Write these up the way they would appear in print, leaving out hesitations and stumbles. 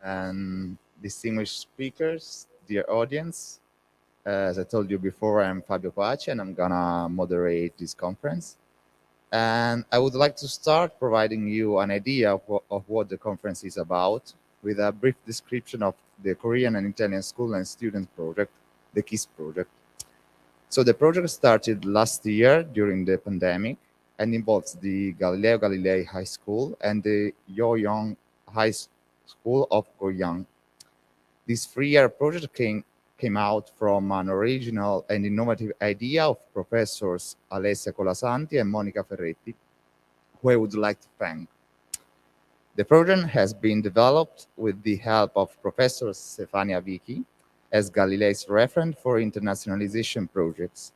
and distinguished speakers, dear audience. As I told you before, I'm Fabio Paci and I'm gonna moderate this conference. And I would like to start providing you an idea of what the conference is about with a brief description of the Korean and Italian school and student project, the KISS project. So the project started last year during the pandemic and involves the Galileo Galilei High School and the Jeohyeon High School of Goyang. This three-year project came out from an original and innovative idea of professors Alessia Colasanti and Monica Ferretti, who I would like to thank. The project has been developed with the help of Professor Stefania Vicky as Galilei's referent for internationalization projects,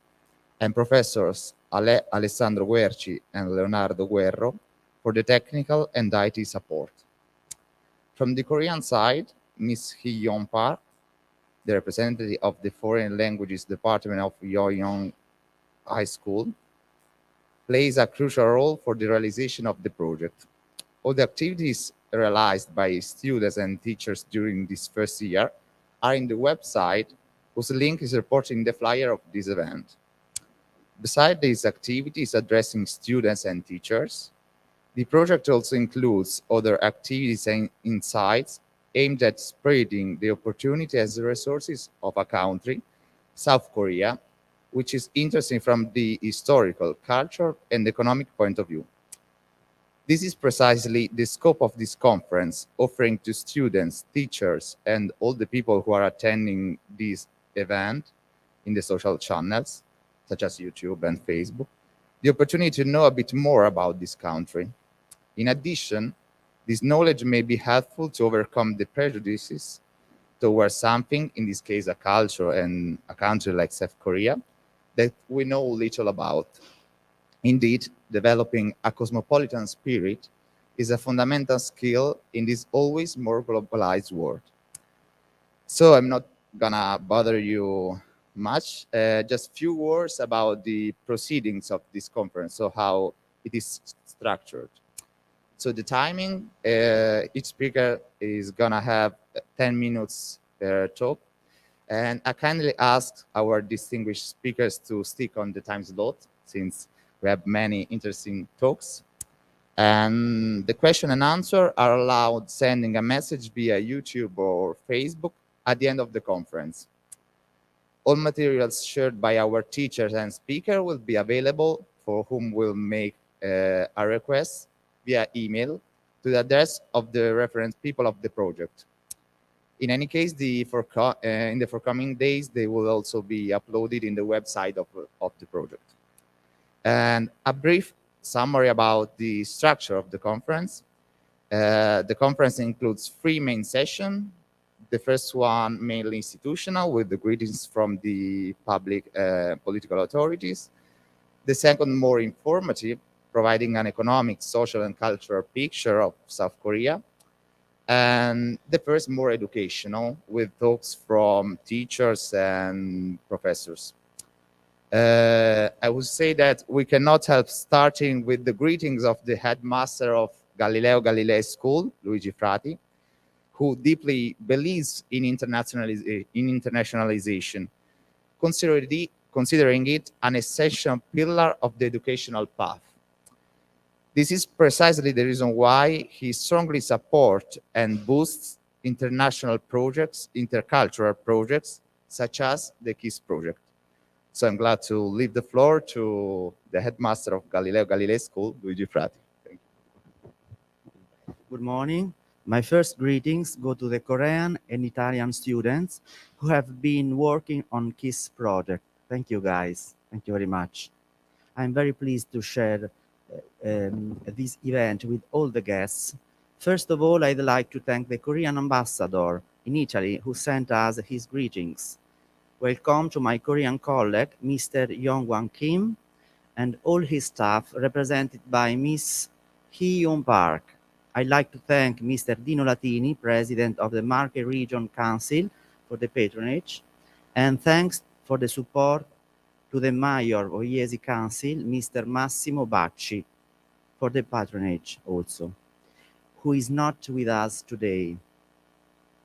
and Professors Alessandro Guerci and Leonardo Guerro for the technical and IT support. From the Korean side, Ms. Hee-yeon Park, the representative of the Foreign Languages Department of Jeohyeon High School, plays a crucial role for the realization of the project. All the activities realized by students and teachers during this first year are in the website, whose link is reported in the flyer of this event. Besides these activities addressing students and teachers, the project also includes other activities and insights aimed at spreading the opportunity as the resources of a country, South Korea, which is interesting from the historical, cultural, and economic point of view. This is precisely the scope of this conference, offering to students, teachers, and all the people who are attending this event in the social channels, such as YouTube and Facebook, the opportunity to know a bit more about this country. In addition, this knowledge may be helpful to overcome the prejudices towards something, in this case, a culture and a country like South Korea, that we know little about. Indeed, developing a cosmopolitan spirit is a fundamental skill in this always more globalized world. So I'm not gonna bother you much, just few words about the proceedings of this conference, so how it is structured. So the timing, each speaker is gonna have 10 minutes per talk. And I kindly ask our distinguished speakers to stick on the time slot, since we have many interesting talks. And the question and answer are allowed sending a message via YouTube or Facebook at the end of the conference. All materials shared by our teachers and speaker will be available for whom will make a request via email to the address of the reference people of the project. In any case, in the forthcoming days, they will also be uploaded in the website of the project. And a brief summary about the structure of the conference. The conference includes three main sessions. The first one mainly institutional, with the greetings from the public political authorities. The second more informative, providing an economic, social, and cultural picture of South Korea. And the first more educational, with talks from teachers and professors. I would say that we cannot help starting with the greetings of the headmaster of Galileo Galilei School, Luigi Frati, who deeply believes in internationalization, considering it an essential pillar of the educational path. This is precisely the reason why he strongly supports and boosts international projects, intercultural projects, such as the KISS project. So I'm glad to leave the floor to the headmaster of Galileo Galilei School, Luigi Frati. Thank you. Good morning. My first greetings go to the Korean and Italian students who have been working on KISS project. Thank you, guys. Thank you very much. I'm very pleased to share this event with all the guests. First of all, I'd like to thank the Korean ambassador in Italy who sent us his greetings. Welcome to my Korean colleague, Mr. Yong-Wan Kim, and all his staff represented by Miss Hee-yeon Park. I'd like to thank Mr. Dino Latini, President of the Marche Region Council, for the patronage, and thanks for the support to the Mayor of Iesi Council, Mr. Massimo Bacci, for the patronage also, who is not with us today.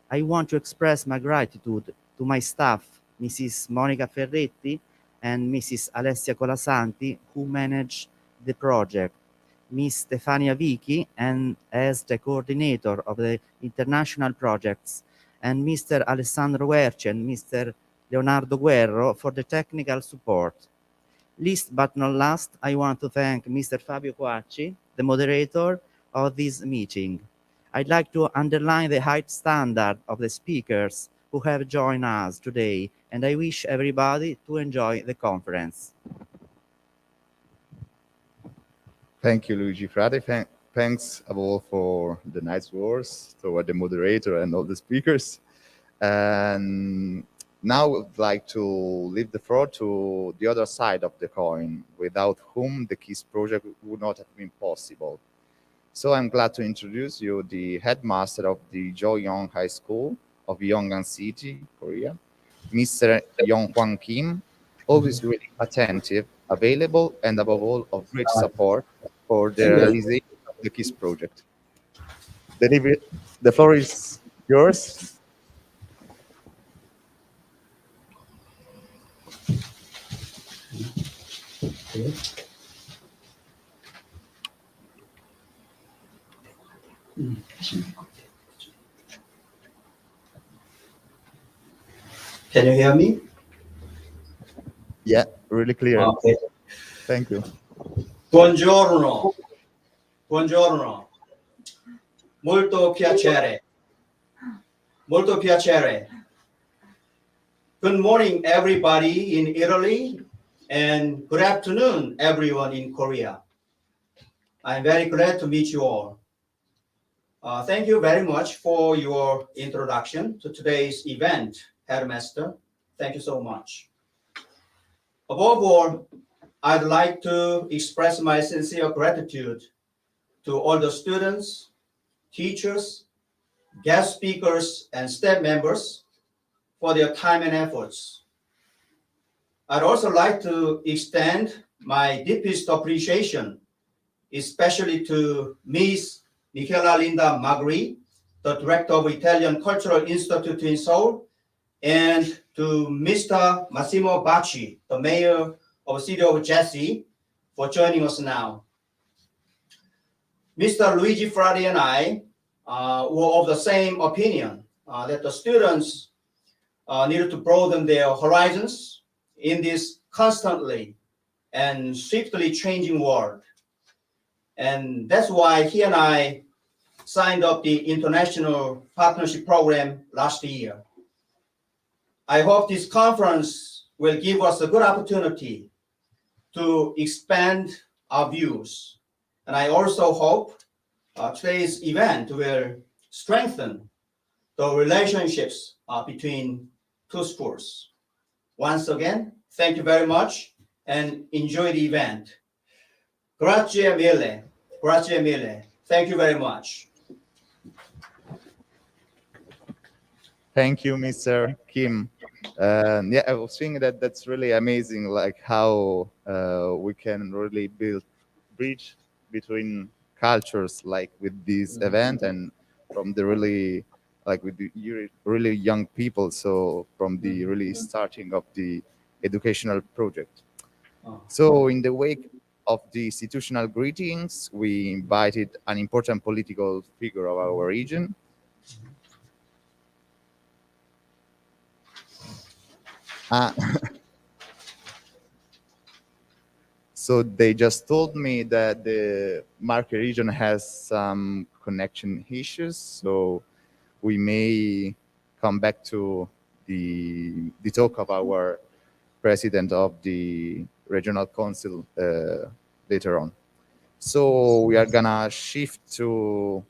I want to express my gratitude to my staff, Mrs. Monica Ferretti and Mrs. Alessia Colasanti, who manage the project, Ms. Stefania Vicky, and as the coordinator of the international projects, and Mr. Alessandro Guerci and Mr. Leonardo Guerro for the technical support. Least but not last, I want to thank Mr. Fabio Coacci, the moderator of this meeting. I'd like to underline the high standard of the speakers who have joined us today, and I wish everybody to enjoy the conference. Thank you, Luigi Frade. Thanks above all for the nice words toward the moderator and all the speakers. And now I would like to leave the floor to the other side of the coin, without whom the KISS project would not have been possible. So I'm glad to introduce you the headmaster of the Jeohyeon High School of Yongan City, Korea, Mr. Yonghwan Kim, always really attentive, available, and above all, of great support for the realization of the KISS project. The floor is yours. Can you hear me? Yeah, really clear. Okay. Thank you. Buongiorno. Buongiorno. Molto piacere. Molto piacere. Good morning, everybody in Italy, and good afternoon, everyone in Korea. I'm very glad to meet you all. Thank you very much for your introduction to today's event, Headmaster. Thank you so much. Above all, I'd like to express my sincere gratitude to all the students, teachers, guest speakers, and staff members for their time and efforts. I'd also like to extend my deepest appreciation, especially to Ms. Michela Linda Magri, the Director of Italian Cultural Institute in Seoul, and to Mr. Massimo Bacci, the Mayor of the City of Jesse, for joining us now. Mr. Luigi Fradi and I were of the same opinion that the students needed to broaden their horizons in this constantly and swiftly changing world. And that's why he and I signed up the International Partnership Program last year. I hope this conference will give us a good opportunity to expand our views. And I also hope today's event will strengthen the relationships between two schools. Once again, thank you very much and enjoy the event. Grazie mille. Grazie mille. Thank you very much. Thank you, Mr. Kim. Yeah, I was thinking that that's really amazing, like how we can really build bridge between cultures, like with this event, and from the really, like with the really young people. So from the really starting of the educational project. So in the wake of the institutional greetings, we invited an important political figure of our region. So they just told me that the market region has some connection issues, so we may come back to the talk of our president of the regional council later on. So we are gonna shift to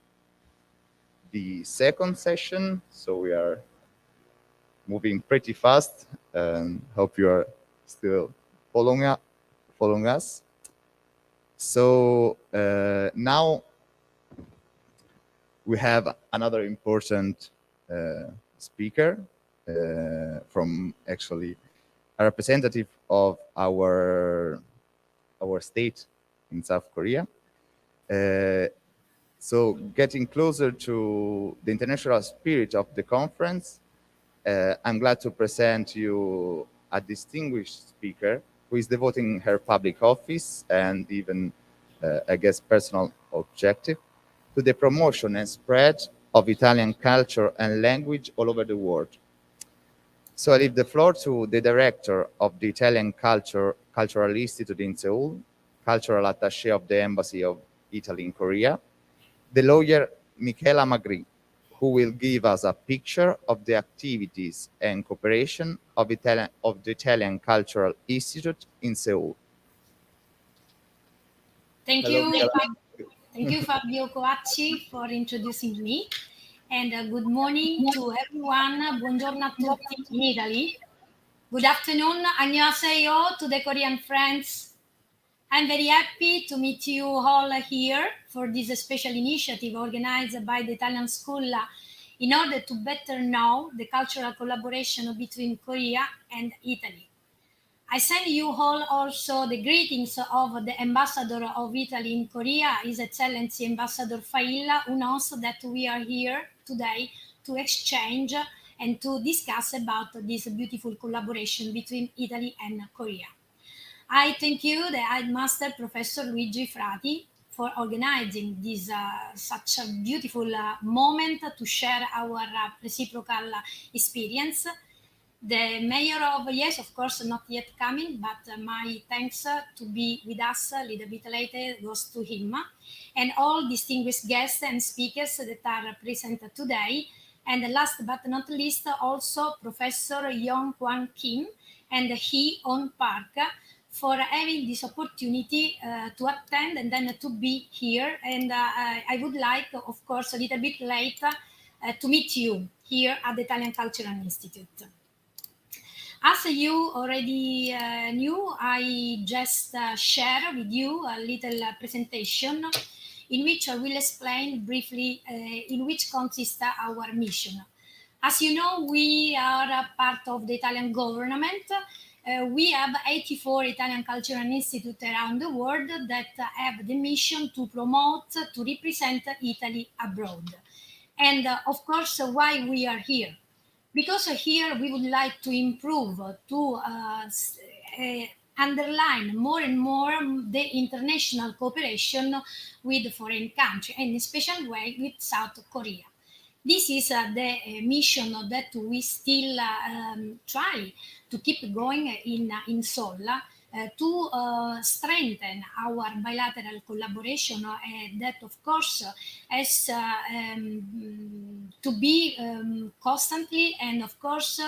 the second session. So we are moving pretty fast, and hope you are still following us. So now we have another important speaker from actually a representative of our state in South Korea. So, getting closer to the international spirit of the conference, I'm glad to present you a distinguished speaker who is devoting her public office and even, I guess, personal objective to the promotion and spread of Italian culture and language all over the world. So I leave the floor to the director of the Italian Cultural Institute in Seoul, cultural attaché of the Embassy of Italy in Korea, the lawyer Michela Magri, who will give us a picture of the activities and cooperation of the Italian Cultural Institute in Seoul. Thank Hello, you, Michela. thank you, Fabio Coacci, for introducing me. And good morning to everyone. Buongiorno a tutti in Italy. Good afternoon, annyeonghaseyo to the Korean friends. I'm very happy to meet you all here for this special initiative organized by the Italian School in order to better know the cultural collaboration between Korea and Italy. I send you all also the greetings of the Ambassador of Italy in Korea, His Excellency Ambassador Failla, who knows that we are here today to exchange and to discuss about this beautiful collaboration between Italy and Korea. I thank you, the Headmaster Professor Luigi Frati, for organizing this such a beautiful moment to share our reciprocal experience. The mayor of yes, of course, not yet coming, but my thanks to be with us a little bit later goes to him, and all distinguished guests and speakers that are present today. And last but not least, also Professor Yong Kwan Kim and Hee On Park for having this opportunity to attend and then to be here. And I would like, of course, a little bit later to meet you here at the Italian Cultural Institute. As you already knew, I just share with you a little presentation in which I will explain briefly in which consists our mission. As you know, we are a part of the Italian government. We have 84 Italian cultural institutes around the world that have the mission to promote, to represent Italy abroad. And of course, why we are here? Because here we would like to improve, to underline more and more the international cooperation with foreign countries, and in a special way with South Korea. This is the mission that we still try to keep going in Seoul to strengthen our bilateral collaboration that, of course, has to be constantly and, of course,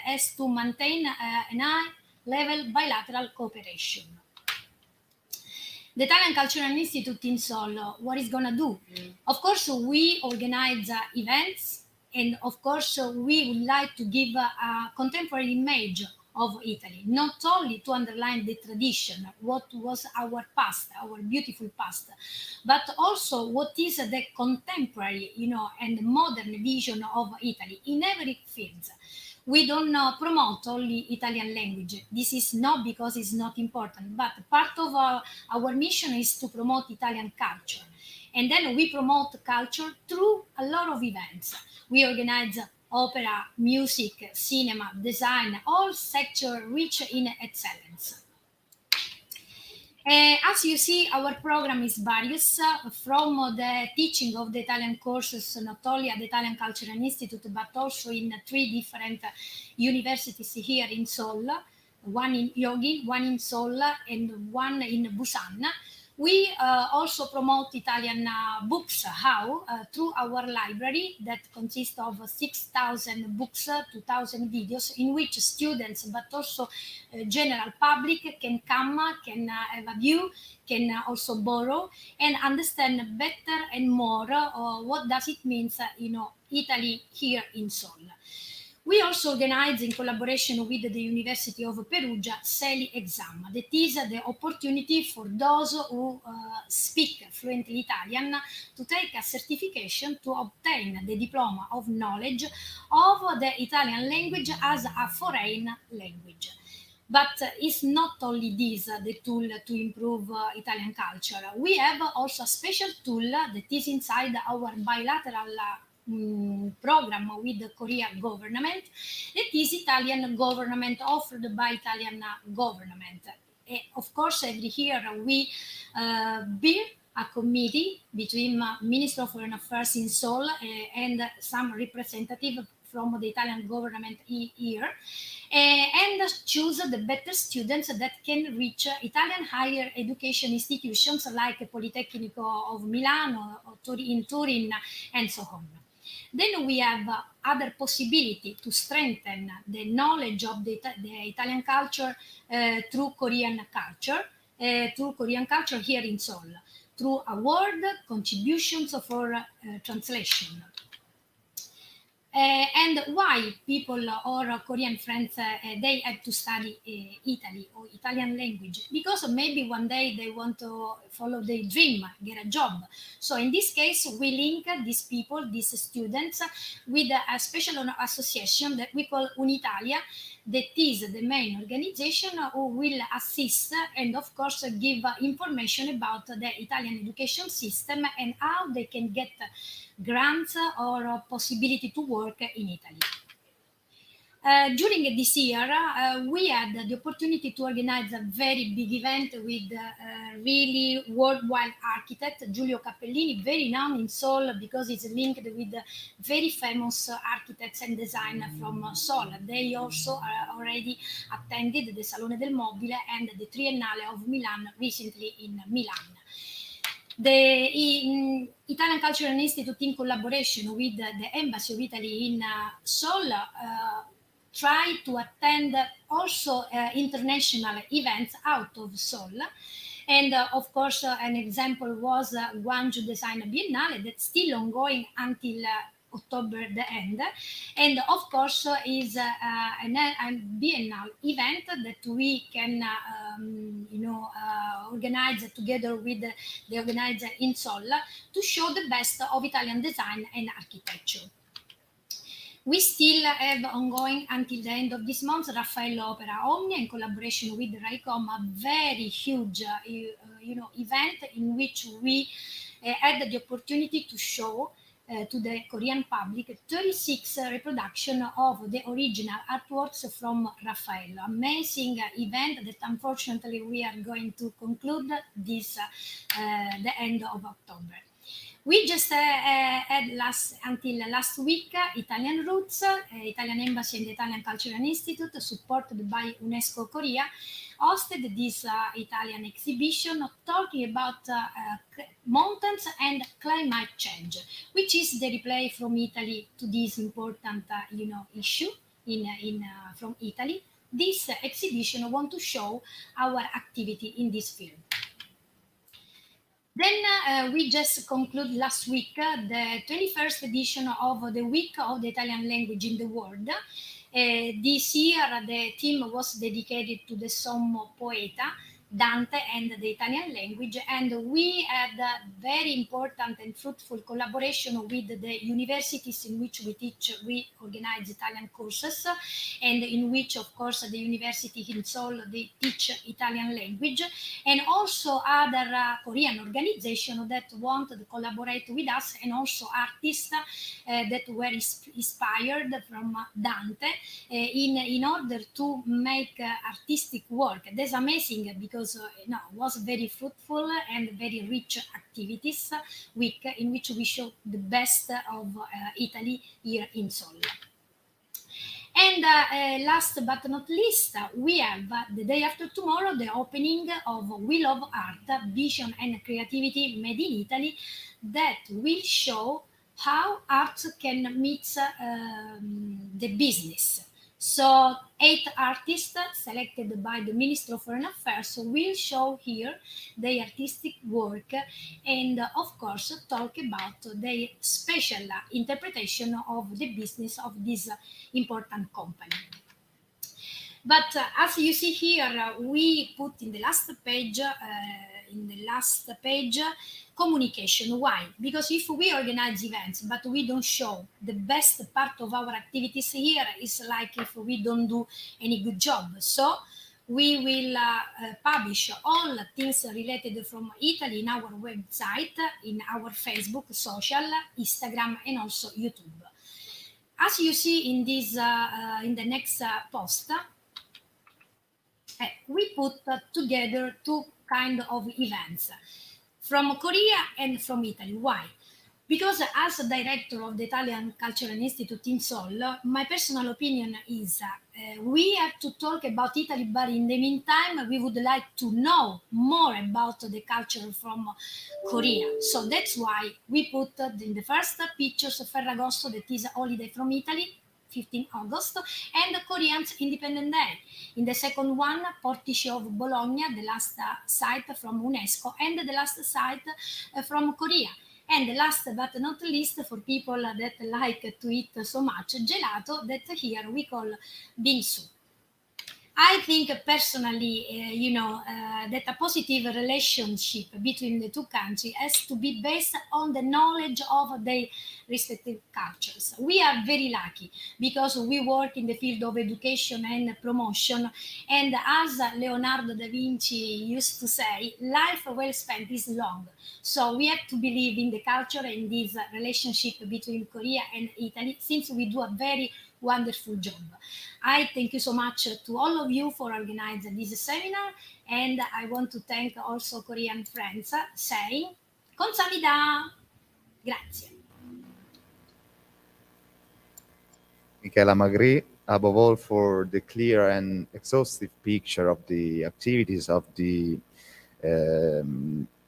has to maintain an high level bilateral cooperation. The Italian Cultural Institute in Seoul, what is going to do? Of course, we organize events, and of course, we would like to give a contemporary image of Italy, not only to underline the tradition, what was our past, our beautiful past, but also what is the contemporary, and modern vision of Italy in every field. We don't promote only Italian language. This is not because it's not important, but part of our mission is to promote Italian culture. And then we promote culture through a lot of events. We organize opera, music, cinema, design, all sectors rich in excellence. As you see, our program is various, from the teaching of the Italian courses, not only at the Italian Cultural Institute, but also in 3 different universities here in Seoul, one in Gyeonggi, one in Seoul, and one in Busan. We also promote Italian books. How? Through our library that consists of 6,000 books, 2,000 videos, in which students, but also general public can come, can have a view, can also borrow and understand better and more what does it mean, Italy here in Seoul. We also organize, in collaboration with the University of Perugia, CELI exam. That is the opportunity for those who speak fluently Italian to take a certification to obtain the diploma of knowledge of the Italian language as a foreign language. But it's not only this the tool to improve Italian culture. We have also a special tool that is inside our bilateral program with the Korean government. That is Italian government offered by Italian government. Of course, every year we build a committee between Minister of Foreign Affairs in Seoul and some representative from the Italian government here, and choose the better students that can reach Italian higher education institutions like Politecnico of Milano or in Turin and so on. Then we have other possibility to strengthen the knowledge of the Italian culture through Korean culture here in Seoul, through award contributions for translation. And why people or Korean friends they have to study Italy or Italian language? Because maybe one day they want to follow their dream, get a job. So in this case, we link these people, these students, with a special association that we call Unitalia, that is the main organization who will assist and of course give information about the Italian education system and how they can get grants or possibility to work in Italy. During this year, we had the opportunity to organize a very big event with really worldwide architect Giulio Cappellini, very known in Seoul because it's linked with very famous architects and design from Seoul. They also already attended the Salone del Mobile and the Triennale of Milan recently in Milan. The Italian Cultural Institute, in collaboration with the Embassy of Italy in Seoul, try to attend also international events out of Seoul. And of course, an example was Gwangju Design Biennale that's still ongoing until October the end, and of course is a biennial event that we can organize together with the organizer in Seoul to show the best of Italian design and architecture. We still have ongoing until the end of this month Raffaello Opera Omnia in collaboration with RAICOM, a very huge event in which we had the opportunity to show to the Korean public 36 reproduction of the original artworks from Raffaello. Amazing event that unfortunately we are going to conclude this the end of October. We just had until last week Italian Roots, Italian Embassy and the Italian Cultural Institute, supported by UNESCO Korea, hosted this Italian exhibition talking about mountains and climate change, which is the reply from Italy to this important issue from Italy. This exhibition want to show our activity in this field. Then we just concluded last week the 21st edition of the Week of the Italian Language in the World. This year the theme was dedicated to the Sommo Poeta, Dante, and the Italian language, and we had a very important and fruitful collaboration with the universities in which we organize Italian courses, and in which of course the university in Seoul they teach Italian language, and also other Korean organizations that want to collaborate with us, and also artists that were inspired from Dante in order to make artistic work. That's amazing because it was very fruitful and very rich activities week in which we show the best of Italy here in Seoul. And last but not least, we have the day after tomorrow the opening of We Love Art, Vision and Creativity Made in Italy, that will show how art can meet the business. So 8 artists selected by the Minister of Foreign Affairs will show here their artistic work and of course talk about their special interpretation of the business of this important company. But as you see here, we put in the last page communication. Why? Because if we organize events but we don't show the best part of our activities here, it's like if we don't do any good job. So we will publish all things related from Italy in our website, in our Facebook, social, Instagram, and also YouTube. As you see in this, in the next post, we put together two kind of events from Korea and from Italy. Why? Because as a director of the Italian Cultural Institute in Seoul, my personal opinion is we have to talk about Italy, but in the meantime, we would like to know more about the culture from Korea. So that's why we put in the first pictures of Ferragosto, that is a holiday from Italy, 15 August, and Koreans Independent Day. In the second one, Portici of Bologna, the last site from UNESCO, and the last site from Korea. And last but not least, for people that like to eat so much gelato, that here we call bingsu. I think personally, that a positive relationship between the two countries has to be based on the knowledge of their respective cultures. We are very lucky because we work in the field of education and promotion. And as Leonardo da Vinci used to say, life well spent is long. So we have to believe in the culture and this relationship between Korea and Italy, since we do a very wonderful job. I thank you so much to all of you for organizing this seminar, and I want to thank also Korean friends saying 감사합니다. Grazie. Michela Magri, above all, for the clear and exhaustive picture of the activities of the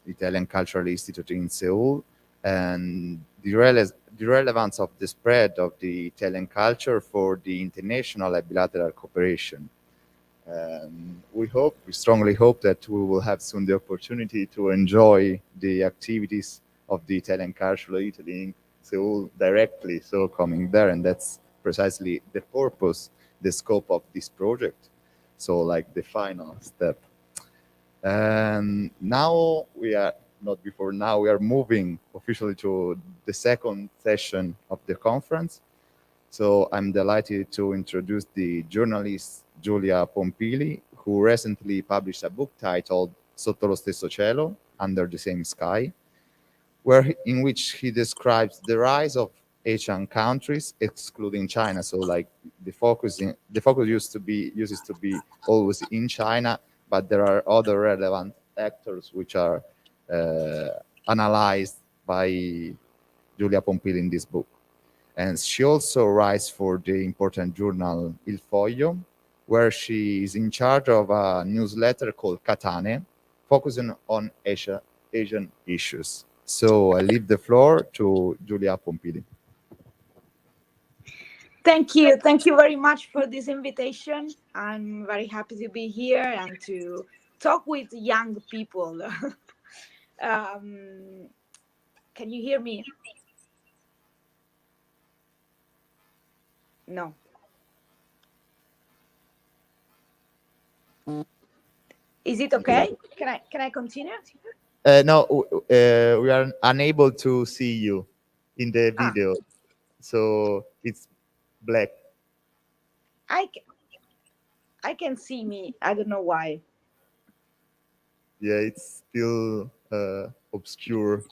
Italian Cultural Institute in Seoul and the relevance of the spread of the Italian culture for the international and bilateral cooperation. We strongly hope that we will have soon the opportunity to enjoy the activities of the Italian Cultural Italy in Seoul directly, so coming there, and that's precisely the purpose, the scope of this project. So like the final step. And now we are moving officially to the second session of the conference. So I'm delighted to introduce the journalist Giulia Pompili, who recently published a book titled Sotto lo stesso cielo, Under the Same Sky, in which he describes the rise of Asian countries, excluding China. So like the focus uses to be always in China, but there are other relevant actors which are analyzed by Giulia Pompili in this book. And she also writes for the important journal Il Foglio, where she is in charge of a newsletter called Katane, focusing on Asian issues. So I leave the floor to Giulia Pompili. Thank you. Thank you very much for this invitation. I'm very happy to be here and to talk with young people. Can you hear me? No. Is it okay? Can I continue? No, we are unable to see you in the video, so it's black. I can see me. I don't know why. Yeah, it's still obscure.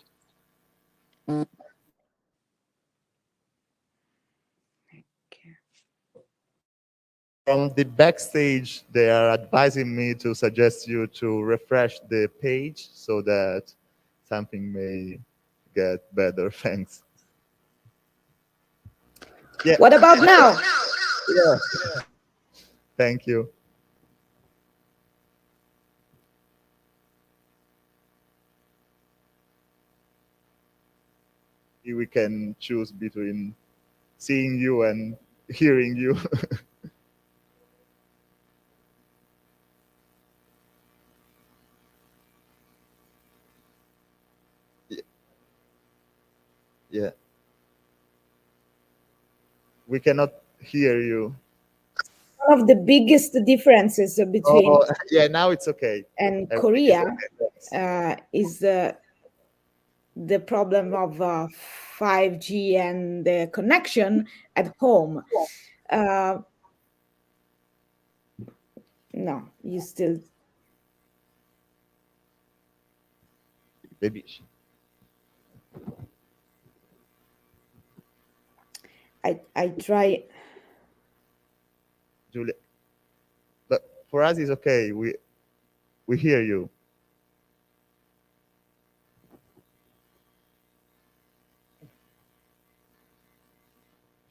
From the backstage, they are advising me to suggest you to refresh the page so that something may get better. Thanks. Yeah. What about now? Yeah. Thank you. We can choose between seeing you and hearing you. Yeah. We cannot hear you. One of the biggest differences between yeah, now it's okay. And Everything Korea okay. is the problem of 5G and the connection at home. No, you still. Maybe. I try. Julia, but for us it's okay. We hear you.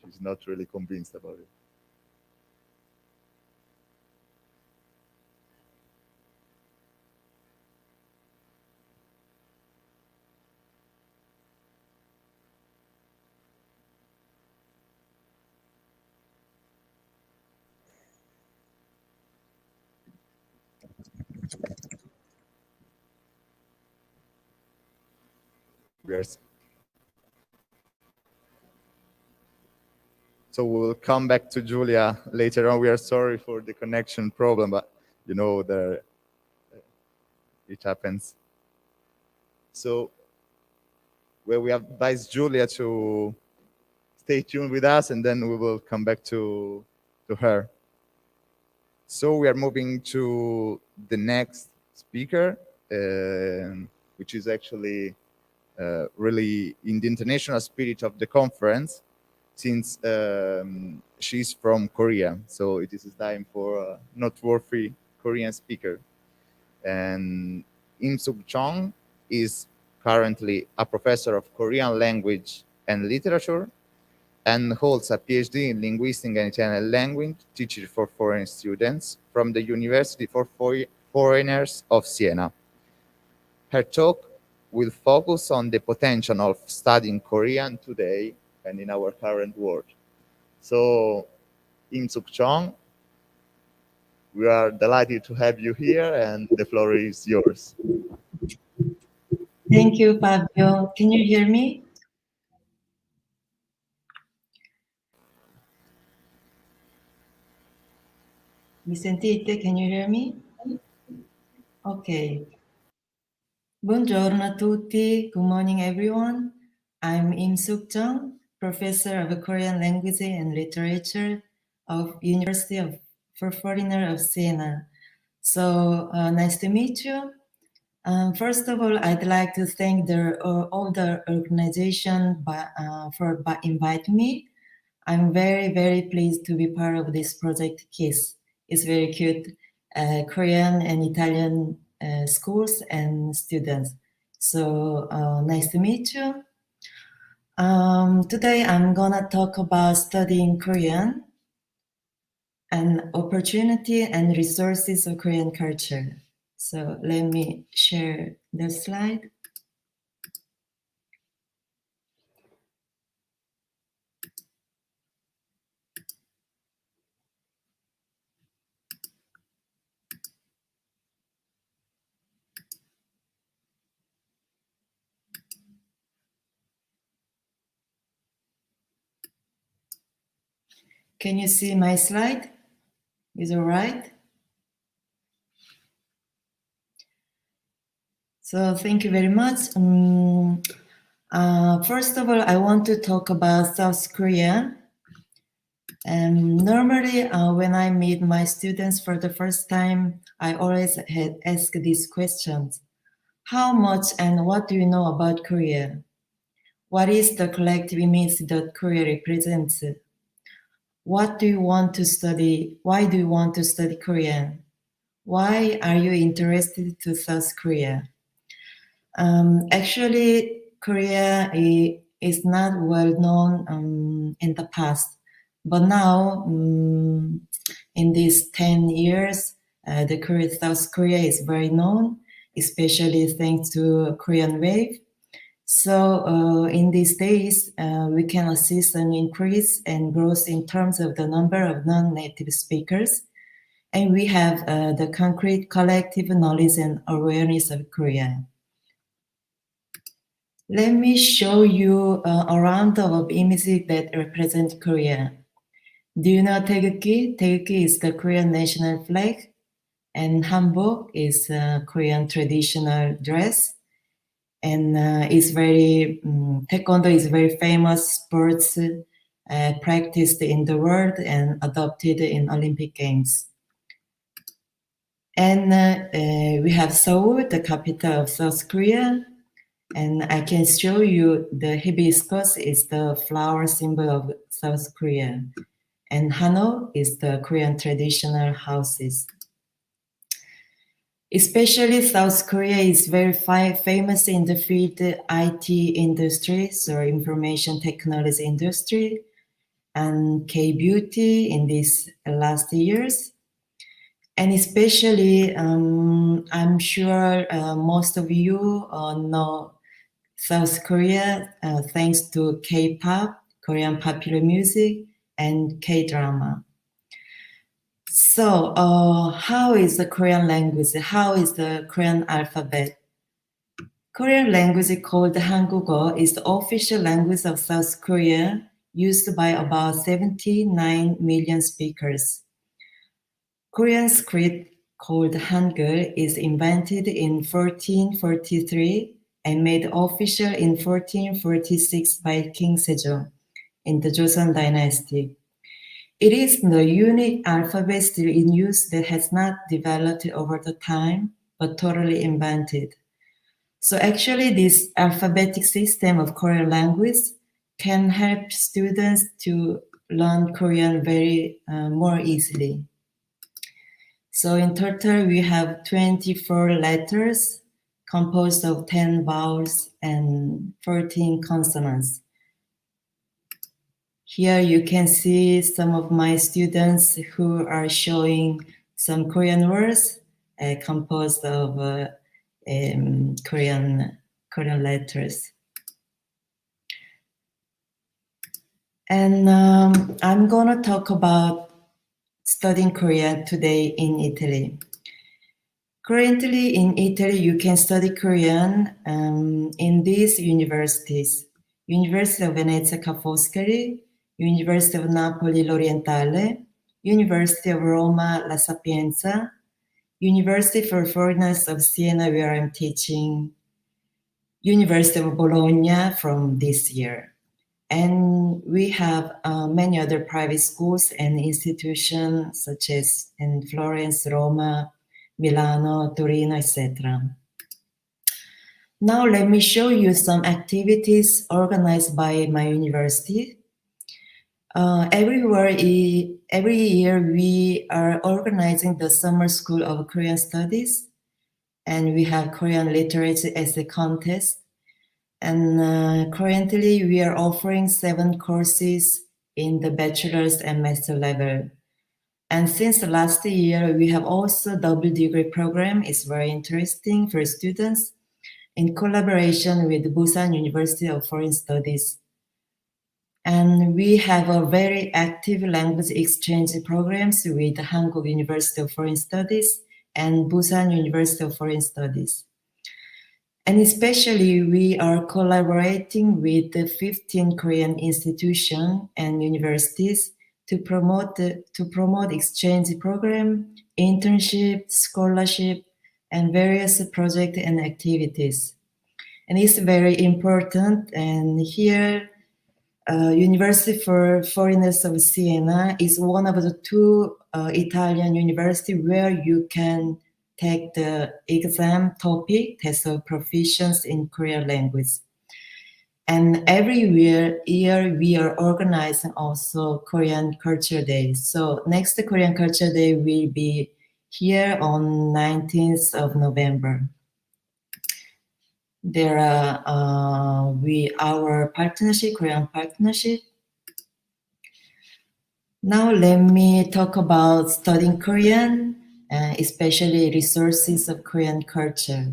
She's not really convinced about it. We are So we'll come back to Julia later on. We are sorry for the connection problem, but you know, it happens. So well, we advise Julia to stay tuned with us, and then we will come back to her. So we are moving to the next speaker, which is actually really in the international spirit of the conference, since she's from Korea. So it is time for a noteworthy Korean speaker. And Im Suk Chong is currently a professor of Korean language and literature and holds a PhD in linguistics and Italian language, teaching for foreign students from the University for Foreigners of Siena. Her talk will focus on the potential of studying Korean today and in our current world. So, Im Suk Chong, we are delighted to have you here, and the floor is yours. Thank you, Fabio. Can you hear me? Mi sentite? Can you hear me? Okay. Buongiorno a tutti. Good morning, everyone. I'm Im Suk Jung, professor of Korean language and literature of University for Foreigners of Siena. So nice to meet you. First of all, I'd like to thank all the organization for inviting me. I'm very, very pleased to be part of this project KISS. It's very cute, Korean and Italian schools and students. So nice to meet you. Today I'm gonna talk about studying Korean and opportunity and resources of Korean culture. So let me share the slide. Can you see my slide? Is it all right? So thank you very much. First of all, I want to talk about South Korea. Normally, when I meet my students for the first time, I always ask these questions. How much and what do you know about Korea? What is the collective image that Korea represents? What do you want to study? Why do you want to study Korean? Why are you interested to South Korea? Actually, Korea is not well known in the past, but now in these 10 years, South Korea is very known, especially thanks to Korean Wave. So in these days, we can assist an increase and growth in terms of the number of non-native speakers. And we have the concrete collective knowledge and awareness of Korea. Let me show you a round of images that represent Korea. Do you know Taegukgi? Taegukgi is the Korean national flag, and hanbok is Korean traditional dress. And Taekwondo is very famous sports practiced in the world and adopted in Olympic Games. And we have Seoul, the capital of South Korea. And I can show you the hibiscus is the flower symbol of South Korea. And Hanok is the Korean traditional houses. Especially South Korea is very famous in the field IT industry, so information technology industry, and K-beauty in these last years. And especially, I'm sure most of you know South Korea thanks to K-pop, Korean popular music, and K-drama. So how is the Korean language? How is the Korean alphabet? Korean language called Hangugo is the official language of South Korea, used by about 79 million speakers. Korean script called Hangul is invented in 1443 and made official in 1446 by King Sejong in the Joseon dynasty. It is the unique alphabet still in use that has not developed over the time, but totally invented. So actually this alphabetic system of Korean language can help students to learn Korean very more easily. So in total, we have 24 letters composed of 10 vowels and 14 consonants. Here you can see some of my students who are showing some Korean words composed of Korean letters. And I'm gonna talk about studying Korean today in Italy. Currently in Italy, you can study Korean in these universities: University of Venezia Ca' Foscari, University of Napoli L'Orientale, University of Roma La Sapienza, University for Foreigners of Siena, where I'm teaching, University of Bologna from this year. And we have many other private schools and institutions such as in Florence, Roma, Milano, Torino, etc. Now let me show you some activities organized by my university. Every year we are organizing the Summer School of Korean Studies, and we have Korean literature as a contest. And currently we are offering 7 courses in the bachelor's and master level. And since last year, we have also double degree program. It's very interesting for students in collaboration with Busan University of Foreign Studies. And we have a very active language exchange programs with Hankuk University of Foreign Studies and Busan University of Foreign Studies. And especially we are collaborating with the 15 Korean institutions and universities to promote exchange program, internship, scholarship, and various projects and activities. And it's very important. And here, University for Foreigners of Siena is one of the 2 Italian universities where you can take the exam topic, test of proficiency in Korean language. And every year we are organizing also Korean Culture Day. So next Korean Culture Day will be here on 19th of November. There are our partnership, Korean partnership. Now let me talk about studying Korean, especially resources of Korean culture.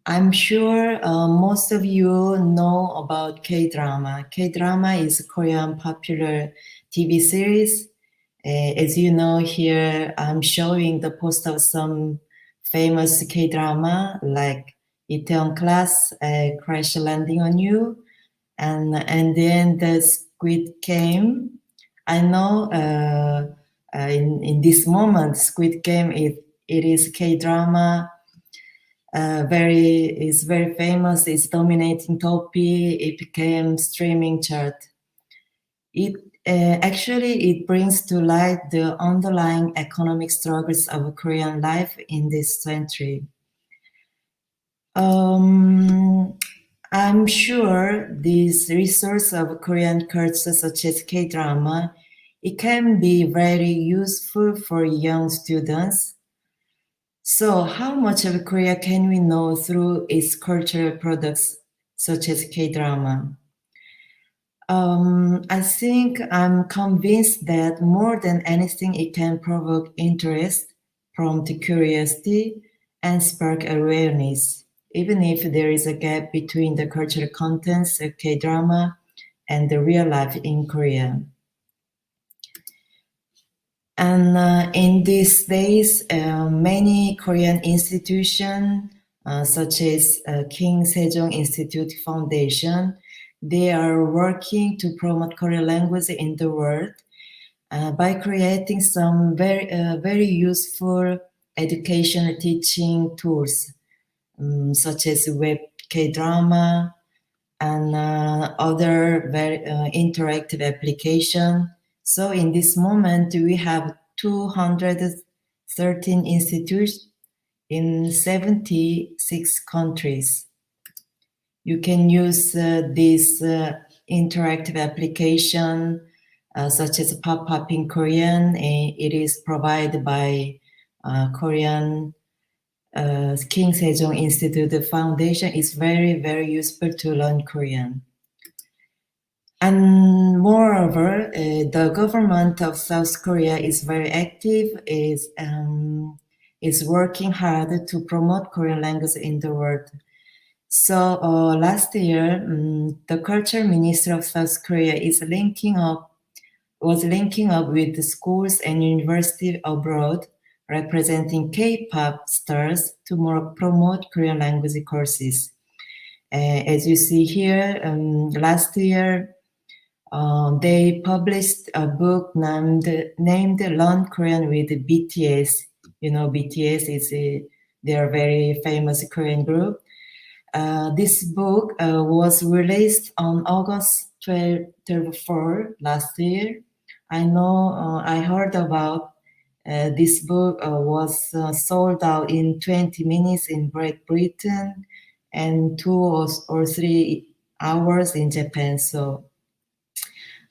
I'm sure most of you know about K-drama. K-drama is a Korean popular TV series. As you know, here I'm showing the post of some famous K-drama like Itaewon Class, Crash Landing on You, and then the Squid Game. I know in this moment, Squid Game it is K-drama. Is very famous. It's dominating topic. It became streaming chart. Actually, it brings to light the underlying economic struggles of Korean life in this century. I'm sure this resource of Korean culture, such as K-drama, it can be very useful for young students. So how much of Korea can we know through its cultural products, such as K-drama? I think I'm convinced that more than anything, it can provoke interest, prompt curiosity, and spark awareness, even if there is a gap between the cultural contents of K-drama and the real life in Korea. And in these days, many Korean institutions, such as King Sejong Institute Foundation, they are working to promote Korean language in the world by creating some very useful educational teaching tools, such as web K-drama and other very interactive application. So in this moment, we have 213 institutes in 76 countries. You can use this interactive application such as pop-up in Korean. It is provided by Korean King Sejong Institute Foundation. Is very useful to learn Korean. And moreover, the government of South Korea is very active, is working hard to promote Korean language in the world. So last year, the culture minister of South Korea was linking up with the schools and universities abroad representing K-pop stars to more promote Korean language courses. As you see here, last year, they published a book named Learn Korean with BTS. You know, BTS they are very famous Korean group. This book was released on August 24 last year. I know I heard about this book was sold out in 20 minutes in Great Britain and 2 or 3 hours in Japan. So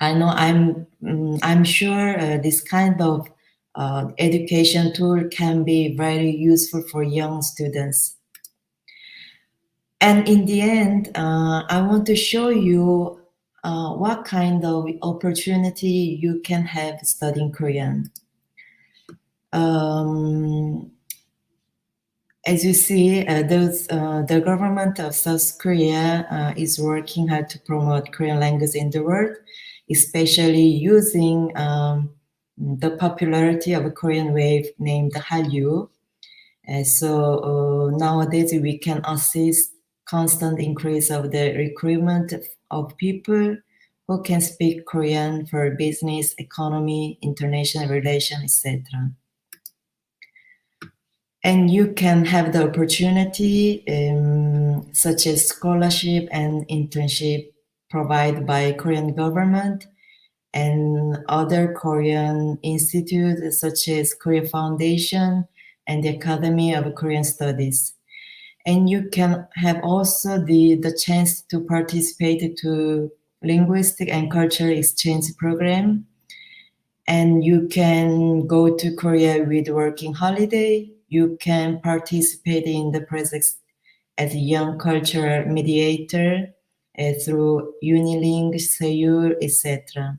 I know I'm sure this kind of education tool can be very useful for young students. And in the end, I want to show you what kind of opportunity you can have studying Korean. As you see, the government of South Korea is working hard to promote Korean language in the world, especially using the popularity of a Korean wave named Hallyu. So nowadays we can assist constant increase of the recruitment of people who can speak Korean for business, economy, international relations, etc. And you can have the opportunity such as scholarship and internship provided by Korean government and other Korean institutes such as Korea Foundation and the Academy of Korean Studies. And you can have also the chance to participate to linguistic and cultural exchange program. And you can go to Korea with working holiday. You can participate in the projects as a young cultural mediator through Unilink, Seoul, etc.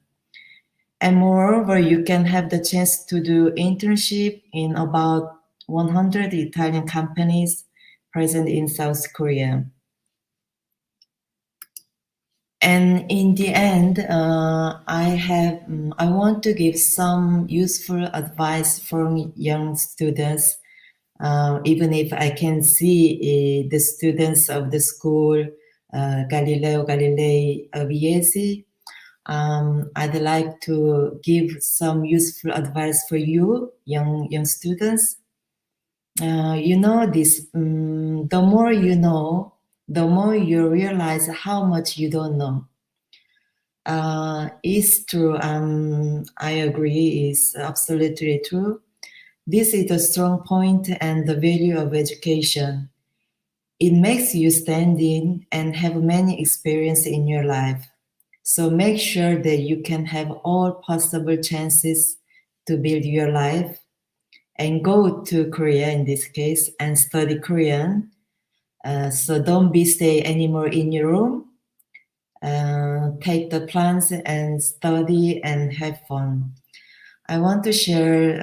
And moreover, you can have the chance to do internship in about 100 Italian companies present in South Korea. And in the end, I want to give some useful advice for young students, even if I can see the students of the school Galileo Galilei Viesi. I'd like to give some useful advice for you, young students. You know this, the more you know, the more you realize how much you don't know. It's true. I agree. It's absolutely true. This is the strong point and the value of education. It makes you stand in and have many experiences in your life. So make sure that you can have all possible chances to build your life and go to Korea in this case and study Korean. So don't be stay anymore in your room. Take the plans and study and have fun. I want to share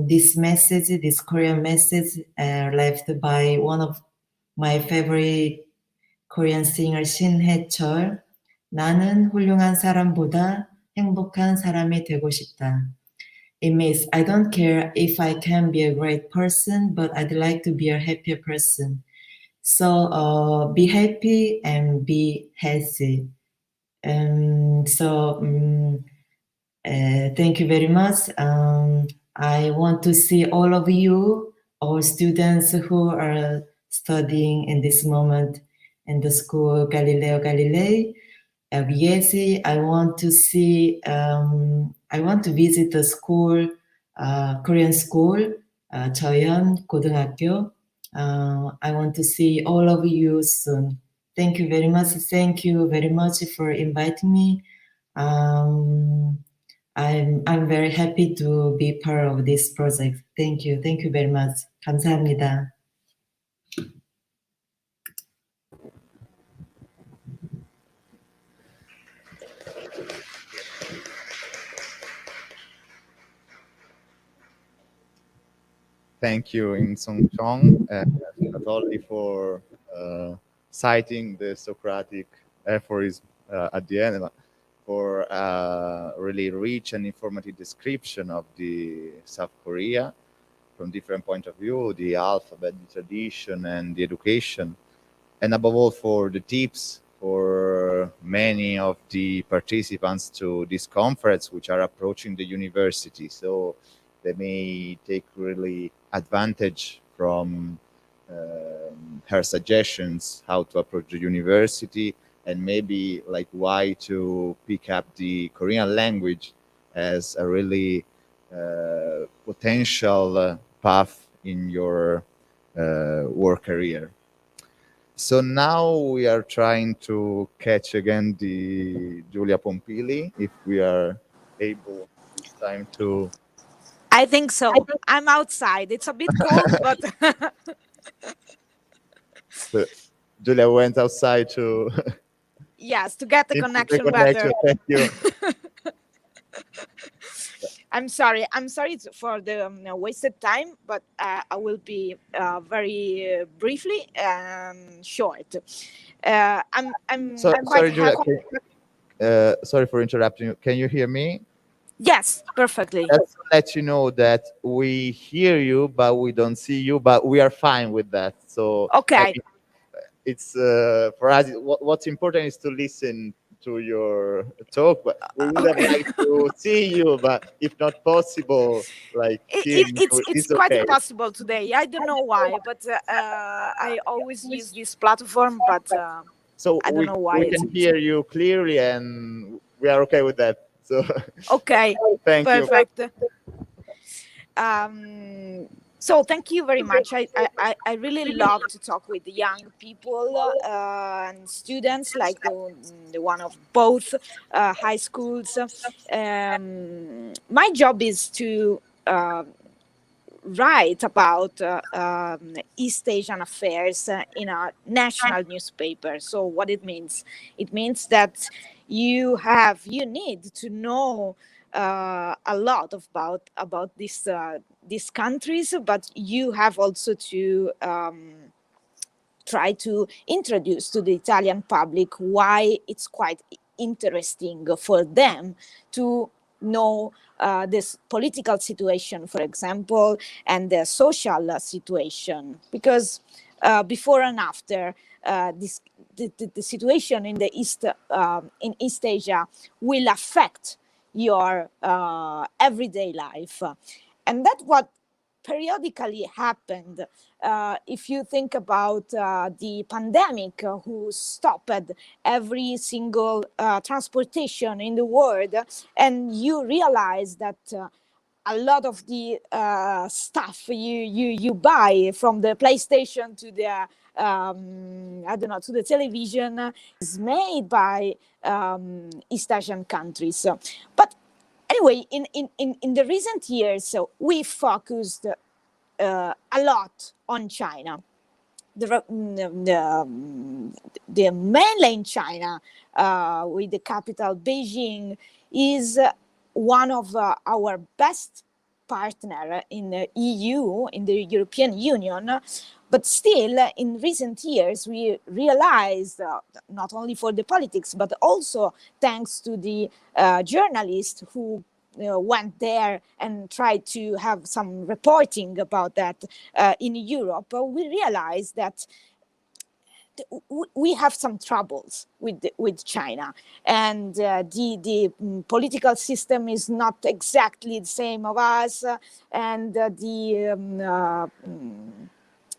this message, this Korean message left by one of my favorite Korean singer 신해철. 나는 훌륭한 사람보다 행복한 사람이 되고 싶다. It means I don't care if I can be a great person, but I'd like to be a happier person. So be happy and be healthy. Thank you very much. I want to see all of you, all students who are studying in this moment in the school Galileo Galilei, VSC. I want to see, I want to visit the school, Korean school, Jeohyeon 고등학교. I want to see all of you soon. Thank you very much. Thank you very much for inviting me. I'm very happy to be part of this project. Thank you. Thank you very much. 감사합니다. Thank you, In Sung Chong, not only for citing the Socratic aphorism at the end, but for really rich and informative description of the South Korea from different point of view, the alphabet, the tradition, and the education, and above all for the tips for many of the participants to this conference, which are approaching the university. So they may take really advantage from her suggestions how to approach the university, and maybe like why to pick up the Korean language as a really potential path in your work career. So now we are trying to catch again the Giulia Pompili, if we are able this time to. I think so. I'm outside. It's a bit cold, but So Giulia went outside to. yes, to get the Into connection connection. better. Thank you. I'm sorry. I'm sorry for the wasted time, but I will be very briefly short. I'm quite Sorry, Giulia. happy. Sorry for interrupting you. Can you hear me? Yes, perfectly. Let's let you know that we hear you, but we don't see you, but we are fine with that. So Okay. I mean, it's for us. What's important is to listen to your talk, but we would have liked to see you, but if not possible, like it's quite okay. impossible today. I don't know why, but I always use this platform, but So I don't know why. We can hear you clearly, and we are okay with that. So okay, thank perfect. you. So thank you very much. I really love to talk with the young people and students, like the one of both high schools. My job is to write about East Asian affairs in a national newspaper. So what it means that you need to know a lot about these countries, but you have also to try to introduce to the Italian public why it's quite interesting for them to know this political situation, for example, and the social situation, because before and after the situation in the in East Asia will affect your everyday life, and that's what periodically happened. If you think about the pandemic, who stopped every single transportation in the world, and you realize that a lot of the stuff you buy, from the PlayStation to the I don't know, to the television, is made by East Asian countries. But anyway, in the recent years, we focused a lot on China. The mainland China, with the capital Beijing, is one of our best partner in the EU, in the European Union. But still, in recent years, we realized, not only for the politics, but also thanks to the journalists who went there and tried to have some reporting about that in Europe, we realized that we have some troubles with China, and the political system is not exactly the same of us, and the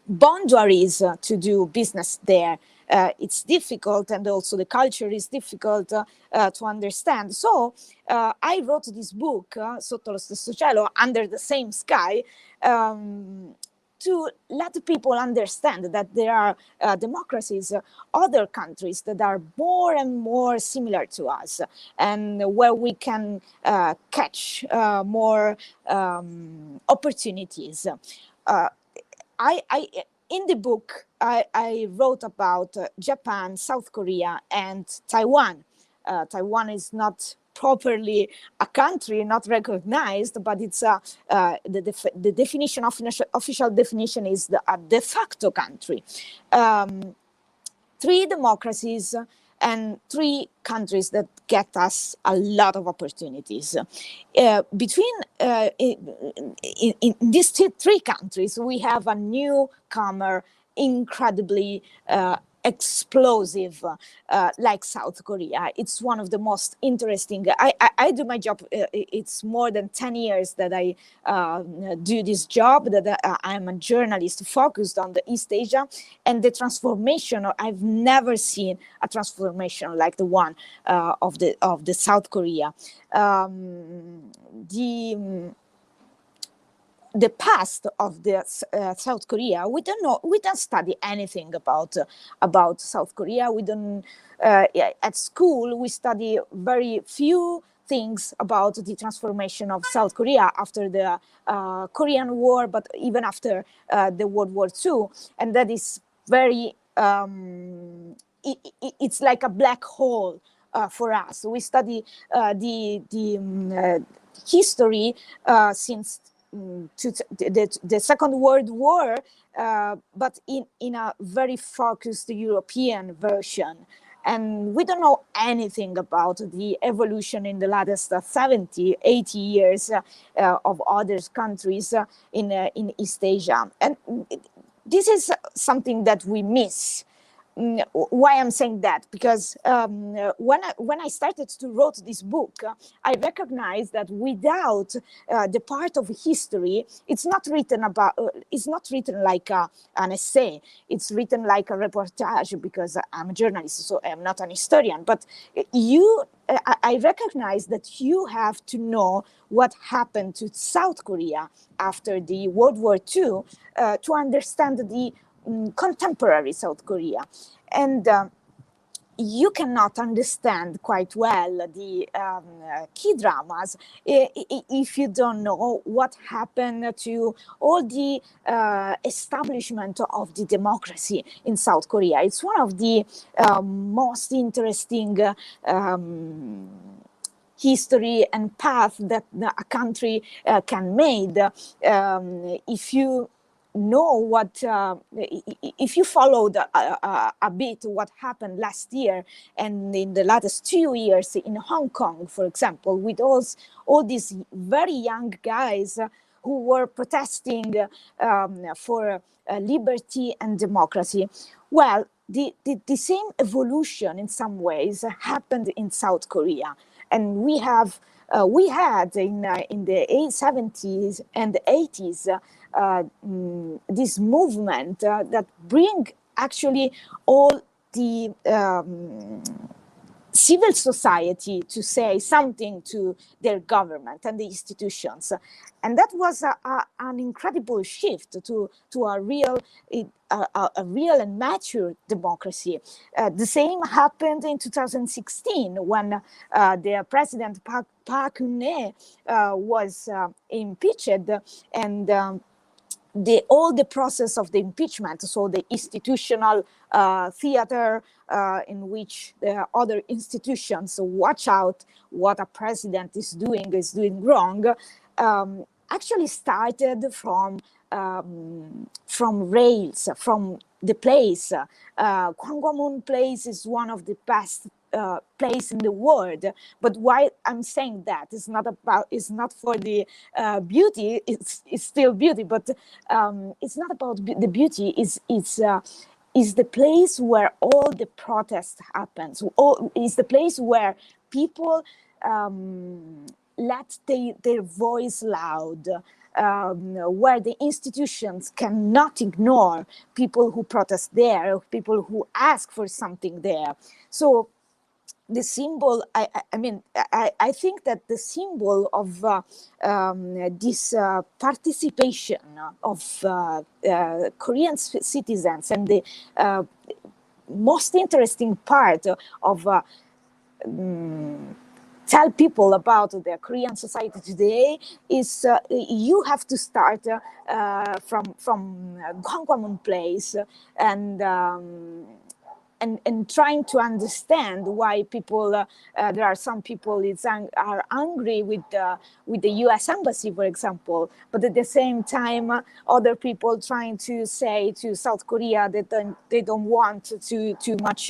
boundaries to do business there, it's difficult, and also the culture is difficult to understand. So I wrote this book, Sotto lo stesso cielo, under the same sky, to let people understand that there are democracies, other countries that are more and more similar to us, and where we can catch more opportunities. In the book, I wrote about Japan, South Korea, and Taiwan. Taiwan is not properly a country, not recognized, but it's the definition, official definition is a de facto country. 3 democracies and 3 countries that get us a lot of opportunities. Between in these 3 countries, we have a newcomer, incredibly explosive, like South Korea. It's one of the most interesting. I do my job. It's more than 10 years that I do this job, that I'm a journalist focused on the East Asia, and the transformation, I've never seen a transformation like the one of the South Korea. The past of the South Korea, we don't know. We don't study anything about South Korea. We don't. At school, we study very few things about the transformation of South Korea after the Korean War, but even after the World War II, and that is very. It's like a black hole for us. We study the history since. To the Second World War, but in a very focused European version. And we don't know anything about the evolution in the latest 70, 80 years of other countries in East Asia. And this is something that we miss. Why I'm saying that? Because when I started to write this book, I recognized that without the part of history, it's not written about. It's not written like an essay. It's written like a reportage, because I'm a journalist, so I'm not an historian. But I recognize that you have to know what happened to South Korea after the World War II to understand the contemporary South Korea. And you cannot understand quite well the key dramas if you don't know what happened to all the establishment of the democracy in South Korea. It's one of the most interesting history and path that a country can make if you know what if you followed a bit what happened last year and in the latest 2 years in Hong Kong, for example, with all these very young guys who were protesting for liberty and democracy. Well, the same evolution in some ways happened in South Korea, and we had in the 70s and the 80s this movement that bring actually all the civil society to say something to their government and the institutions. And that was an incredible shift to a real and mature democracy. The same happened in 2016 when the President Park Geun-hye was impeached, and all the process of the impeachment, so the institutional theater in which the other institutions watch out what a president is doing wrong, actually started from rails, from the place. Gwanghwamun place is one of the best place in the world. But why I'm saying that is not for the beauty. It's still beauty, but it's not about the beauty. Is the place where all the protest happens. Is the place where people let their voice loud. Where the institutions cannot ignore people who protest there, people who ask for something there. So the symbol, I think that the symbol of this participation of Korean citizens, and the most interesting part of tell people about the Korean society today is you have to start from Gwanghwamun place and trying to understand why people there are some people are angry with the U.S. embassy, for example, but at the same time other people trying to say to South Korea that they don't want too much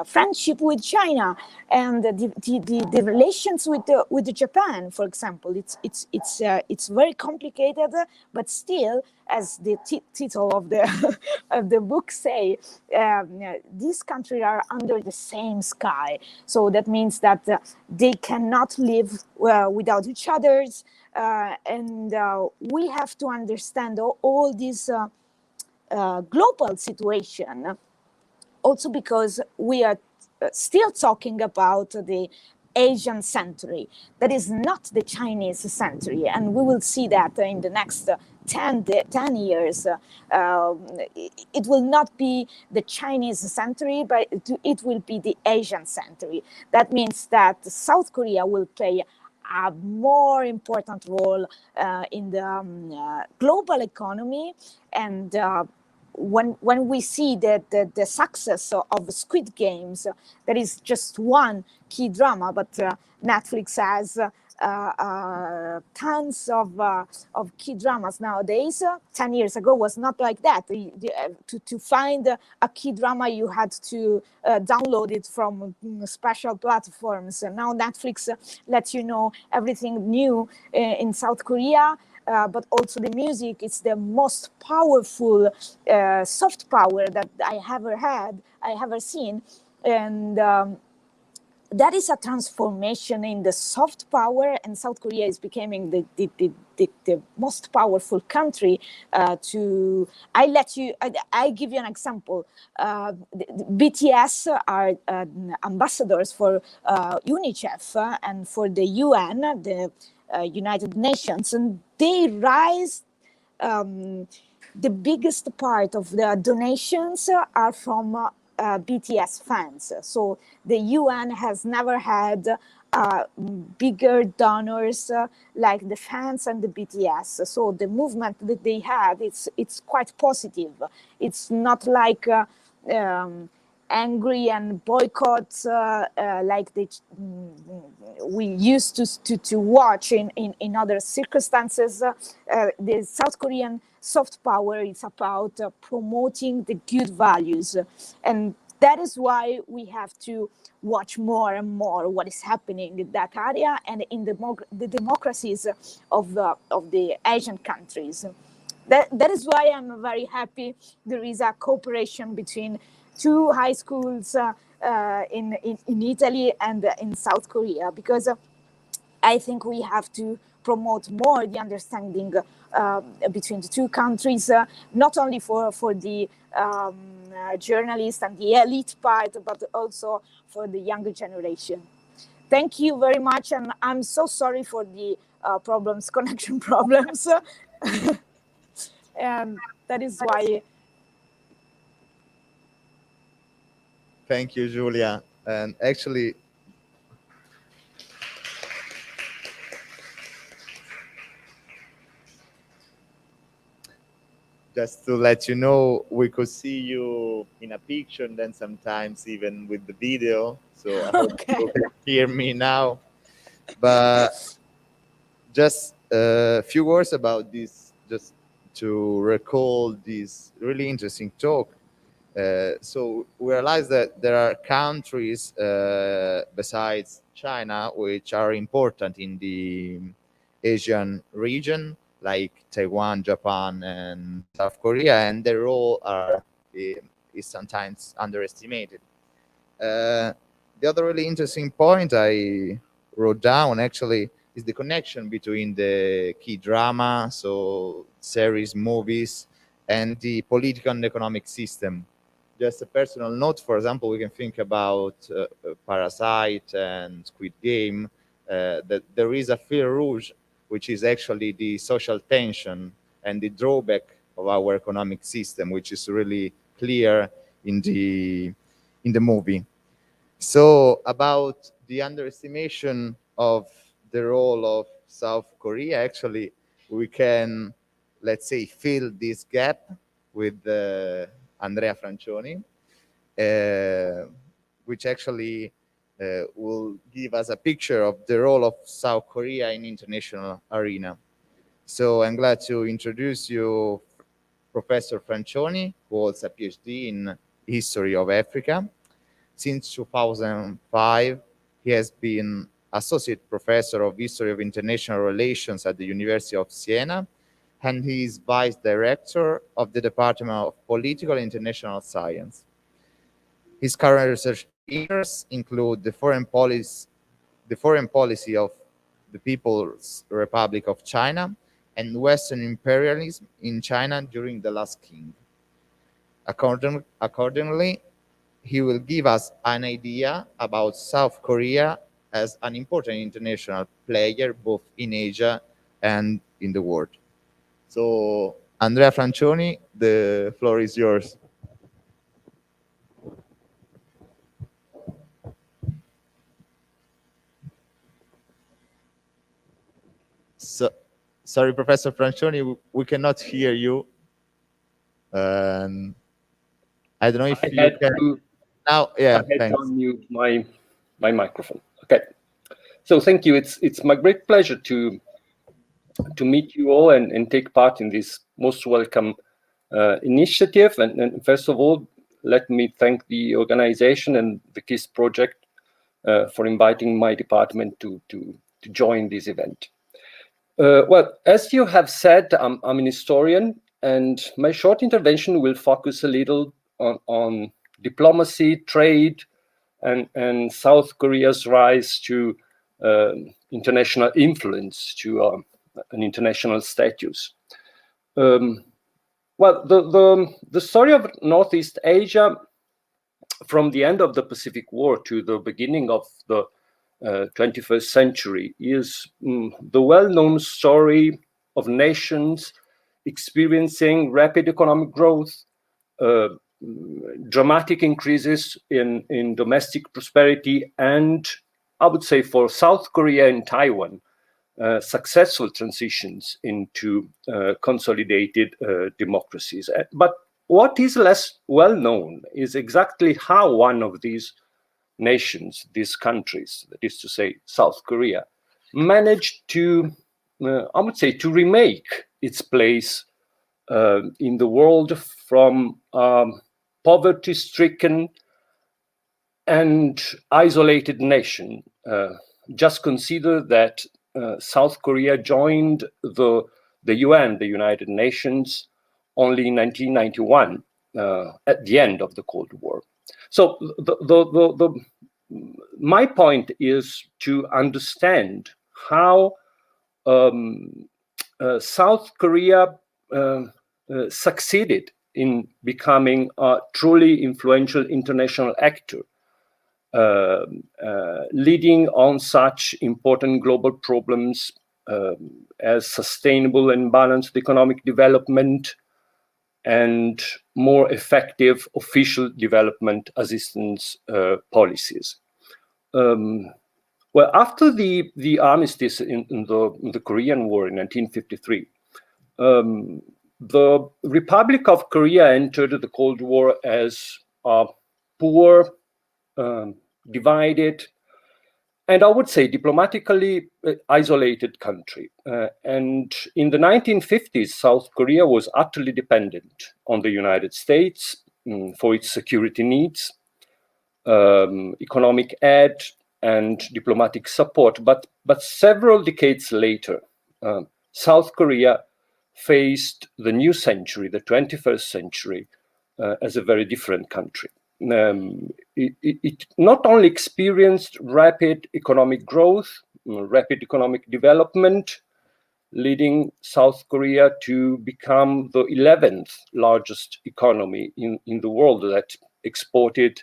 friendship with China, and the relations with Japan, for example. It's very complicated, but still, as the title of the of the book say, these countries are under the same sky. So that means that they cannot live without each other, and we have to understand all this global situation. Also because we are still talking about the Asian century. That is not the Chinese century, and we will see that in the next 10 years. It will not be the Chinese century, but it will be the Asian century. That means that South Korea will play a more important role in the global economy, and when we see the success of Squid Games, that is just one key drama, but Netflix has tons of key dramas nowadays. 10 years ago was not like that. To find a key drama, you had to download it from special platforms. And now Netflix lets you know everything new in South Korea. But also the music is the most powerful soft power that I ever seen, and that is a transformation in the soft power, and South Korea is becoming the most powerful country. I give you an example. The BTS are ambassadors for UNICEF and for the UN, the United Nations, and they raise the biggest part of the donations are from BTS fans. So the UN has never had bigger donors like the fans and the BTS. So the movement that they have, it's quite positive. It's not like angry and boycotts like we used to watch in other circumstances. The South Korean soft power is about promoting the good values, and that is why we have to watch more and more what is happening in that area and in the democracies of the Asian countries. That is why I'm very happy there is a cooperation between two high schools in Italy and in South Korea, because I think we have to promote more the understanding between the two countries, not only for the journalists and the elite part, but also for the younger generation. Thank you very much, and I'm so sorry for the connection problems. And that is why. Thank you, Julia. And actually, just to let you know, we could see you in a picture and then sometimes even with the video. So I hope Okay. you can hear me now. But just a few words about this, just to recall this really interesting talk. So we realize that there are countries besides China which are important in the Asian region, like Taiwan, Japan, and South Korea, and their role is sometimes underestimated. The other really interesting point I wrote down actually is the connection between the key drama, so series, movies, and the political and economic system. Just a personal note, for example, we can think about Parasite and Squid Game, that there is a fil rouge, which is actually the social tension and the drawback of our economic system, which is really clear in the movie. So about the underestimation of the role of South Korea, actually, we can, let's say, fill this gap with Andrea Francioni, which actually will give us a picture of the role of South Korea in international arena. So I'm glad to introduce you Professor Francioni, who holds a PhD in History of Africa. Since 2005, he has been Associate Professor of History of International Relations at the University of Siena, and he is Vice Director of the Department of Political and International Science. His current research interests include the foreign policy of the People's Republic of China and Western imperialism in China during the last king. Accordingly, he will give us an idea about South Korea as an important international player both in Asia and in the world. So, Andrea Francioni, the floor is yours. So, sorry, Professor Francioni, we cannot hear you. I don't know if you can. Now, yeah, I had thanks. to unmute my microphone. Okay. So thank you. It's my great pleasure to meet you all and take part in this most welcome initiative. And first of all, let me thank the organization and the KISS project for inviting my department to join this event. Well, as you have said, I'm an historian, and my short intervention will focus a little on diplomacy, trade, and South Korea's rise to international influence, to an international status. Well, the story of Northeast Asia, from the end of the Pacific War to the beginning of the 21st century, is the well-known story of nations experiencing rapid economic growth, dramatic increases in domestic prosperity, and I would say for South Korea and Taiwan, successful transitions into consolidated democracies. But what is less well known is exactly how one of these nations, these countries, that is to say South Korea, managed to, I would say, to remake its place in the world from poverty-stricken and isolated nation. Just consider that South Korea joined the UN, the United Nations, only in 1991, at the end of the Cold War. So my point is to understand how South Korea succeeded in becoming a truly influential international actor, leading on such important global problems as sustainable and balanced economic development and more effective official development assistance policies. Well, after the armistice in the Korean War in 1953, the Republic of Korea entered the Cold War as a poor, divided, and I would say diplomatically isolated country. And in the 1950s, South Korea was utterly dependent on the United States for its security needs, economic aid, and diplomatic support. But several decades later, South Korea faced the new century, the 21st century, as a very different country. It not only experienced rapid economic growth, rapid economic development, leading South Korea to become the 11th largest economy in the world that exported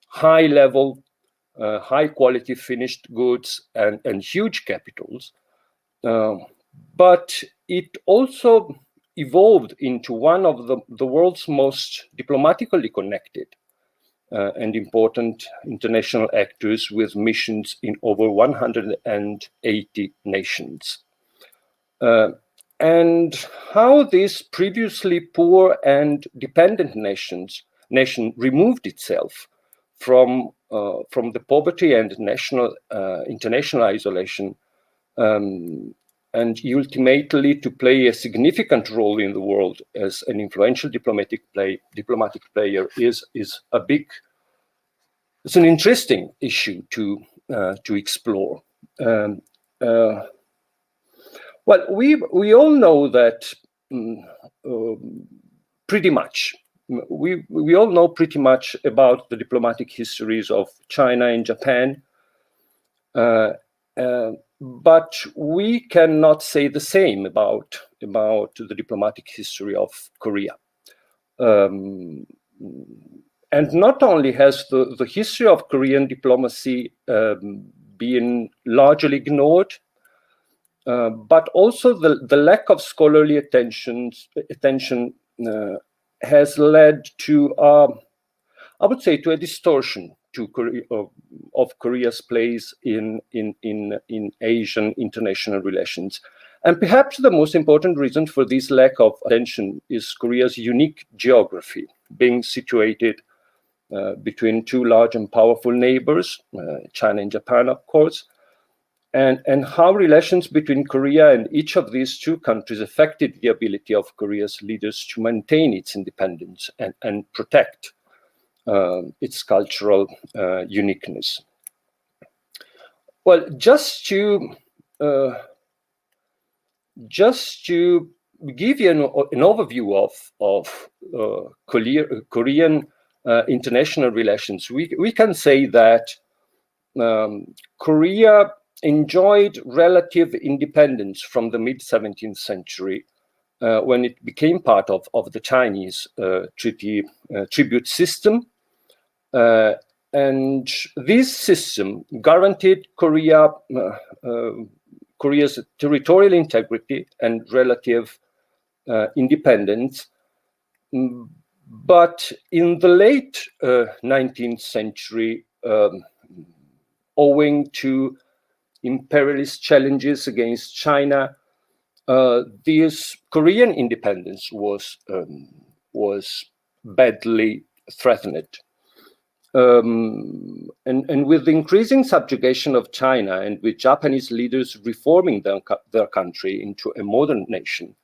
high-level, high-quality finished goods and huge capitals. But it also evolved into one of the world's most diplomatically connected and important international actors with missions in over 180 nations. And how this previously poor and dependent nation removed itself from the poverty and international isolation, and ultimately to play a significant role in the world as an influential diplomatic player is it's an interesting issue to explore. Well, we all know that pretty much. We all know pretty much about the diplomatic histories of China and Japan. But we cannot say the same about the diplomatic history of Korea. And not only has the history of Korean diplomacy been largely ignored, but also the lack of scholarly attention has led to, I would say, to a distortion of Korea's place in Asian international relations. And perhaps the most important reason for this lack of attention is Korea's unique geography, being situated between two large and powerful neighbors, China and Japan, of course, and how relations between Korea and each of these two countries affected the ability of Korea's leaders to maintain its independence and protect its cultural uniqueness. Well, just to give you an overview of Korean international relations, we can say that Korea enjoyed relative independence from the mid-17th century when it became part of the Chinese tribute system. And this system guaranteed Korea's territorial integrity and relative independence. But in the late 19th century, owing to imperialist challenges against China, this Korean independence was badly threatened. And with the increasing subjugation of China and with Japanese leaders reforming their country into a modern nation,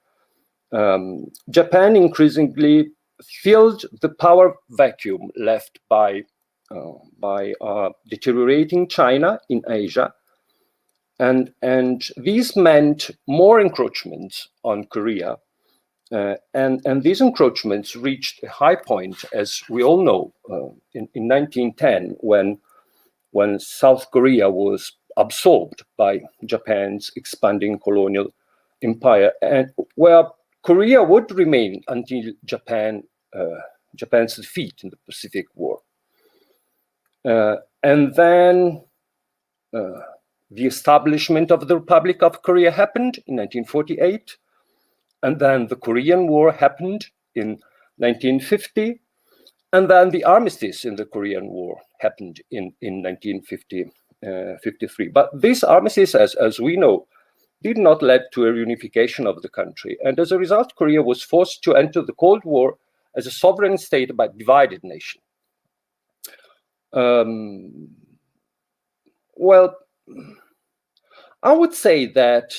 Japan increasingly filled the power vacuum left by deteriorating China in Asia. And these meant more encroachments on Korea. And these encroachments reached a high point, as we all know, in 1910, when South Korea was absorbed by Japan's expanding colonial empire, and where Korea would remain until Japan's defeat in the Pacific War. And then the establishment of the Republic of Korea happened in 1948, and then the Korean War happened in 1950, and then the armistice in the Korean War happened in 1953. But this armistice, as we know, did not lead to a reunification of the country, and as a result, Korea was forced to enter the Cold War as a sovereign state but divided nation. Well, I would say that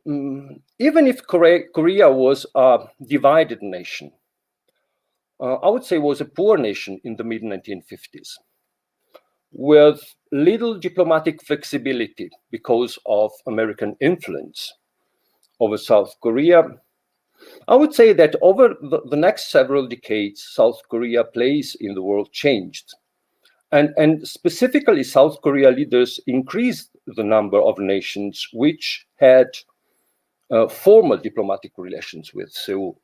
even if Korea was a divided nation, I would say it was a poor nation in the mid-1950s, with little diplomatic flexibility because of American influence over South Korea. I would say that over the next several decades, South Korea's place in the world changed. And specifically, South Korea leaders increased the number of nations which had formal diplomatic relations with Seoul.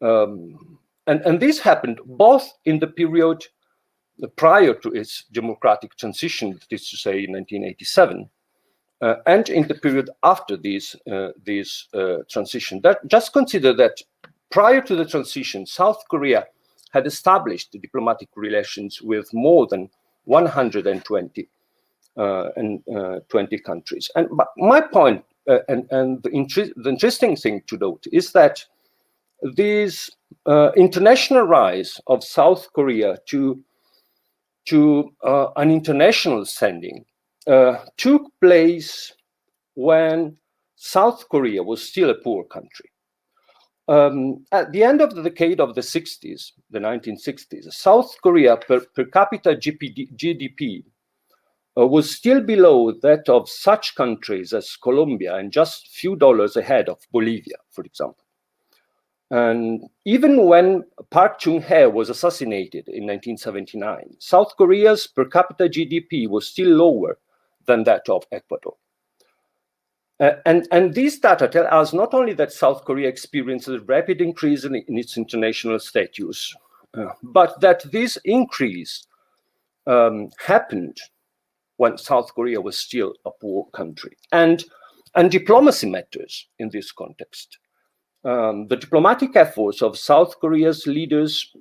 And this happened both in the period prior to its democratic transition, that is to say, in 1987, and in the period after this transition. Just consider that prior to the transition, South Korea had established diplomatic relations with more than 120 countries. And my point, and the interesting thing to note, is that this international rise of South Korea to an international standing took place when South Korea was still a poor country. At the end of the decade of the 60s, the 1960s, South Korea per capita GDP was still below that of such countries as Colombia and just a few dollars ahead of Bolivia, for example. And even when Park Chung-hee was assassinated in 1979, South Korea's per capita GDP was still lower than that of Ecuador. And these data tell us not only that South Korea experienced a rapid increase in its international status, but that this increase happened when South Korea was still a poor country. And diplomacy matters in this context. The diplomatic efforts of South Korea's leaders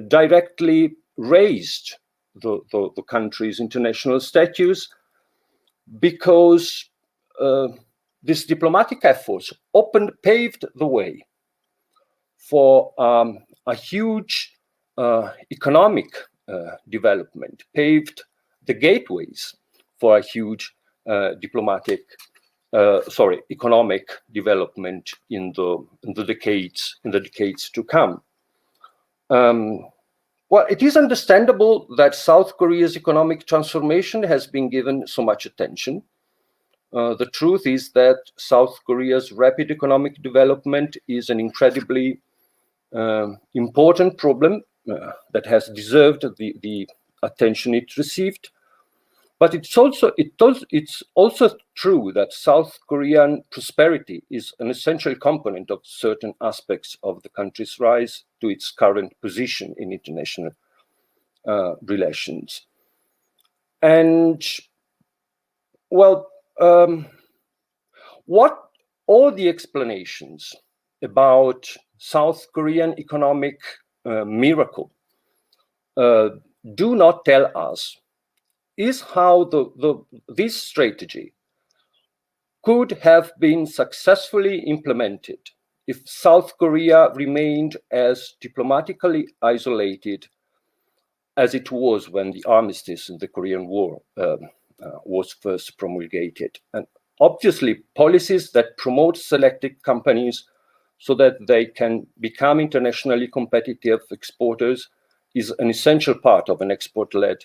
directly raised the country's international status, because these diplomatic efforts paved the way for a huge economic development, paved the gateways for a huge economic development in the decades to come. Well, it is understandable that South Korea's economic transformation has been given so much attention. The truth is that South Korea's rapid economic development is an incredibly important problem that has deserved the attention it received. But it's also true that South Korean prosperity is an essential component of certain aspects of the country's rise to its current position in international relations. And, well, what all the explanations about South Korean economic miracle do not tell us is how this strategy could have been successfully implemented if South Korea remained as diplomatically isolated as it was when the armistice in the Korean War was first promulgated. And obviously, policies that promote selected companies so that they can become internationally competitive exporters is an essential part of an export-led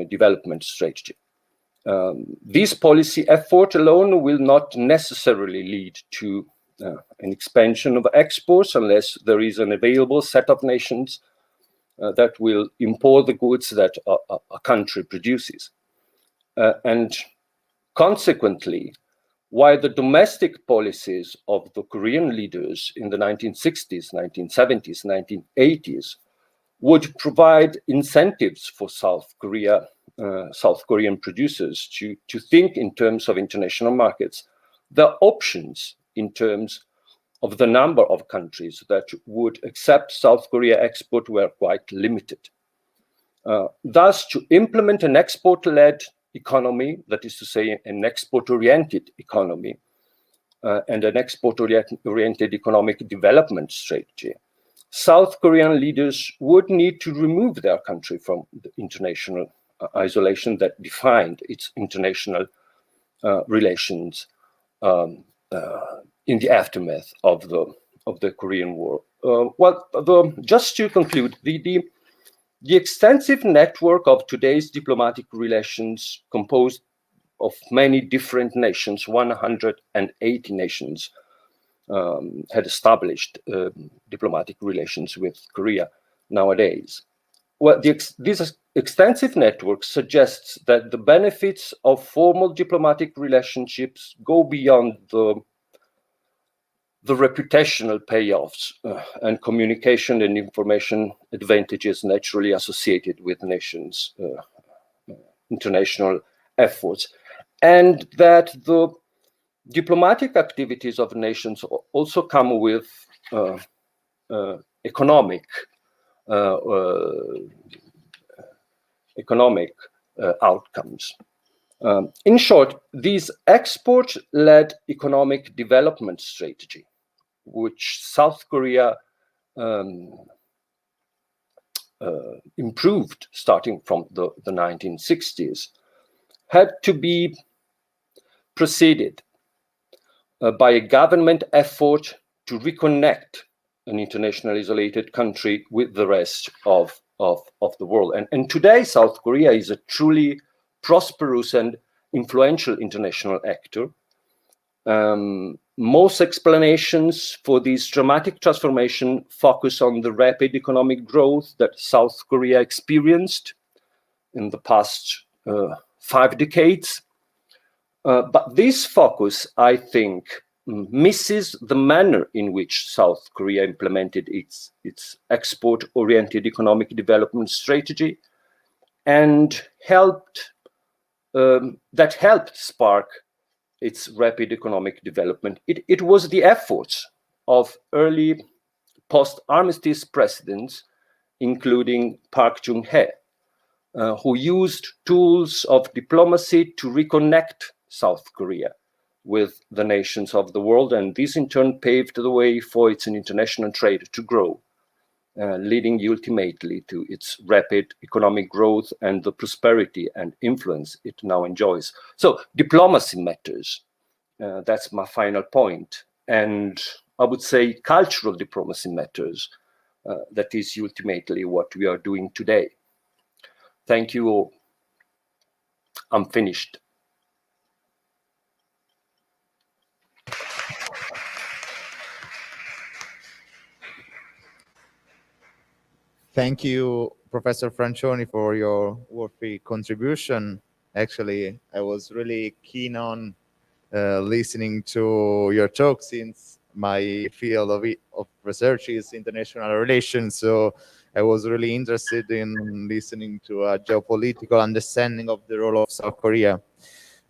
development strategy. This policy effort alone will not necessarily lead to an expansion of exports unless there is an available set of nations that will import the goods that a country produces. and consequently, while the domestic policies of the Korean leaders in the 1960s, 1970s, 1980s would provide incentives for South Korean producers to think in terms of international markets, the options in terms of the number of countries that would accept South Korea export were quite limited. Thus, to implement an export-led economy, that is to say, an export-oriented economy, and an export-oriented economic development strategy, South Korean leaders would need to remove their country from the international isolation that defined its international relations in the aftermath of the Korean War. Just to conclude, the extensive network of today's diplomatic relations, composed of many different nations, 180 nations, had established diplomatic relations with Korea nowadays. Well, this extensive network suggests that the benefits of formal diplomatic relationships go beyond the reputational payoffs and communication and information advantages naturally associated with nations' international efforts, and that the diplomatic activities of nations also come with economic outcomes. In short, this export-led economic development strategy, which South Korea improved starting from the 1960s, had to be preceded by a government effort to reconnect an internationally isolated country with the rest of the world. And today, South Korea is a truly prosperous and influential international actor. Most explanations for this dramatic transformation focus on the rapid economic growth that South Korea experienced in the past 5 decades. But this focus, I think, misses the manner in which South Korea implemented its export-oriented economic development strategy, and helped spark its rapid economic development. It was the efforts of early post-armistice presidents, including Park Chung-hee, who used tools of diplomacy to reconnect South Korea with the nations of the world, and this in turn paved the way for its international trade to grow, leading ultimately to its rapid economic growth and the prosperity and influence it now enjoys. So diplomacy matters. That's my final point. And I would say cultural diplomacy matters. That is ultimately what we are doing today. Thank you all. I'm finished. Thank you, Professor Francioni, for your worthy contribution. Actually, I was really keen on listening to your talk, since my field of research is international relations. So I was really interested in listening to a geopolitical understanding of the role of South Korea.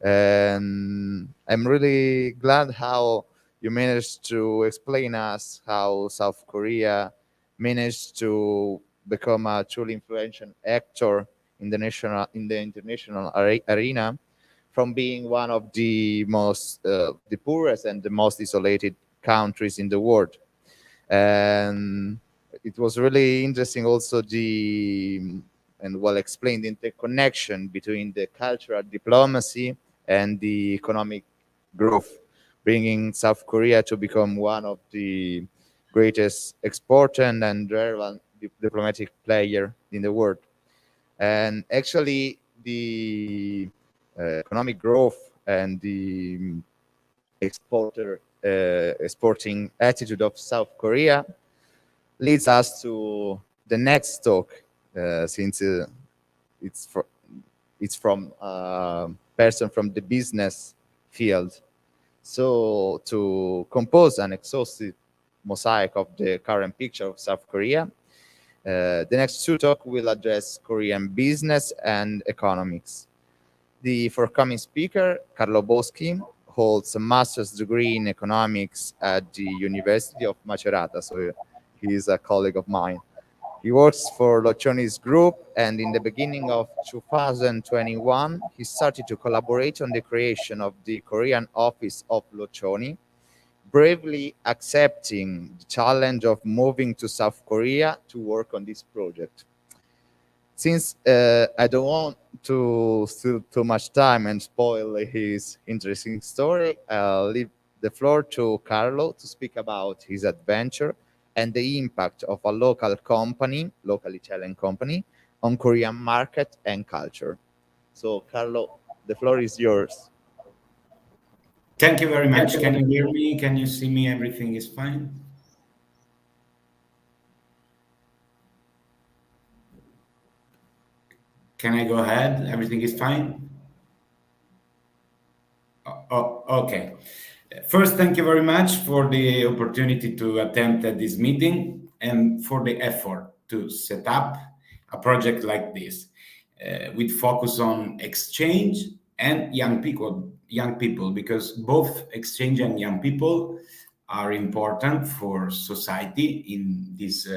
And I'm really glad how you managed to explain us how South Korea managed to become a truly influential actor in the international arena, from being one of the most the poorest and the most isolated countries in the world. And it was really interesting also and well explained interconnection between the cultural diplomacy and the economic growth, bringing South Korea to become one of the greatest exporter and relevant diplomatic player in the world. And actually, the economic growth and the exporting attitude of South Korea leads us to the next talk, since it's from person from the business field. So to compose an exhaustive mosaic of the current picture of South Korea, the next two talks will address Korean business and economics. The forthcoming speaker, Carlo Boschi, holds a master's degree in economics at the University of Macerata, so he is a colleague of mine. He works for Locioni's group, and in the beginning of 2021, he started to collaborate on the creation of the Korean office of Locioni, bravely accepting the challenge of moving to South Korea to work on this project. Since I don't want to steal too much time and spoil his interesting story, I'll leave the floor to Carlo to speak about his adventure and the impact of a local company, local Italian company, on Korean market and culture. So, Carlo, the floor is yours. Thank you very much. Can you hear me? Can you see me? Everything is fine? Can I go ahead? Everything is fine? Oh, okay. First, thank you very much for the opportunity to attend this meeting and for the effort to set up a project like this with focus on exchange and young people, because both exchange and young people are important for society in this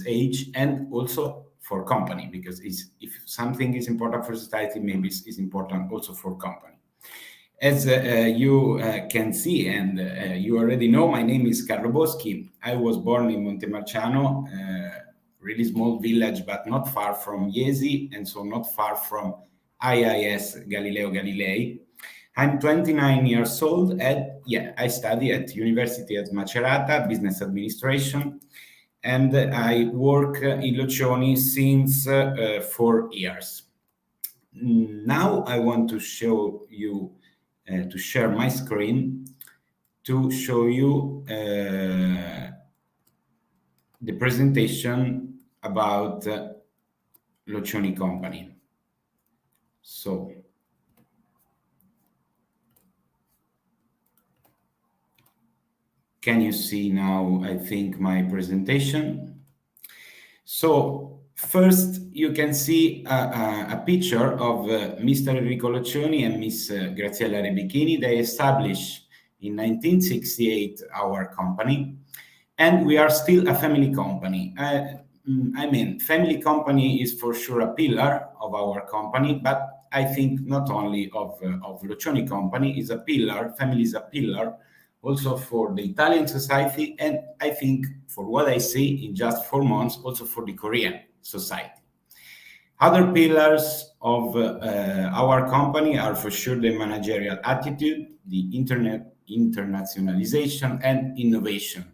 age, and also for company, because if something is important for society, maybe it's important also for company. As you can see, and you already know, my name is Carlo Boschi. I was born in Montemarciano, really small village, but not far from Iesi, and so not far from IIS Galileo Galilei. I'm 29 years old, and I study at University at Macerata, Business Administration, and I work in Locioni since 4 years. Now I want to show you, to share my screen, to show you the presentation about Locioni company. So, can you see now, I think, my presentation? So, first, you can see a picture of Mr. Enrico Locioni and Miss Graziella Rebichini. They established in 1968 our company, and we are still a family company. I mean, family company is for sure a pillar of our company, but I think not only of Locioni company is a pillar, family is a pillar also for the Italian society, and I think, for what I see in just 4 months, also for the Korean society. Other pillars of our company are for sure the managerial attitude, the internationalization, and innovation.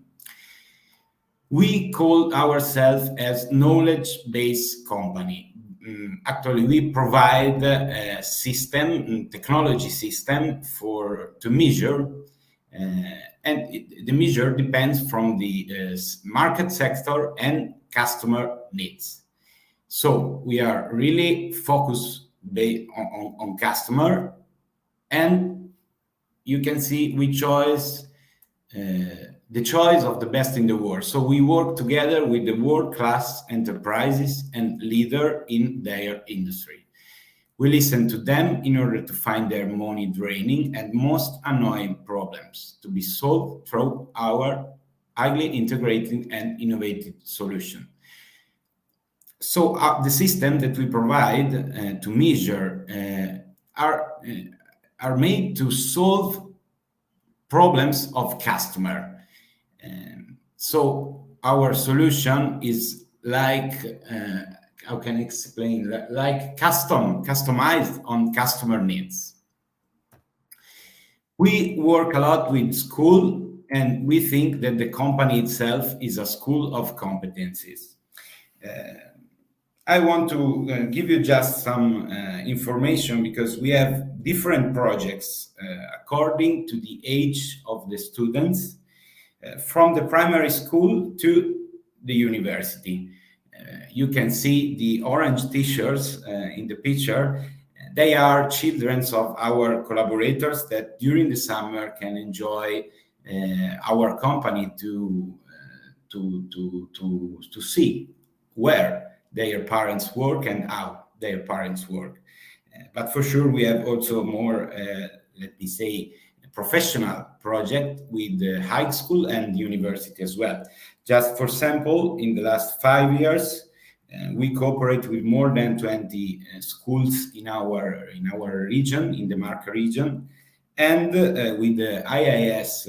We call ourselves as knowledge-based company. Actually, we provide a system, technology system to measure, and the measure depends from the market sector and customer needs. So we are really focused on customer, and you can see we choose the choice of the best in the world. So we work together with the world-class enterprises and leader in their industry. We listen to them in order to find their money draining and most annoying problems to be solved through our highly integrated and innovative solution. So the system that we provide to measure are made to solve problems of customer. So our solution is like, how can I explain? Like customized on customer needs. We work a lot with school, and we think that the company itself is a school of competencies. I want to give you just some information, because we have different projects according to the age of the students, from the primary school to the university. You can see the orange t-shirts in the picture. They are children of our collaborators that during the summer can enjoy our company to see where their parents work and how their parents work. But for sure, we have also more, let me say, professional project with the high school and university as well. Just for sample, in the last 5 years, we cooperate with more than 20 schools in our region, in the Marca region, and with the IIS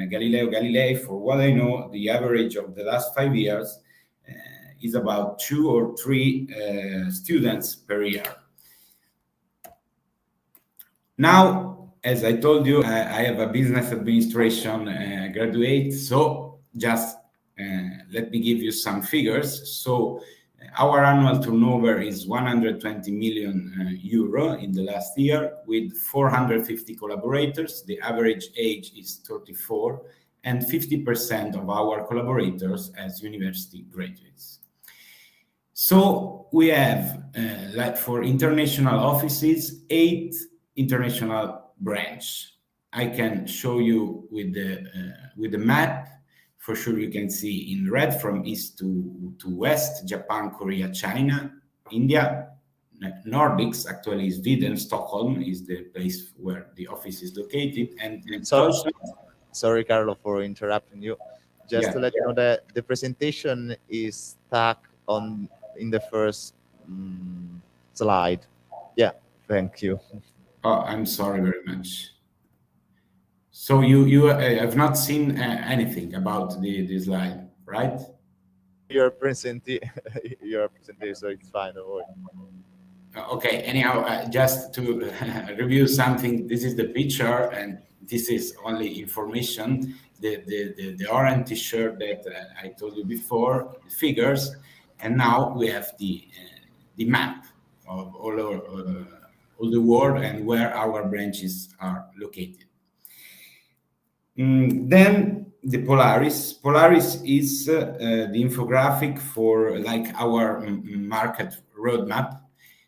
Galileo Galilei. For what I know, the average of the last 5 years is about 2 or 3 students per year. Now, as I told you, I have a business administration graduate, so just let me give you some figures. So our annual turnover is 120 million euro in the last year with 450 collaborators. The average age is 34 and 50% of our collaborators as university graduates. So we have, like for international offices, 8 international branch. I can show you with the map. For sure, you can see in red from east to west: Japan, Korea, China, India, Nordics. Actually, Sweden, Stockholm is the place where the office is located, and Deutschland. Sorry, Carlo, for interrupting you. Just Yeah. to let you know that the presentation is stuck in the first slide. Yeah, thank you. Oh, I'm sorry very much. So you have not seen anything about the slide, right? You're presenting, so it's fine. Don't worry. Okay. Anyhow, just to review something, this is the picture, and this is only information. The orange T-shirt that I told you before, the figures, and now we have the map of all the world and where our branches are located. Then the Polaris. Polaris is the infographic for like our market roadmap.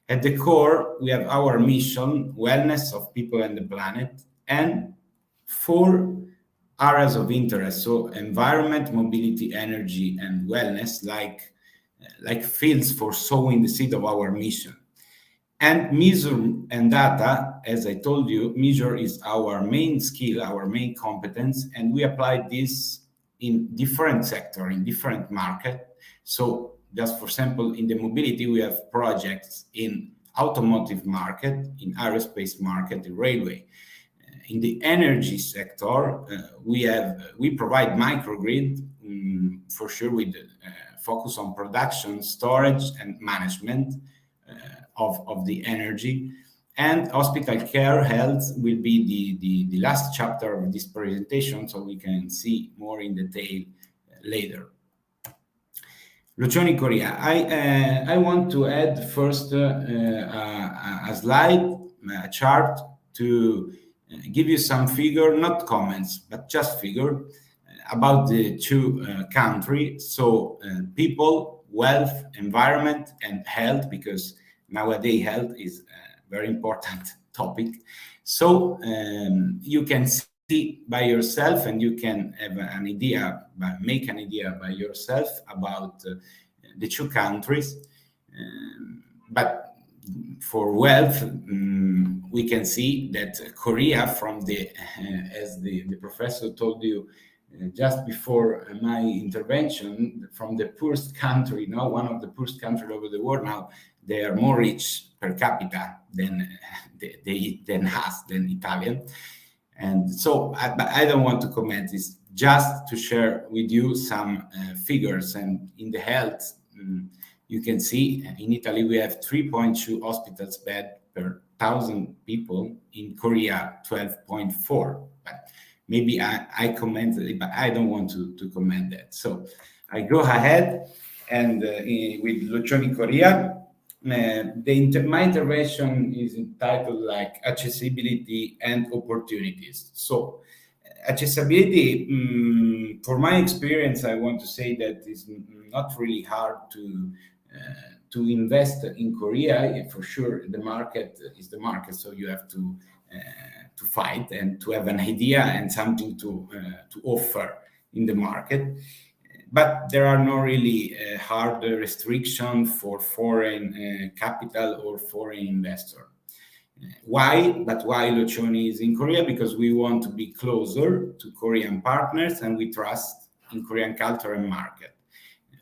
At the core, we have our mission, wellness of people and the planet, and 4 areas of interest. So environment, mobility, energy, and wellness, like fields for sowing the seed of our mission. And measure and data, as I told you, measure is our main skill, our main competence, and we apply this in different sector, in different market. So just for example, in the mobility, we have projects in automotive market, in aerospace market, in railway. In the energy sector, we provide microgrid, for sure with focus on production, storage, and management of the energy. And hospital care health will be the last chapter of this presentation, so we can see more in detail later. Luciani, Korea. I want to add first a slide, a chart to give you some figure, not comments, but just figure about the 2 countries. So people, wealth, environment, and health, because nowadays health is a very important topic. So you can see by yourself, and you can have an idea, make an idea by yourself about the 2 countries. But for wealth, we can see that Korea, from as the professor told you just before my intervention, from the poorest country, one of the poorest countries over the world, now they are more rich per capita than us, than Italian. And so I don't want to comment. It's just to share with you some figures. And in the health, you can see in Italy we have 3.2 hospitals bed per 1,000 people. In Korea, 12.4. But maybe I commented it, but I don't want to comment that. So I go ahead and with Luciani, Korea. My intervention is entitled like accessibility and opportunities. So accessibility, for my experience, I want to say that it's not really hard to invest in Korea. For sure, the market is the market, so you have to fight and to have an idea and something to offer in the market. But there are no really hard restriction for foreign capital or foreign investor. Why Lochoni is in Korea? Because we want to be closer to Korean partners and we trust in Korean culture and market.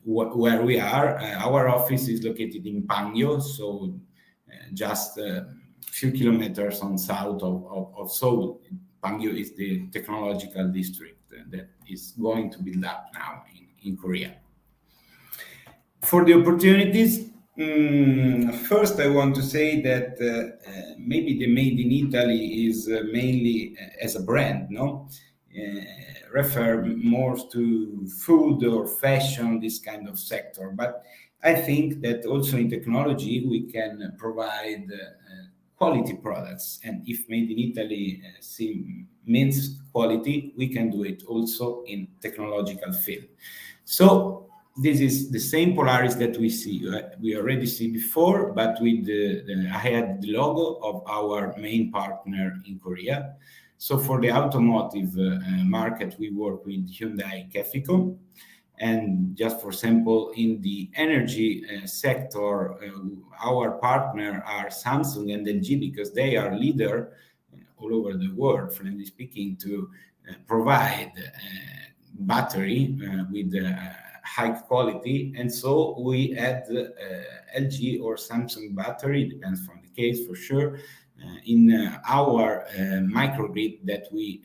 Where we are, our office is located in Pangyo, so just a few kilometers on south of Seoul. Pangyo is the technological district that is going to build up now in Korea. For the opportunities, first I want to say that maybe the Made in Italy is mainly as a brand, no? Refer more to food or fashion, this kind of sector. But I think that also in technology we can provide quality products, and if Made in Italy means quality, we can do it also in technological field. So this is the same Polaris that we already see before, but with I had the logo of our main partner in Korea. So for the automotive market, we work with Hyundai Kefiko. And just for example, in the energy sector, our partner are Samsung and LG, because they are leader all over the world, friendly speaking, to provide battery with high quality. And so we add LG or Samsung battery, depends from the case for sure, in our microgrid that we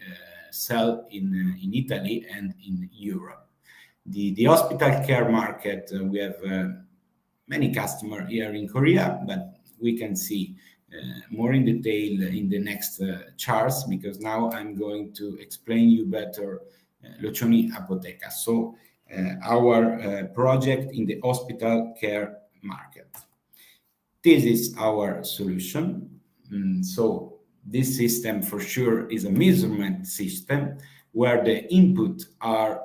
sell in Italy and in Europe. The hospital care market, we have many customers here in Korea, but we can see more in detail in the next charts, because now I'm going to explain you better Lochoni Apoteca. So our project in the hospital care market. This is our solution. So this system for sure is a measurement system where the input are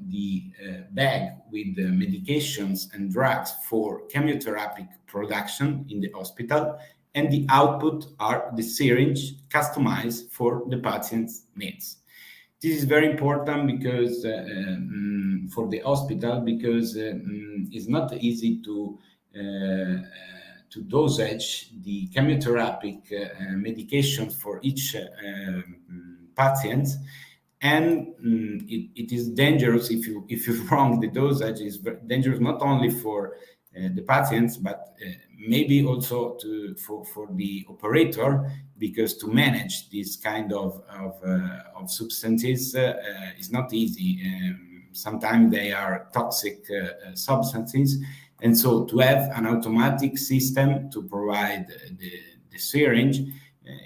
the bag with the medications and drugs for chemotherapy production in the hospital, and the output are the syringe customized for the patient's needs. This is very important because for the hospital, because it's not easy to dosage the chemotherapy medications for each patient. And it is dangerous if you wrong the dosage. Is dangerous not only for the patients, but maybe also for the operator, because to manage this kind of substances is not easy. Sometimes they are toxic substances, and so to have an automatic system to provide the syringe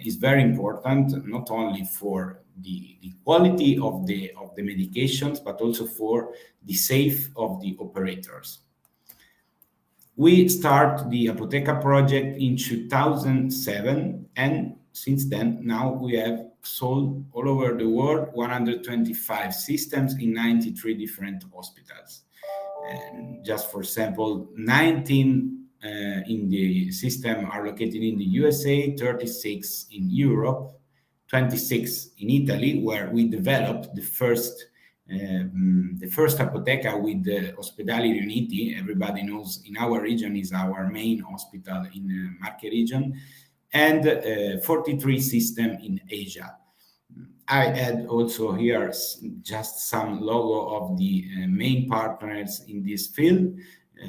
is very important, not only for the quality of the medications, but also for the safe of the operators. We start the Apoteca project in 2007, and since then, now we have sold all over the world 125 systems in 93 different hospitals. And just for example, 19 in the system are located in the USA, 36 in Europe, 26 in Italy, where we developed the first Apoteca with the Ospedali Riuniti. Everybody knows in our region is our main hospital in the Marche region, and 43 system in Asia. I add also here just some logo of the main partners in this field.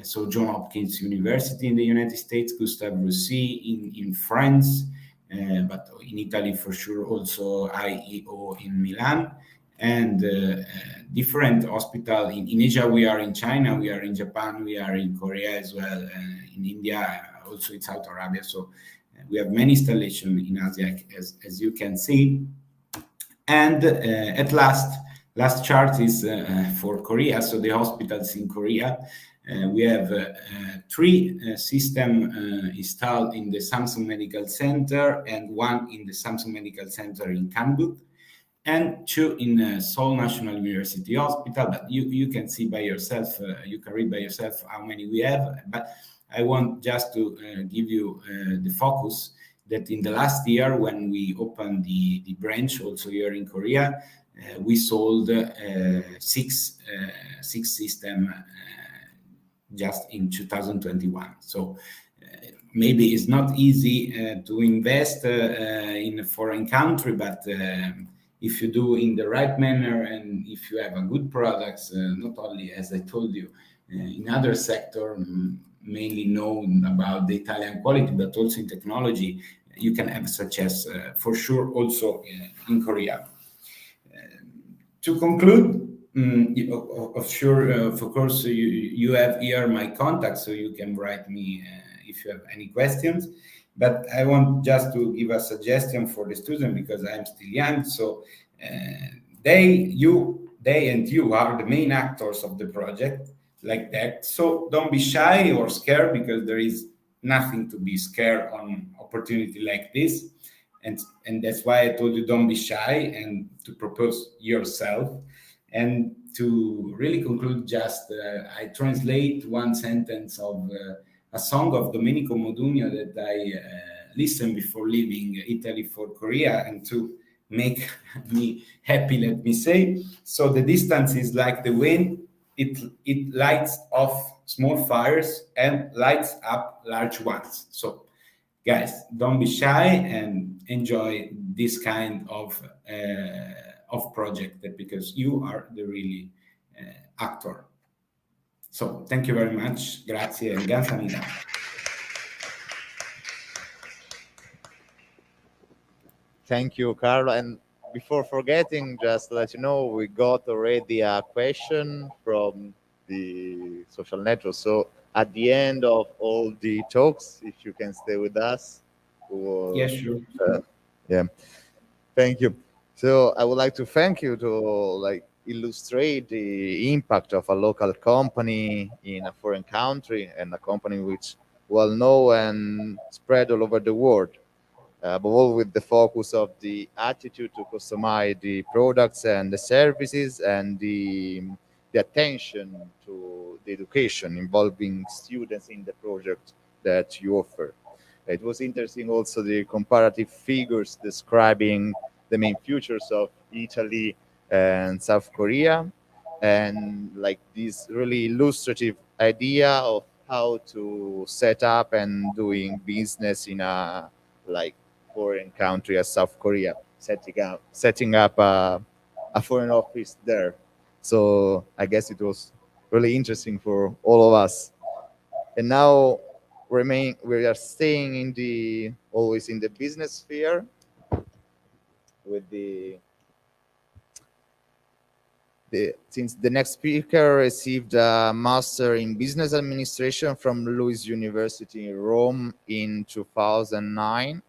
So Johns Hopkins University in the United States, Gustave Roussy in France, but in Italy for sure also IEO in Milan, and different hospital in Asia. We are in China, we are in Japan, we are in Korea as well, in India, also in Saudi Arabia. So we have many installations in Asia, as you can see. And at last chart is for Korea. So the hospitals in Korea, we have 3 systems installed in the Samsung Medical Center and 1 in the Samsung Medical Center in Kanbuk. and 2 in Seoul National University Hospital. But you can see by yourself, you can read by yourself how many we have. But I want just to give you the focus that in the last year, when we opened the branch also here in Korea, we sold 6 systems just in 2021. So maybe it's not easy to invest in a foreign country, but if you do in the right manner and if you have a good products, not only, as I told you, in other sector, mainly known about the Italian quality, but also in technology, you can have success for sure also in Korea. To conclude, of course, you have here my contact, so you can write me if you have any questions. But I want just to give a suggestion for the student, because I'm still young. So they and you are the main actors of the project, like that. So don't be shy or scared, because there is nothing to be scared on opportunity like this. And that's why I told you don't be shy and to propose yourself. And to really conclude, just I translate one sentence of a song of Domenico Modugno that I listened before leaving Italy for Korea, and to make me happy, let me say. So the distance is like the wind, it lights off small fires and lights up large ones. So guys, don't be shy and enjoy this kind of project, because you are the really actor. So thank you very much. Grazie and 감사합니다. Thank you, Carlo. And before forgetting, just to let you know, we got already a question from the social network. So at the end of all the talks, if you can stay with us. Yeah, sure. Yeah. Thank you. So I would like to thank you to illustrate the impact of a local company in a foreign country, and a company which well known and spread all over the world. But all with the focus of the attitude to customize the products and the services, and the attention to the education involving students in the project that you offer. It was interesting also the comparative figures describing the main features of Italy and South Korea, and like this really illustrative idea of how to set up and doing business in a foreign country as South Korea, setting up a foreign office there. So I guess it was really interesting for all of us. And now we are staying always in the business sphere, with since the next speaker received a master in business administration from Louis University in Rome in 2009.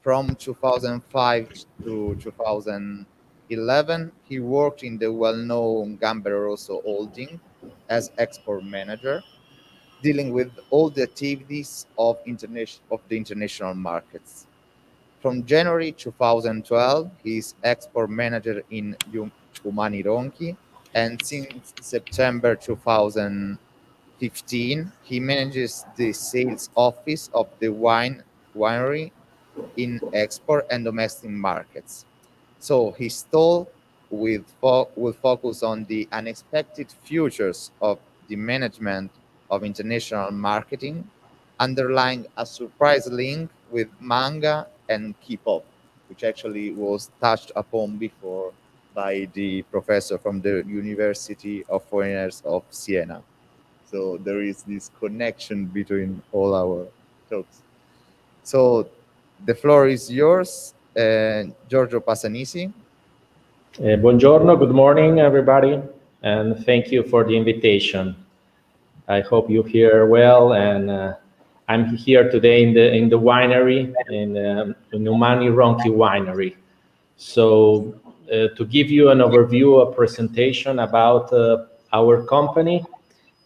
From 2005 to 2011, he worked in the well-known Gambero Rosso holding as export manager, dealing with all the activities of the international markets. From January 2012, he is export manager in Umani Ronchi, and since September 2015, he manages the sales office of the winery in export and domestic markets. So his talk will focus on the unexpected futures of the management of international marketing, underlying a surprise link with manga and K-pop, which actually was touched upon before by the professor from the University of Foreigners of Siena. So there is this connection between all our talks. So the floor is yours, Giorgio Passanisi. Buongiorno, good morning, everybody, and thank you for the invitation. I hope you hear well, and I'm here today in the winery, in Umani Ronchi winery. So to give you an overview, a presentation about our company,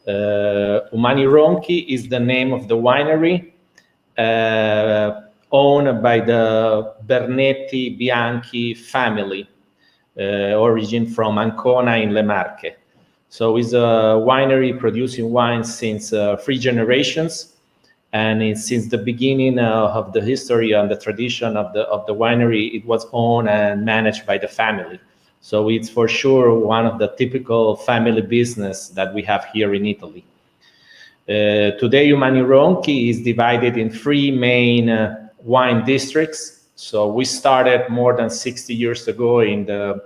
Umani Ronchi is the name of the winery, owned by the Bernetti Bianchi family. origin from Ancona in Le Marche. So it's a winery producing wines since 3 generations, and since the beginning of the history and the tradition of the winery, it was owned and managed by the family. So it's for sure one of the typical family business that we have here in Italy. Today, Umani Ronchi is divided in 3 main wine districts. So we started more than 60 years ago in the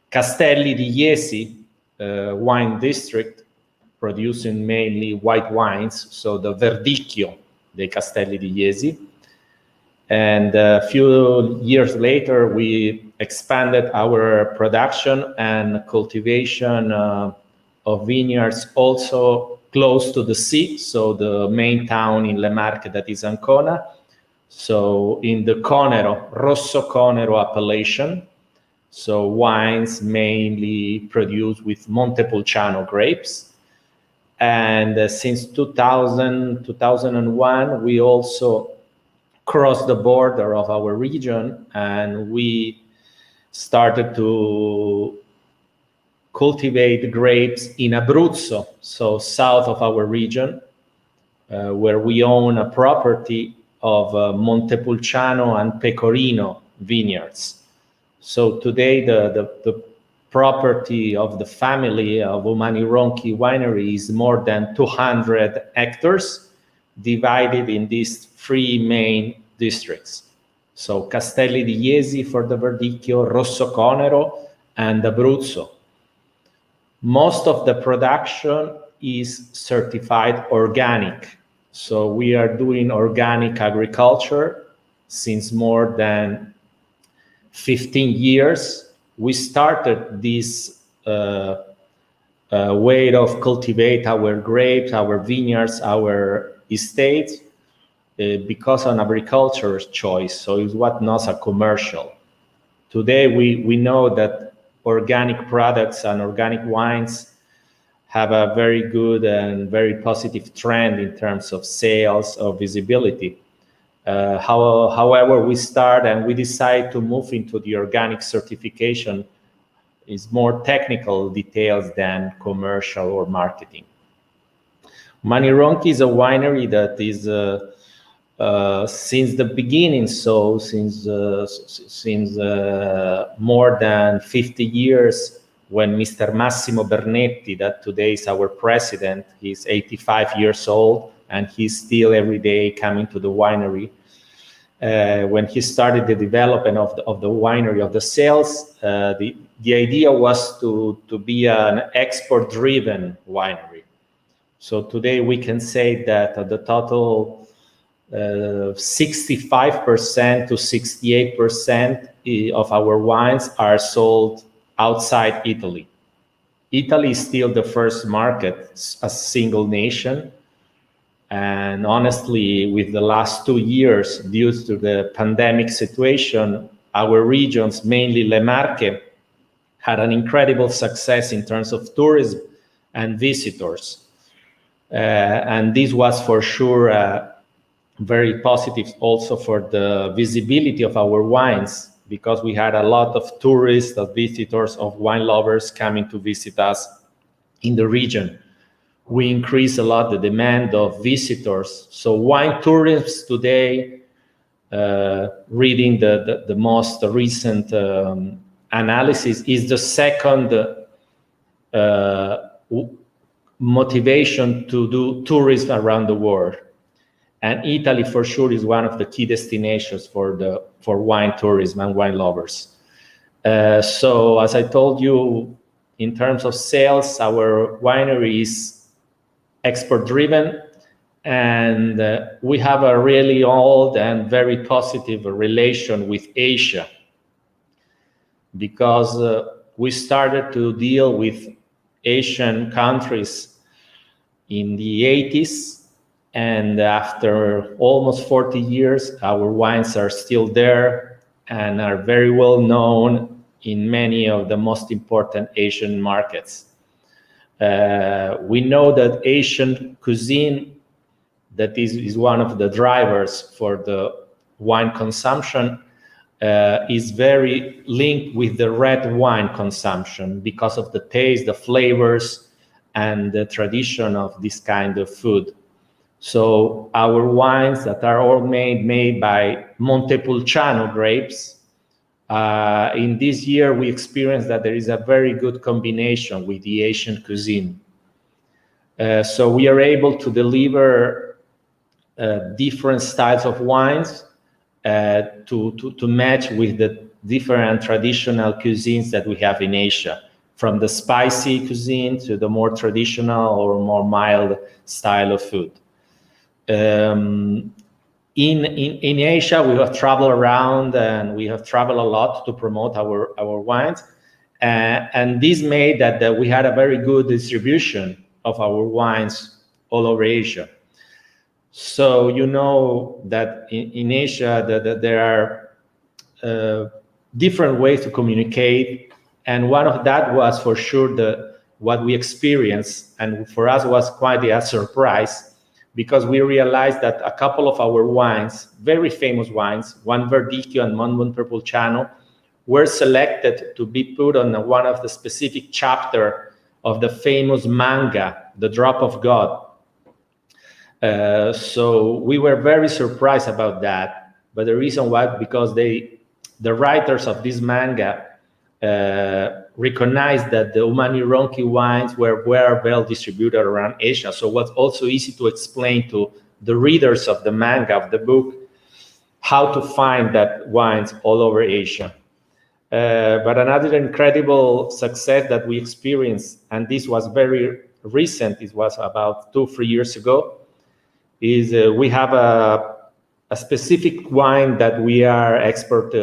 Castelli di Jesi wine district, producing mainly white wines, so the Verdicchio dei Castelli di Jesi. And a few years later, we expanded our production and cultivation of vineyards also close to the sea, so the main town in Le Marche, that is Ancona. So in the Conero, Rosso Conero appellation, so wines mainly produced with Montepulciano grapes. And since 2001, we also crossed the border of our region and we started to cultivate grapes in Abruzzo, so south of our region, where we own a property of Montepulciano and Pecorino vineyards. So today the property of the family of Umani Ronchi Winery is more than 200 hectares, divided in these 3 main districts. So Castelli di Jesi for the Verdicchio, Rosso Conero, and Abruzzo. Most of the production is certified organic. So we are doing organic agriculture since more than 15 years. We started this way of cultivate our grapes, our vineyards, our estates because of agriculture's choice. So it was not a commercial. Today we know that organic products and organic wines have a very good and very positive trend in terms of sales or visibility. However, we start and we decide to move into the organic certification is more technical details than commercial or marketing. Umani Ronchi is a winery that is since the beginning, so since more than 50 years, when Mr. Massimo Bernetti, that today is our president, he's 85 years old, and he's still every day coming to the winery. When he started the development of the winery, of the sales, the idea was to be an export-driven winery. So today we can say that the total 65% to 68% of our wines are sold outside Italy. Italy is still the first market, a single nation. And honestly, with the last 2 years, due to the pandemic situation, our regions, mainly Le Marche, had an incredible success in terms of tourism and visitors. And this was for sure very positive also for the visibility of our wines, because we had a lot of tourists, of visitors, of wine lovers coming to visit us in the region. We increase a lot the demand of visitors. So wine tourists today, reading the most recent analysis, is the second motivation to do tourism around the world. And Italy for sure is one of the key destinations for wine tourism and wine lovers. So as I told you, in terms of sales, our winery is export driven, and we have a really old and very positive relation with Asia, because we started to deal with Asian countries in the 80s, and after almost 40 years, our wines are still there and are very well known in many of the most important Asian markets. We know that Asian cuisine, that is one of the drivers for the wine consumption, is very linked with the red wine consumption because of the taste, the flavors, and the tradition of this kind of food. So our wines that are all made by Montepulciano grapes. In this year, we experienced that there is a very good combination with the Asian cuisine. So we are able to deliver different styles of wines to match with the different traditional cuisines that we have in Asia, from the spicy cuisine to the more traditional or more mild style of food. In Asia, we have traveled around and we have traveled a lot to promote our wines. And this made that we had a very good distribution of our wines all over Asia. So you know that in Asia that there are different ways to communicate, and one of that was for sure what we experienced, and for us was quite a surprise, because we realized that a couple of our wines, very famous wines, one Verdicchio and one Montepulciano, were selected to be put on one of the specific chapter of the famous manga, The Drop of God. So we were very surprised about that. But the reason why, because the writers of this manga recognized that the Umani-Ronki wines were well distributed around Asia. So it was also easy to explain to the readers of the manga, of the book, how to find that wines all over Asia. But another incredible success that we experienced, and this was very recent, it was about 2-3 years ago, is we have a specific wine that we are export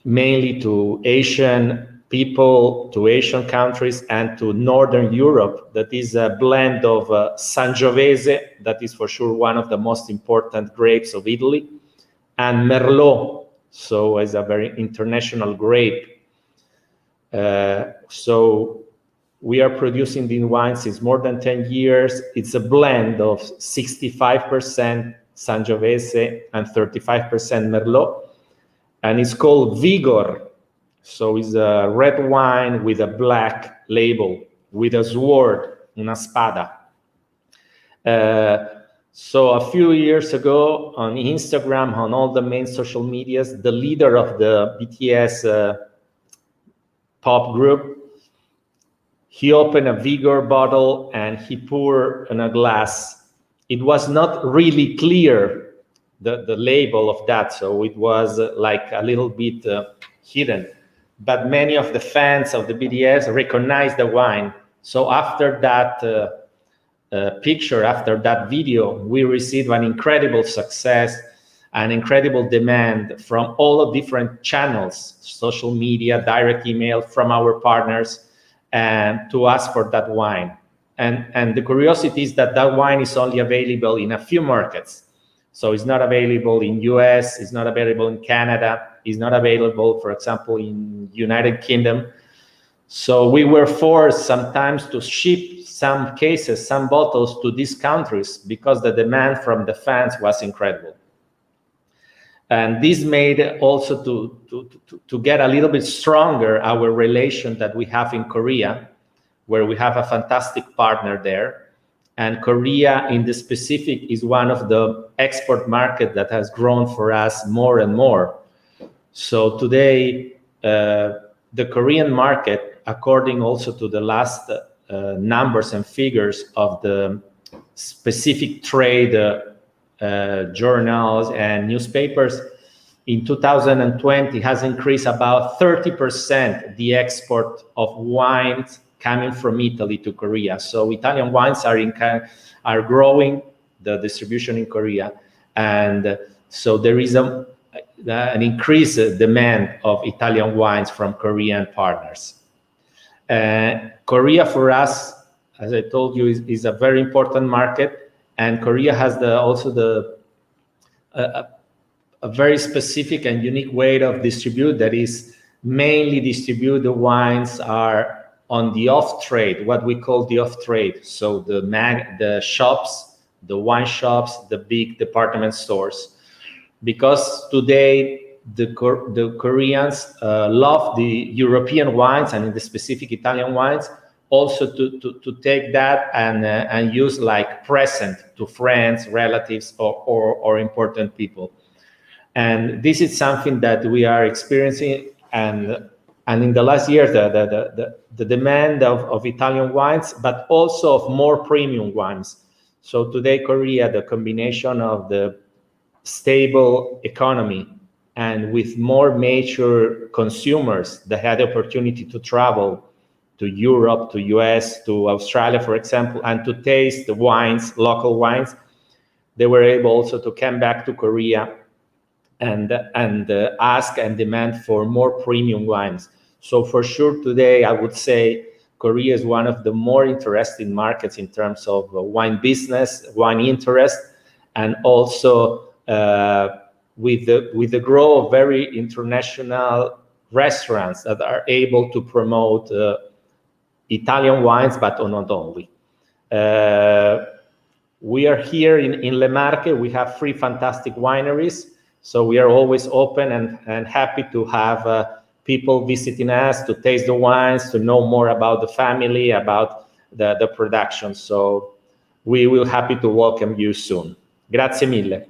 mainly to Asian people, to Asian countries, and to Northern Europe. That is a blend of Sangiovese, that is for sure one of the most important grapes of Italy, and Merlot, so it's a very international grape. So we are producing the wine since more than 10 years. It's a blend of 65% Sangiovese and 35% Merlot. And it's called Vigor. So it's a red wine with a black label, with a sword, una spada. So a few years ago on Instagram, on all the main social medias, the leader of the BTS pop group, he opened a Vigor bottle and he poured in a glass. It was not really clear, the label of that, so it was like a little bit hidden. But many of the fans of the BTS recognized the wine. So after that picture, after that video, we received an incredible success, an incredible demand from all the different channels, social media, direct email from our partners, and to ask for that wine. And the curiosity is that that wine is only available in a few markets. So it's not available in US, it's not available in Canada, it's not available, for example, in United Kingdom. So we were forced sometimes to ship some cases, some bottles to these countries because the demand from the fans was incredible. And this made also to get a little bit stronger our relation that we have in Korea, where we have a fantastic partner there. And Korea in the specific is one of the export market that has grown for us more and more. So today, the Korean market, according also to the last numbers and figures of the specific trade journals and newspapers, in 2020 has increased about 30% the export of wines coming from Italy to Korea. So Italian wines are growing, the distribution in Korea. And so there is an increased demand of Italian wines from Korean partners. Korea for us, as I told you, is a very important market. And Korea has also a very specific and unique way of distribute, that is mainly distribute the wines are on the off trade, what we call the off trade. So the shops, the wine shops, the big department stores. because today the Koreans love the European wines and in the specific Italian wines, also to take that and use like present to friends, relatives, or important people. And this is something that we are experiencing, and in the last years, the demand of Italian wines, but also of more premium wines. So today, Korea, the combination of the stable economy and with more mature consumers that had the opportunity to travel to Europe, to US, to Australia, for example, and to taste the wines, local wines, they were able also to come back to Korea and ask and demand for more premium wines. So for sure today, I would say Korea is one of the more interesting markets in terms of wine business, wine interest, and also with the growth of very international restaurants that are able to promote Italian wines, but not only. We are here in Le Marche. We have 3 fantastic wineries. So we are always open and happy to have people visiting us to taste the wines, to know more about the family, about the production. So we will happy to welcome you soon. Grazie mille.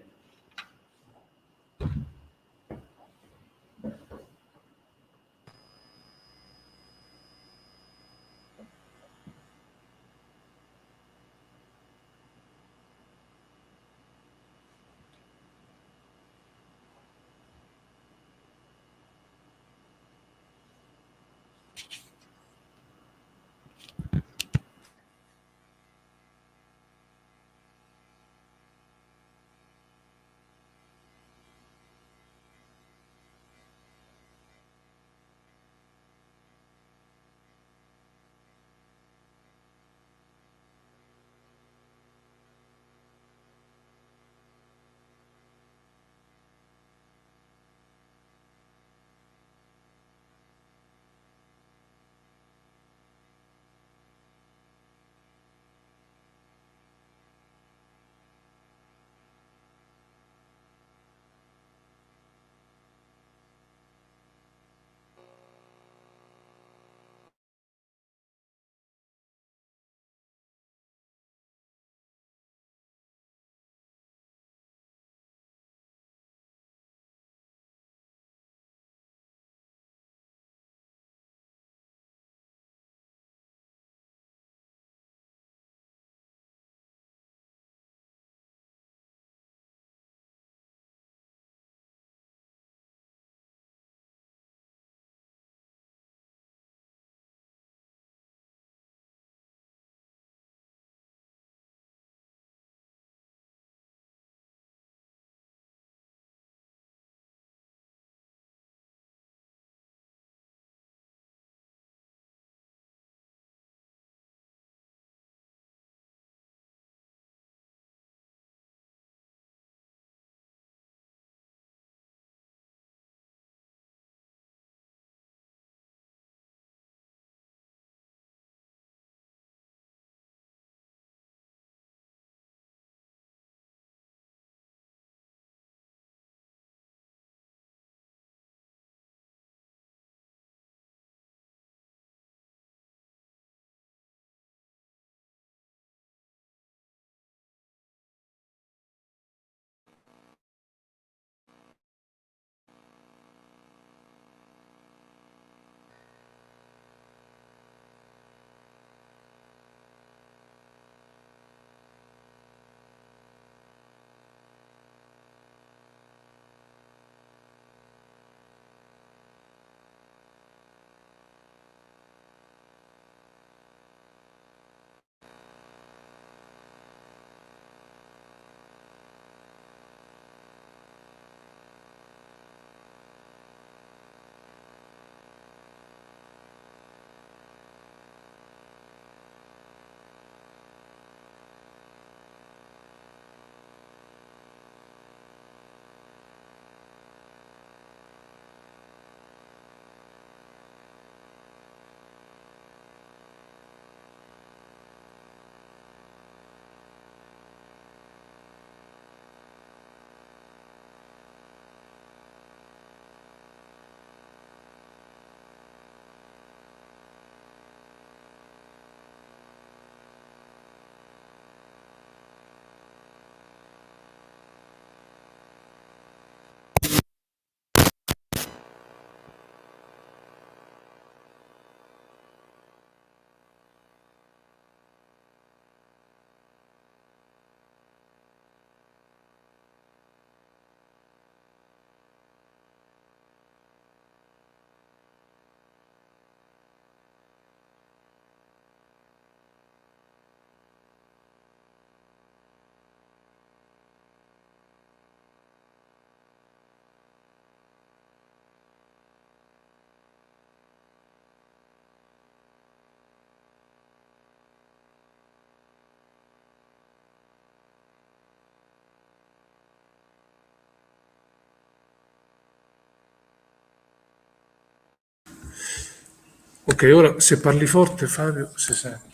Ok, ora se parli forte, Fabio, si sente.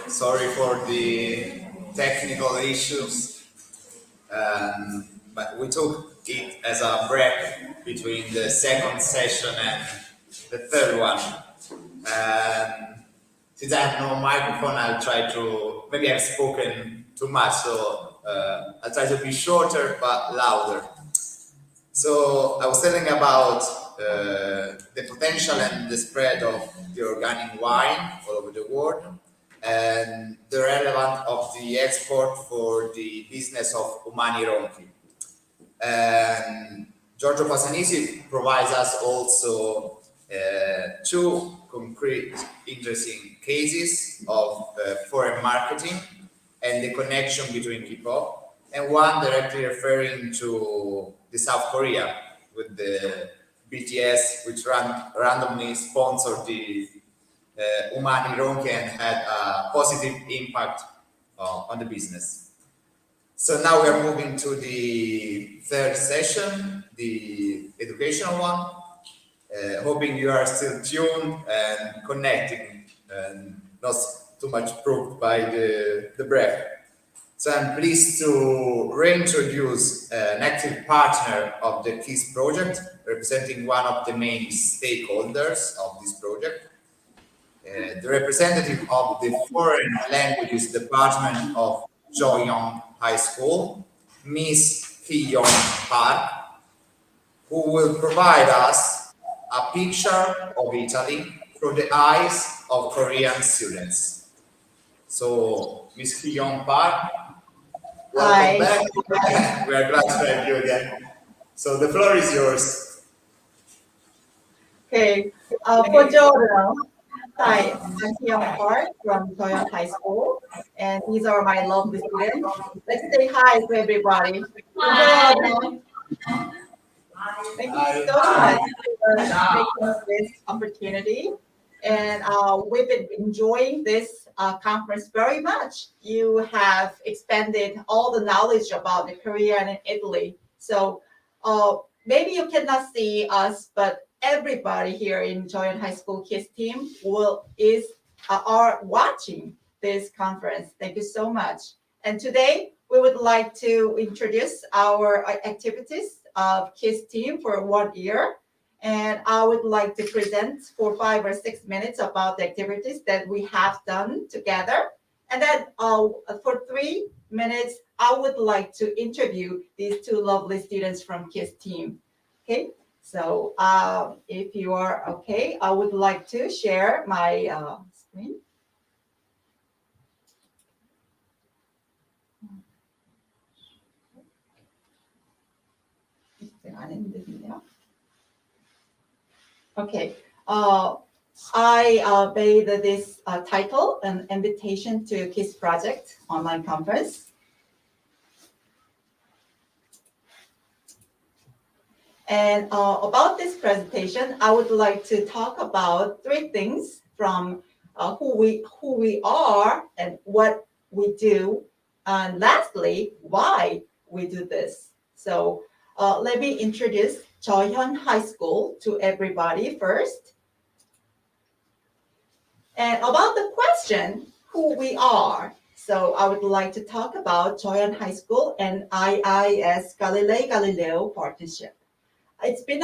Sorry for the technical issues, but we took it as a break between the second session and the third one. Since I have no microphone, I'll try to, maybe I've spoken too much, so I'll try to be shorter but louder. So I was telling about the potential and the spread of the organic wine all over the world, and the relevance of the export for the business of Umani Ronchi. And Giorgio Pasanisi provides us also two concrete interesting cases of foreign marketing and the connection between people, and one directly referring to the South Korea with the BTS, which randomly sponsored the Umani Ronchi and had a positive impact on the business. So now we are moving to the third session, the educational one. Hoping you are still tuned and connecting and not too much proved by the breath. So I'm pleased to reintroduce an active partner of the KISS project, representing one of the main stakeholders of this project. The representative of the Foreign Languages Department of Jeohyeon High School, Miss Jeohyeon Park, who will provide us a picture of Italy through the eyes of Korean students. So, Miss Jeohyeon Park, welcome back. We are glad to have you again. So the floor is yours. Okay, buongiorno. Hi, I'm Jeohyeon Park from Jeohyeon High School, and these are my lovely students. Let's say hi to everybody. Buongiorno. Thank you so much for making this opportunity, and we've been enjoying this conference very much. You have expanded all the knowledge about the Korea and Italy. So maybe you cannot see us, but everybody here in Jeohyeon High School KISS team are watching this conference. Thank you so much. And today we would like to introduce our activities of KISS team for 1 year. And I would like to present for 5 or 6 minutes about the activities that we have done together. And then for 3 minutes, I would like to interview these two lovely students from KISS team. Okay, so if you are okay, I would like to share my screen. Okay, I made this title, an invitation to KISS project online conference. And about this presentation, I would like to talk about 3 things from who we are and what we do, and lastly, why we do this. So let me introduce Jeohyeon High School to everybody first. And about the question, who we are. So I would like to talk about Jeohyeon High School and IIS Galileo partnership. It's been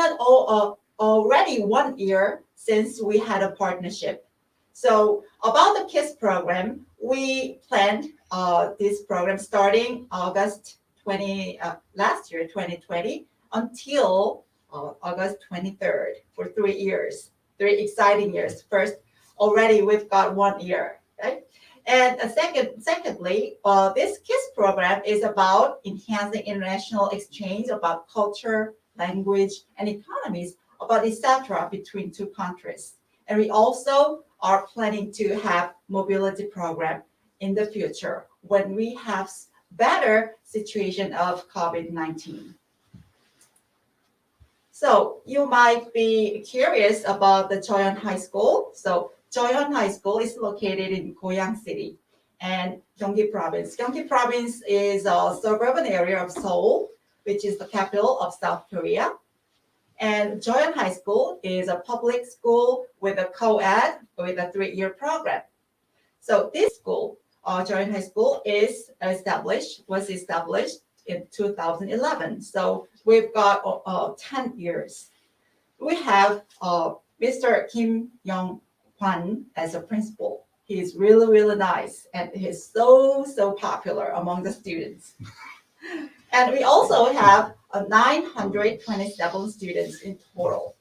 already 1 year since we had a partnership. So about the KISS program, we planned this program starting August last year, 2020, until August 23rd for 3 years, 3 exciting years. First, already we've got 1 year, right? And secondly, this KISS program is about enhancing international exchange about culture, language, and economies, about etc. between 2 countries. And we also are planning to have mobility program in the future when we have better situation of COVID-19. So you might be curious about the Jeohyeon High School. So Jeohyeon High School is located in Goyang City and Gyeonggi Province. Gyeonggi Province is a suburban area of Seoul, which is the capital of South Korea. And Jeohyeon High School is a public school with a co-ed with a 3-year program. So this school, Jeohyeon High School, was established in 2011. So we've got 10 years. We have Mr. Kim Young-hwan as a principal. He's really, really nice, and he's so popular among the students. And we also have 927 students in total.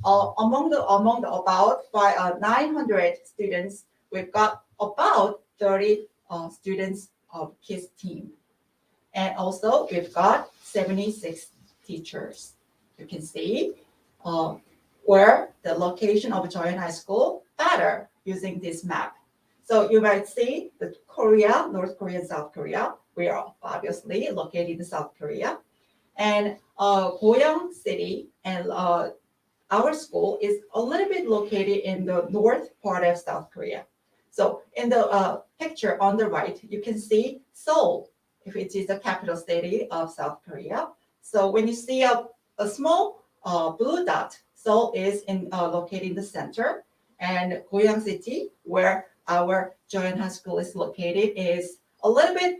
Among the about 900 students, we've got about 30 students of KISS team. And also we've got 76 teachers. You can see where the location of Jeohyeon High School better using this map. So you might see that Korea, North Korea and South Korea, we are obviously located in South Korea. And Goyang City and our school is a little bit located in the north part of South Korea. So in the picture on the right, you can see Seoul, which is the capital city of South Korea. So when you see a small blue dot, Seoul is located in the center, and Goyang City, where our Jeohyeon High School is located, is a little bit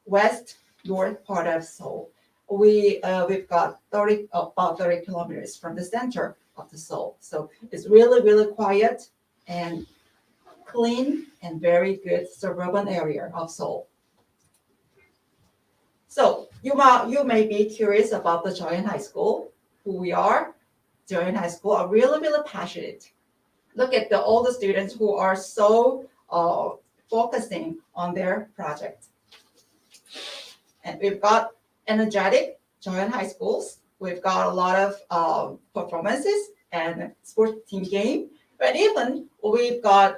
west north part of Seoul. We've got about 30 kilometers from the center of the Seoul. So it's really, really quiet and clean and very good suburban area of Seoul. So you may be curious about the Jeohyeon High School, who we are. Jeohyeon High School are really, really passionate. Look at all the students who are so focusing on their project. And we've got energetic Jeohyeon High Schools. We've got a lot of performances and sports team game. But even we've got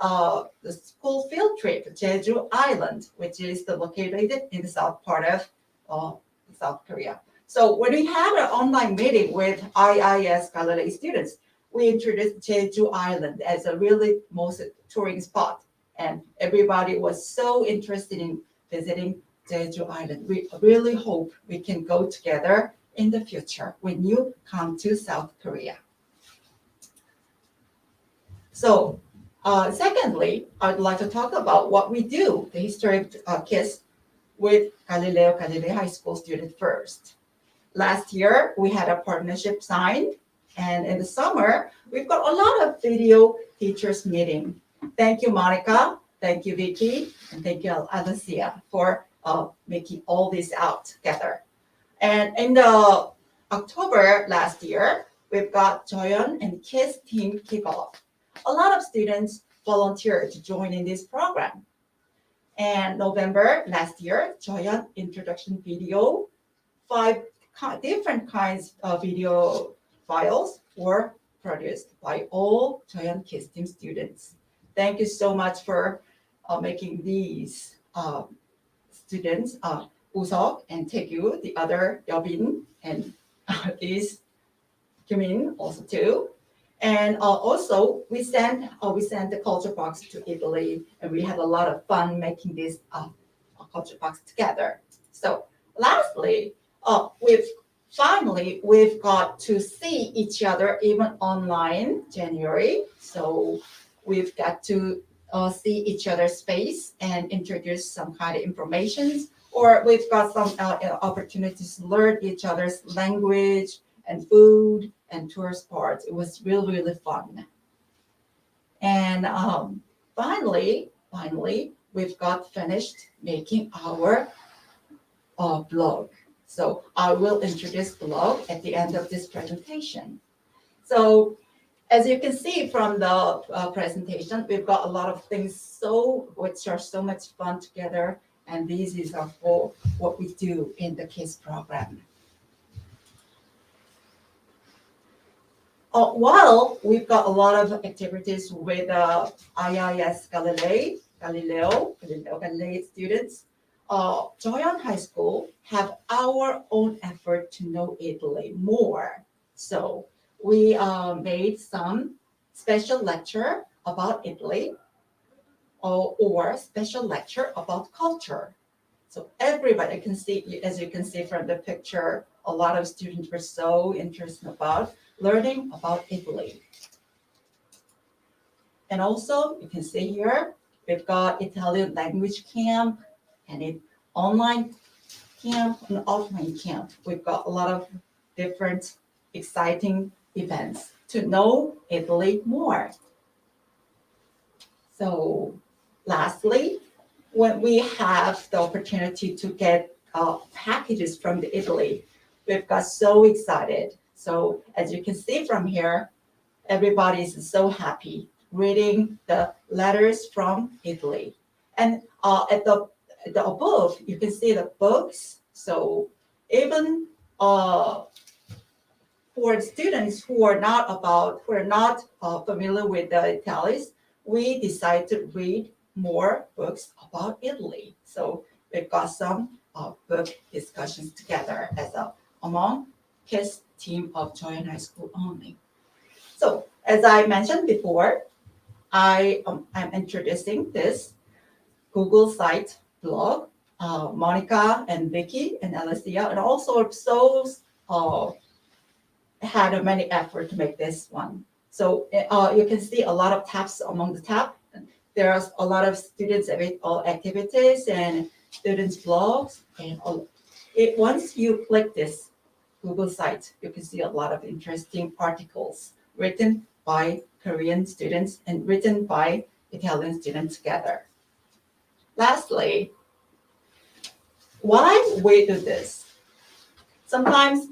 the school field trip to Jeju Island, which is located in the south part of South Korea. So when we had an online meeting with IIS Galilei students, we introduced Jeju Island as a really most touring spot. And everybody was so interested in visiting Jeju Island. We really hope we can go together in the future when you come to South Korea. So secondly, I'd like to talk about what we do, the history of KISS with Galileo Galilei High School students first. Last year, we had a partnership signed, and in the summer, we've got a lot of video teachers meeting. Thank you, Monica. Thank you, Vicky. And thank you, Alicia, for making all this out together. And in the October last year, we've got Jeohyeon and KISS team kickoff. A lot of students volunteered to join in this program. And November last year, Jeohyeon introduction video, 5 different kinds of video files were produced by all Jeohyeon KISS team students. Thank you so much for making these students, Usok and Taegyu, the other Yeobin, and these Kyumin also too. And also we sent the culture box to Italy, and we had a lot of fun making this culture box together. So lastly, we've got to see each other even online January. So we've got to see each other's face and introduce some kind of information, or we've got some opportunities to learn each other's language and food and tour spots. It was really, really fun. And finally, we've got finished making our blog. So I will introduce the blog at the end of this presentation. So as you can see from the presentation, we've got a lot of things which are so much fun together, and this is for what we do in the KISS program. While we've got a lot of activities with IIS Galileo Galilei students, Jeohyeon High School have our own effort to know Italy more. So we made some special lecture about Italy, or special lecture about culture. So everybody can see, as you can see from the picture, a lot of students were so interested about learning about Italy. And also, you can see here, we've got Italian language camp and an online camp and offline camp. We've got a lot of different exciting events to know Italy more. So lastly, when we have the opportunity to get packages from the Italy, we've got so excited. So as you can see from here, everybody is so happy reading the letters from Italy. And at the above, you can see the books. So even for students who are not familiar with the Italians, we decided to read more books about Italy. So we've got some book discussions together among KISS team of Jeohyeon High School only. So as I mentioned before, I'm introducing this Google site blog. Monica and Vicky and Alicia and also had many effort to make this one. So you can see a lot of tabs among the tab. There's a lot of students activities and students blogs. And once you click this Google site, you can see a lot of interesting articles written by Korean students and written by Italian students together. Lastly, why we do this? Sometimes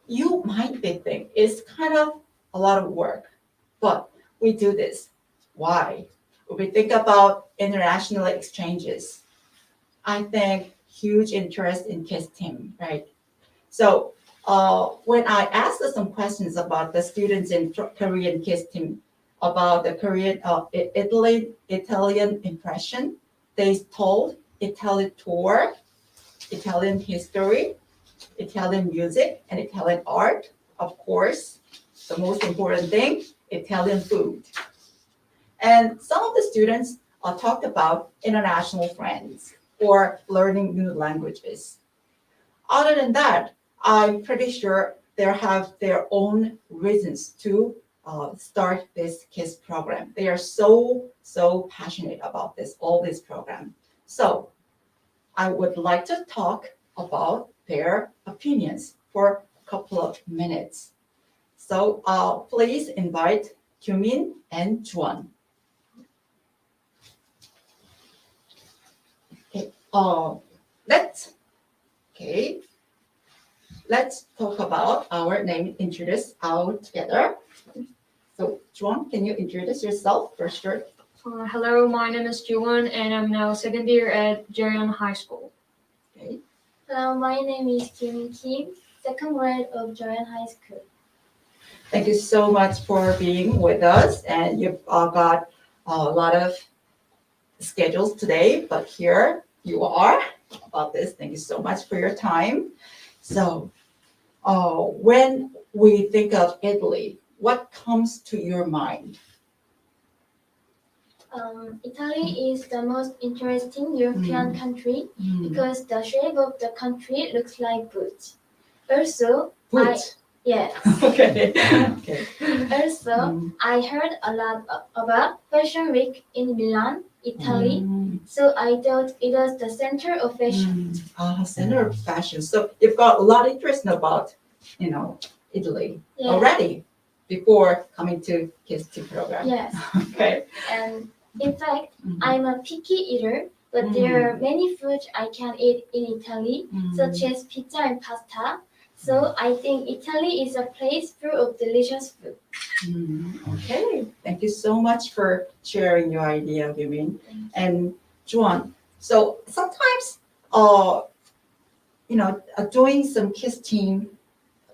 you might be thinking it's kind of a lot of work, but we do this. Why? We think about international exchanges. I think huge interest in KISS team, right? So when I asked some questions about the students in Korean KISS team about the Korean Italian impression, they told Italian tour, Italian history, Italian music, and Italian art. Of course, the most important thing, Italian food. And some of the students talked about international friends or learning new languages. Other than that, I'm pretty sure they have their own reasons to start this KISS program. They are so passionate about all this program. So I would like to talk about their opinions for a couple of minutes. So please invite Kyumin and Juan. Okay, let's talk about our name, introduce out together. So Juan, can you introduce yourself first? Hello, my name is Jeohyeon and I'm now second year at Jeohyeon High School. Okay. Hello, my name is Kim Kim, second grade of Jeohyeon High School. Thank you so much for being with us, and you've got a lot of schedules today, but here you are about this. Thank you so much for your time. So when we think of Italy, what comes to your mind? Italy is the most interesting European country because the shape of the country looks like boots. Also, yes. Okay. Also, I heard a lot about Fashion Week in Milan, Italy. So I thought it was the center of fashion. Center of fashion. So you've got a lot of interest about, Italy already before coming to KISS 2 program. Yes. Okay. And in fact, I'm a picky eater, but there are many foods I can eat in Italy, such as pizza and pasta. So I think Italy is a place full of delicious food. Okay, thank you so much for sharing your idea, Vivian. And Juan, so sometimes, doing some KISS team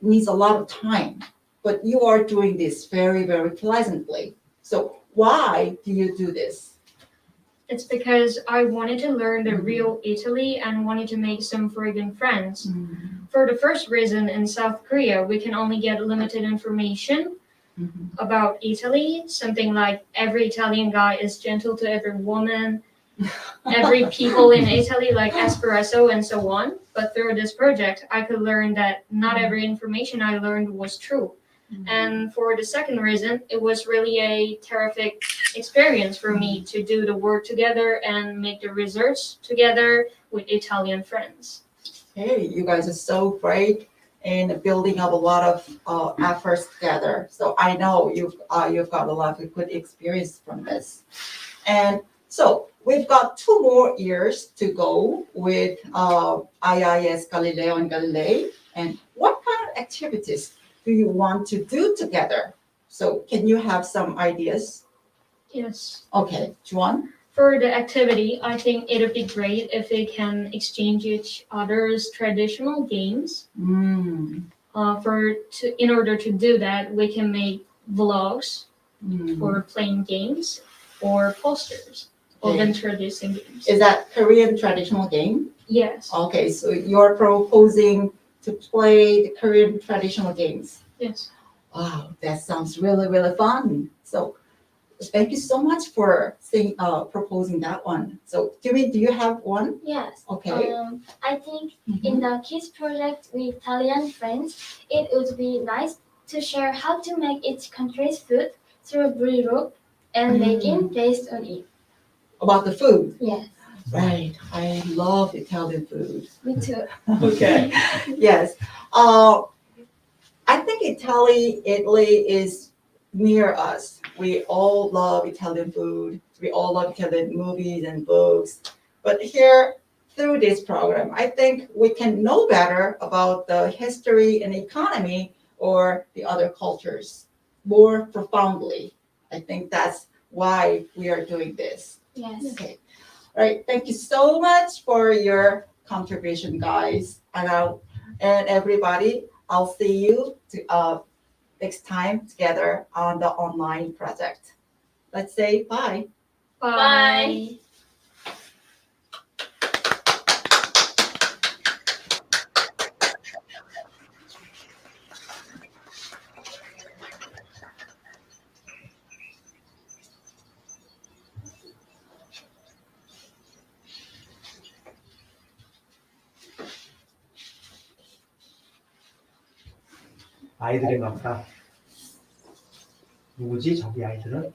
needs a lot of time, but you are doing this very, very pleasantly. So why do you do this? It's because I wanted to learn the real Italy and wanted to make some friggin' friends. For the first reason, in South Korea, we can only get limited information. about Italy, something like every Italian guy is gentle to every woman, every people in Italy like espresso and so on. But through this project, I could learn that not every information I learned was true. And for the second reason, it was really a terrific experience for me to do the work together and make the research together with Italian friends. Hey, you guys are so great in building up a lot of efforts together. So I know you've got a lot of good experience from this. And so we've got 2 more years to go with IIS Galileo and Galilei. And what kind of activities do you want to do together? So can you have some ideas? Yes. Okay, Juan? For the activity, I think it would be great if they can exchange each other's traditional games. In order to do that, we can make vlogs for playing games or posters of introducing games. Is that Korean traditional game? Yes. Okay, so you're proposing to play the Korean traditional games. Yes. Wow, that sounds really, really fun. So thank you so much for proposing that one. So do you have one? Yes. Okay. I think in the kids project with Italian friends, it would be nice to share how to make each country's food through vlog and making based on it. About the food? Yes. Right. I love Italian food. Me too. Okay. Yes. I think Italy is near us. We all love Italian food. We all love Italian movies and books. But here, through this program, I think we can know better about the history and economy or the other cultures more profoundly. I think that's why we are doing this. Yes. Okay. All right. Thank you so much for your contribution, guys. And everybody, I'll see you next time together on the online project. Let's say bye. Bye. 아이들이 많다. 누구지 저기 아이들은?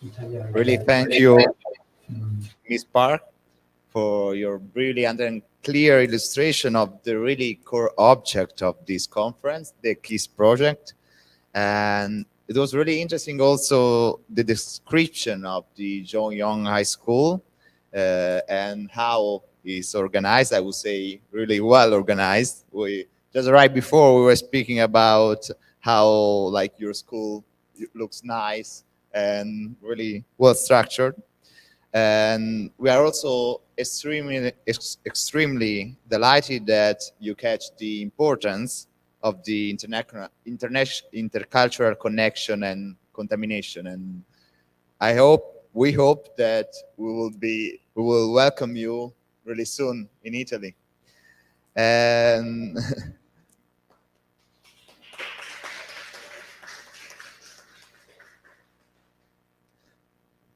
이탈리아. Really thank you, Ms. Park, for your brilliant and clear illustration of the really core object of this conference, the KISS project. And it was really interesting also the description of the Jeohyeon High School and how it's organized. I would say really well organized. Just right before we were speaking about how like your school looks nice and really well structured. And we are also extremely delighted that you catch the importance of the intercultural connection and contamination. And we hope that we will welcome you really soon in Italy. And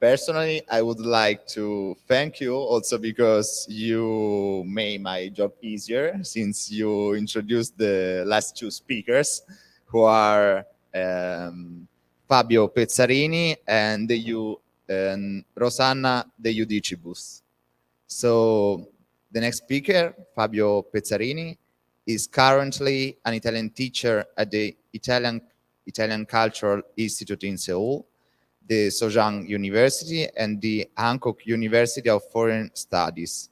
personally, I would like to thank you also because you made my job easier since you introduced the last 2 speakers who are Fabio Pezzarini and Rosanna De Judicibus. So the next speaker, Fabio Pezzarini, is currently an Italian teacher at the Italian Cultural Institute in Seoul, the Sojang University, and the Hankook University of Foreign Studies.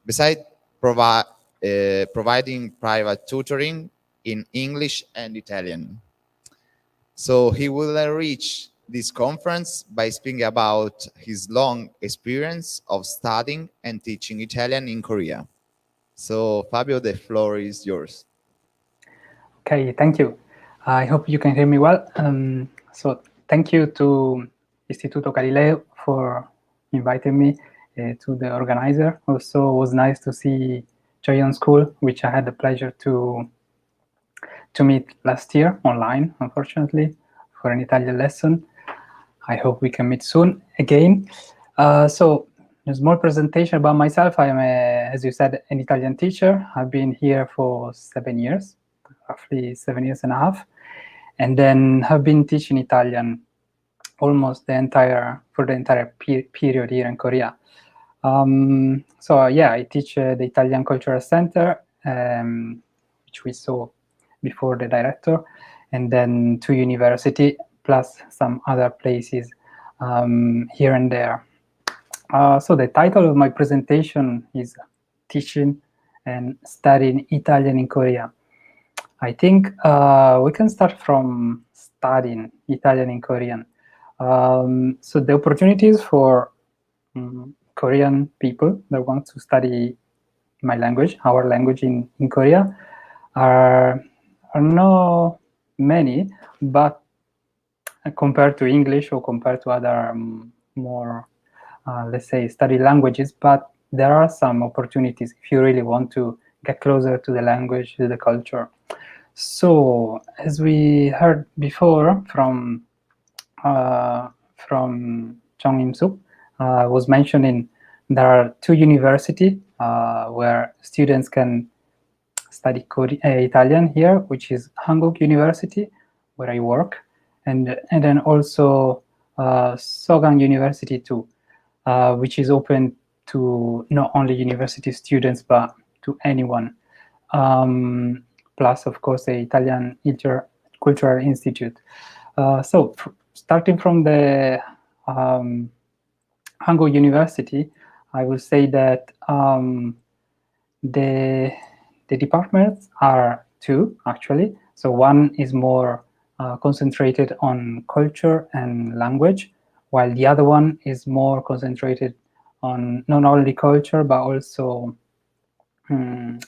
Besides providing private tutoring in English and Italian. So he will enrich this conference by speaking about his long experience of studying and teaching Italian in Korea. So Fabio, the floor is yours. Okay, thank you. I hope you can hear me well. So thank you to Istituto Galileo for inviting me to the organizer. Also, it was nice to see Jeohyeon School, which I had the pleasure to meet last year online, unfortunately, for an Italian lesson. I hope we can meet soon again. So a small presentation about myself. I am, as you said, an Italian teacher. I've been here for 7 years, roughly 7 years and a half. And then have been teaching Italian almost the entire period here in Korea. So yeah, I teach the Italian Cultural Center, which we saw before the director, and then 2 university plus some other places here and there. So the title of my presentation is Teaching and Studying Italian in Korea. I think we can start from studying Italian in Korean. So the opportunities for Korean people that want to study my language, our language in Korea, are not many, but compared to English or compared to other more, let's say, study languages, but there are some opportunities if you really want to get closer to the language, to the culture. So, as we heard before from Jung Im-suk, was mentioning there are 2 universities where students can study Italian here, which is Hankuk University, where I work, and then also Sogang University too, which is open to not only university students but to anyone. Plus, of course, the Italian Cultural Institute. So, starting from the Hankuk University, I will say that the departments are 2, actually. So one is more concentrated on culture and language, while the other one is more concentrated on not only culture, but also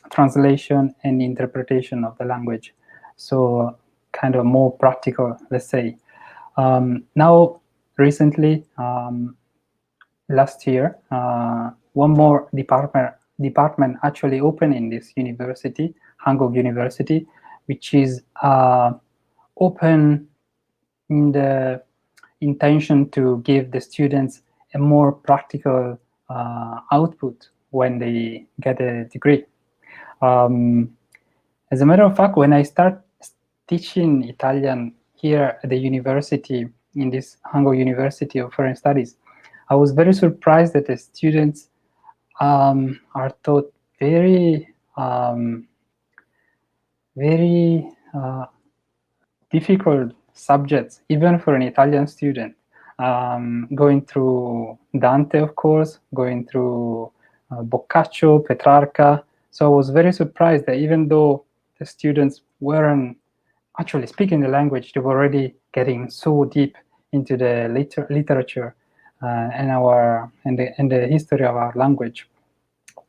translation and interpretation of the language. So kind of more practical, let's say. Now, recently, last year, one more department actually opened in this university, Hankuk University, which is open in the intention to give the students a more practical output when they get a degree. As a matter of fact, when I start teaching Italian here at the university, in this Hankuk University of Foreign Studies, I was very surprised that the students are taught very difficult subjects, even for an Italian student. Going through Dante, of course, going through Boccaccio, Petrarca. So I was very surprised that even though the students weren't actually speaking the language, they were already getting so deep into the literature and the history of our language.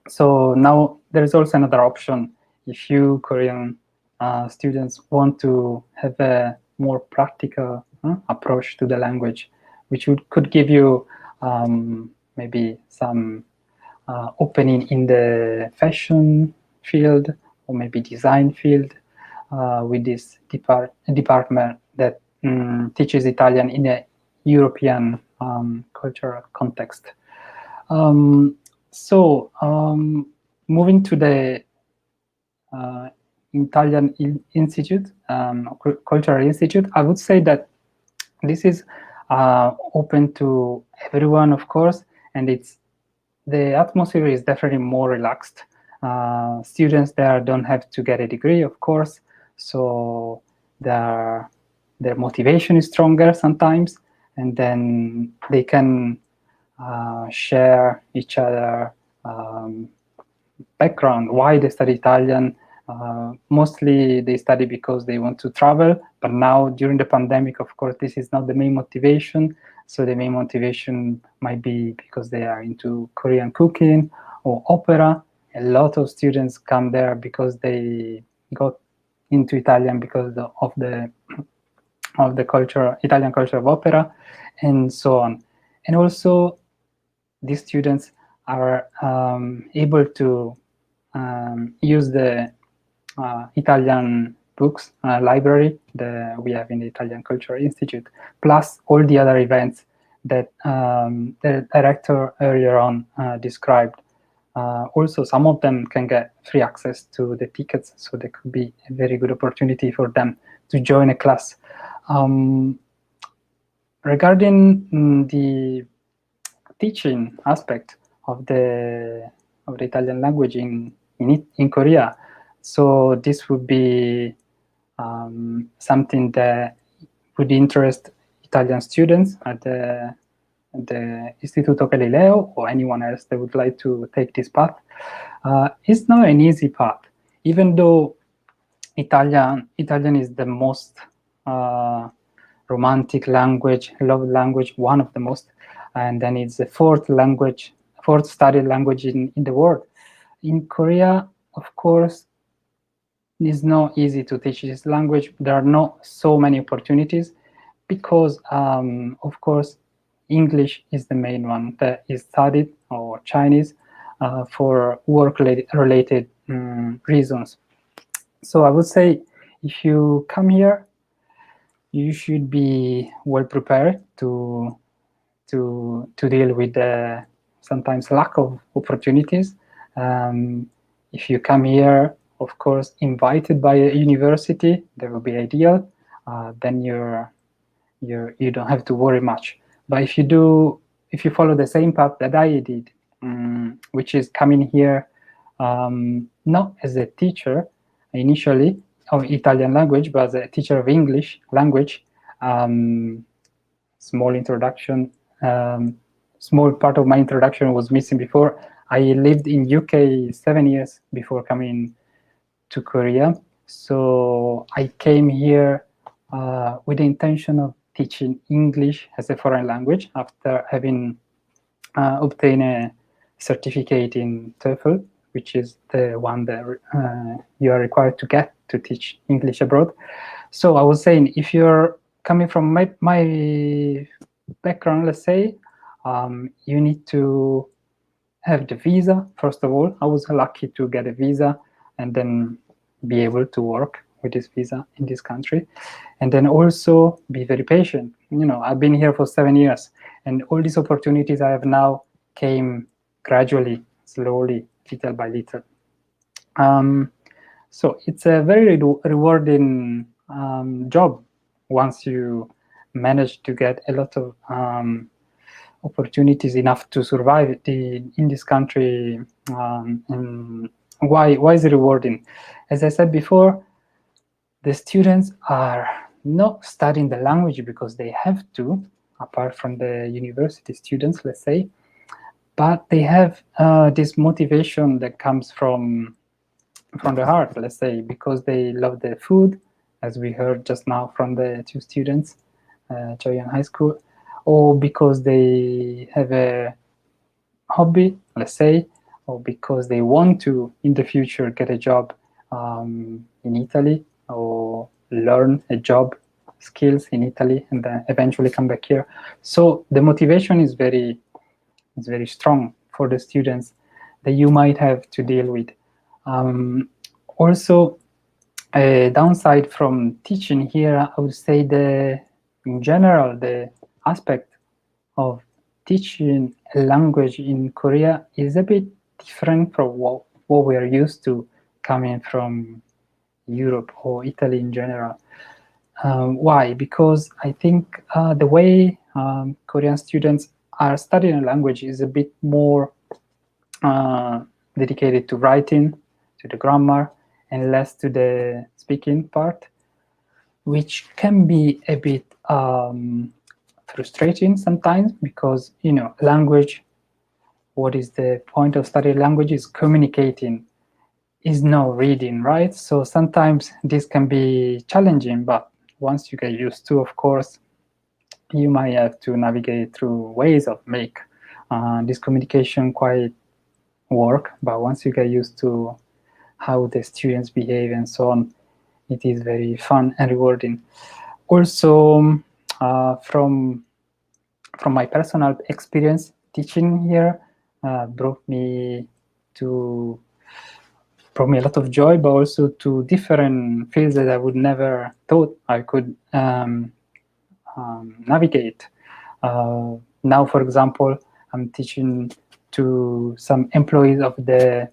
So now there is also another option if you Korean students want to have a more practical approach to the language, which could give you maybe some opening in the fashion field or maybe design field with this department that teaches Italian in a European cultural context. So moving to the Italian Institute, Cultural Institute, I would say that this is open to everyone, of course, and the atmosphere is definitely more relaxed. Students there don't have to get a degree, of course, so their motivation is stronger sometimes, and then they can share each other background, why they study Italian. Mostly they study because they want to travel, but now during the pandemic, of course, this is not the main motivation. So the main motivation might be because they are into Korean cooking or opera. A lot of students come there because they got into Italian because of the culture, Italian culture of opera, and so on. And also, these students are able to use the Italian books library that we have in the Italian Cultural Institute, plus all the other events that the director earlier on described. Also, some of them can get free access to the tickets, so there could be a very good opportunity for them to join a class. Regarding the teaching aspect of the Italian language in Korea, so this would be something that would interest Italian students at the Istituto Galileo, or anyone else that would like to take this path. It's not an easy path, even though Italian is the most romantic language, love language, one of the most, and then it's the fourth studied language in the world. In Korea, of course, it's not easy to teach this language. There are not so many opportunities because, of course, English is the main one that is studied, or Chinese, for work-related reasons. So I would say if you come here, you should be well prepared to deal with the sometimes lack of opportunities. If you come here, of course, invited by a university, that would be ideal. Then you don't have to worry much. But if you follow the same path that I did, which is coming here not as a teacher initially of Italian language, but as a teacher of English language, small introduction. Small part of my introduction was missing before. I lived in UK 7 years before coming to Korea. So I came here with the intention of teaching English as a foreign language after having obtained a certificate in TOEFL, which is the one that you are required to get to teach English abroad. So I was saying, if you're coming from my background, let's say, you need to have the visa, first of all. I was lucky to get a visa and then be able to work with this visa in this country. And then also be very patient. I've been here for 7 years, and all these opportunities I have now came gradually, slowly, little by little. So it's a very rewarding job once you manage to get a lot of opportunities enough to survive in this country. And why is it rewarding? As I said before, the students are not studying the language because they have to, apart from the university students, let's say, but they have this motivation that comes from the heart, let's say, because they love the food, as we heard just now from the two students, Jeohyeon High School, or because they have a hobby, let's say, or because they want to, in the future, get a job in Italy, or learn a job skills in Italy, and then eventually come back here. So the motivation is very strong for the students that you might have to deal with. Also, a downside from teaching here, I would say in general, the aspect of teaching a language in Korea is a bit different from what we are used to coming from Europe or Italy in general. Why? Because I think the way Korean students are studying a language is a bit more dedicated to writing, to the grammar, and less to the speaking part, which can be a bit frustrating sometimes, because language, what is the point of studying language is communicating, is no reading, right? So sometimes this can be challenging, but once you get used to, of course, you might have to navigate through ways of make this communication quite work. But once you get used to how the students behave and so on, it is very fun and rewarding. Also, from my personal experience, teaching here brought me to brought me a lot of joy, but also to different fields that I would never thought I could navigate. Now, for example, I'm teaching to some employees of the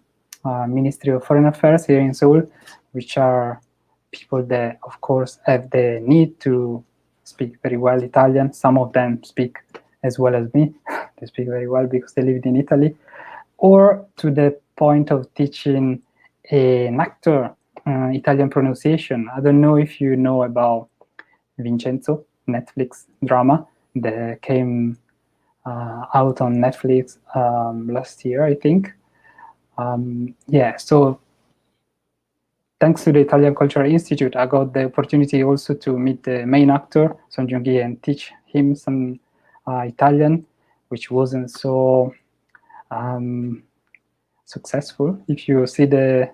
Ministry of Foreign Affairs here in Seoul, which are people that, of course, have the need to speak very well Italian. Some of them speak as well as me. They speak very well because they lived in Italy. Or to the point of teaching an actor Italian pronunciation. I don't know if you know about Vincenzo, Netflix drama that came out on Netflix last year, I think. Yeah, so thanks to the Italian Cultural Institute, I got the opportunity also to meet the main actor, Song Joong-gi, and teach him some Italian, which wasn't so successful if you see the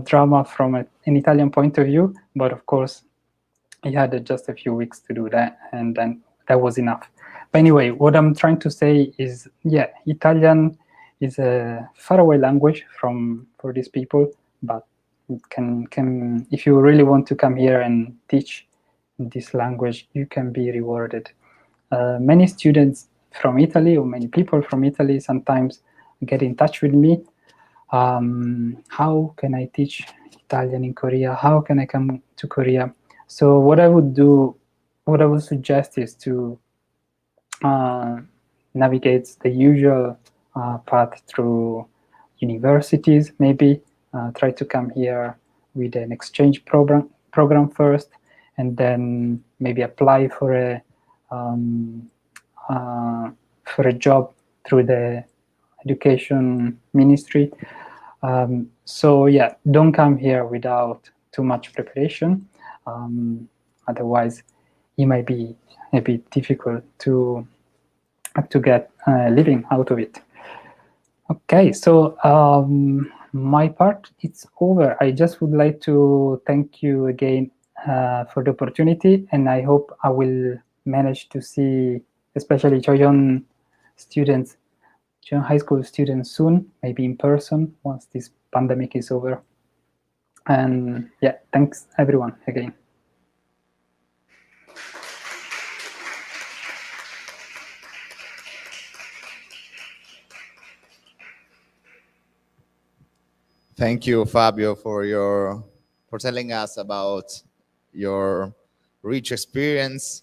drama from an Italian point of view. But of course, he had just a few weeks to do that, and then that was enough. But anyway, what I'm trying to say is, yeah, Italian is a faraway language for these people, but it can if you really want to come here and teach this language, you can be rewarded. Many students from Italy, or many people from Italy, sometimes get in touch with me. How can I teach Italian in Korea? How can I come to Korea? So what I would suggest is to navigate the usual path through universities, maybe try to come here with an exchange program first, and then maybe apply for a job through the education ministry. So yeah, don't come here without too much preparation. Otherwise, it might be a bit difficult to get a living out of it. Okay, so my part is over. I just would like to thank you again for the opportunity, and I hope I will manage to see, especially Jeohyeon students, Jeohyeon High School students soon, maybe in person once this pandemic is over. And yeah, thanks everyone again. Thank you, Fabio, for telling us about your rich experience.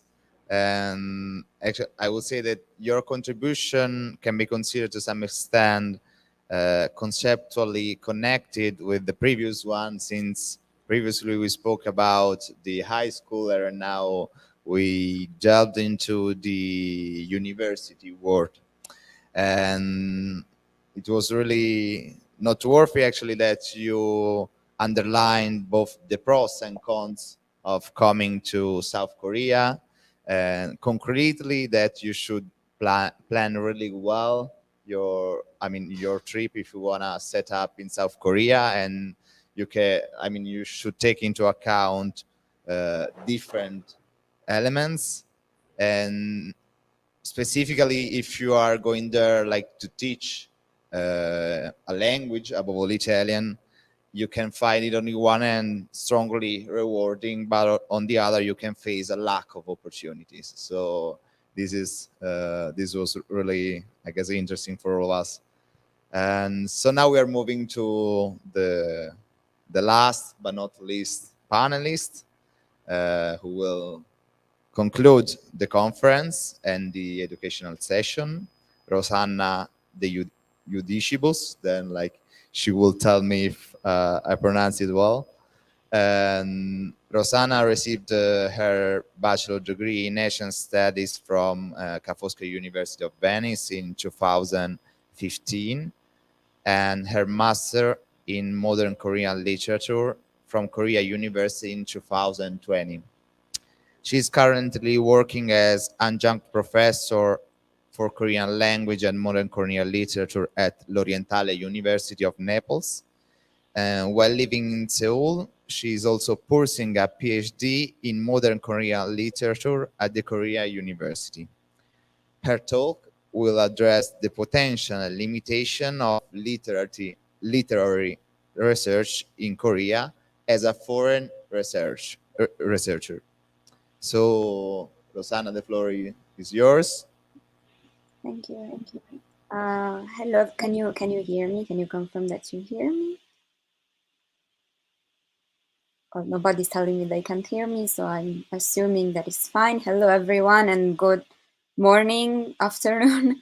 And actually, I would say that your contribution can be considered to some extent conceptually connected with the previous one, since previously we spoke about the high schooler, and now we delved into the university world. And it was really noteworthy, actually, that you underlined both the pros and cons of coming to South Korea, and concretely that you should plan really well your trip if you want to set up in South Korea, and you should take into account different elements, and specifically if you are going there like to teach a language, above all Italian, you can find it on the one hand strongly rewarding, but on the other you can face a lack of opportunities. So this was really, I guess, interesting for all of us. And so now we are moving to the last but not least panelist, who will conclude the conference and the educational session, Rosanna de Judicibus. Then she will tell me if I pronounce it well. And Rosanna received her bachelor degree in Asian Studies from Ca' Foscari University of Venice in 2015, and her master in Modern Korean Literature from Korea University in 2020. She's currently working as adjunct professor for Korean language and modern Korean literature at L'Orientale University of Naples. And while living in Seoul, she is also pursuing a PhD in modern Korean literature at the Korea University. Her talk will address the potential and limitation of literary research in Korea as a foreign researcher. So, Rosanna, the floor is yours. Thank you. Hello, can you hear me? Can you confirm that you hear me? Oh, nobody's telling me they can't hear me, so I'm assuming that it's fine. Hello, everyone, and good morning, afternoon,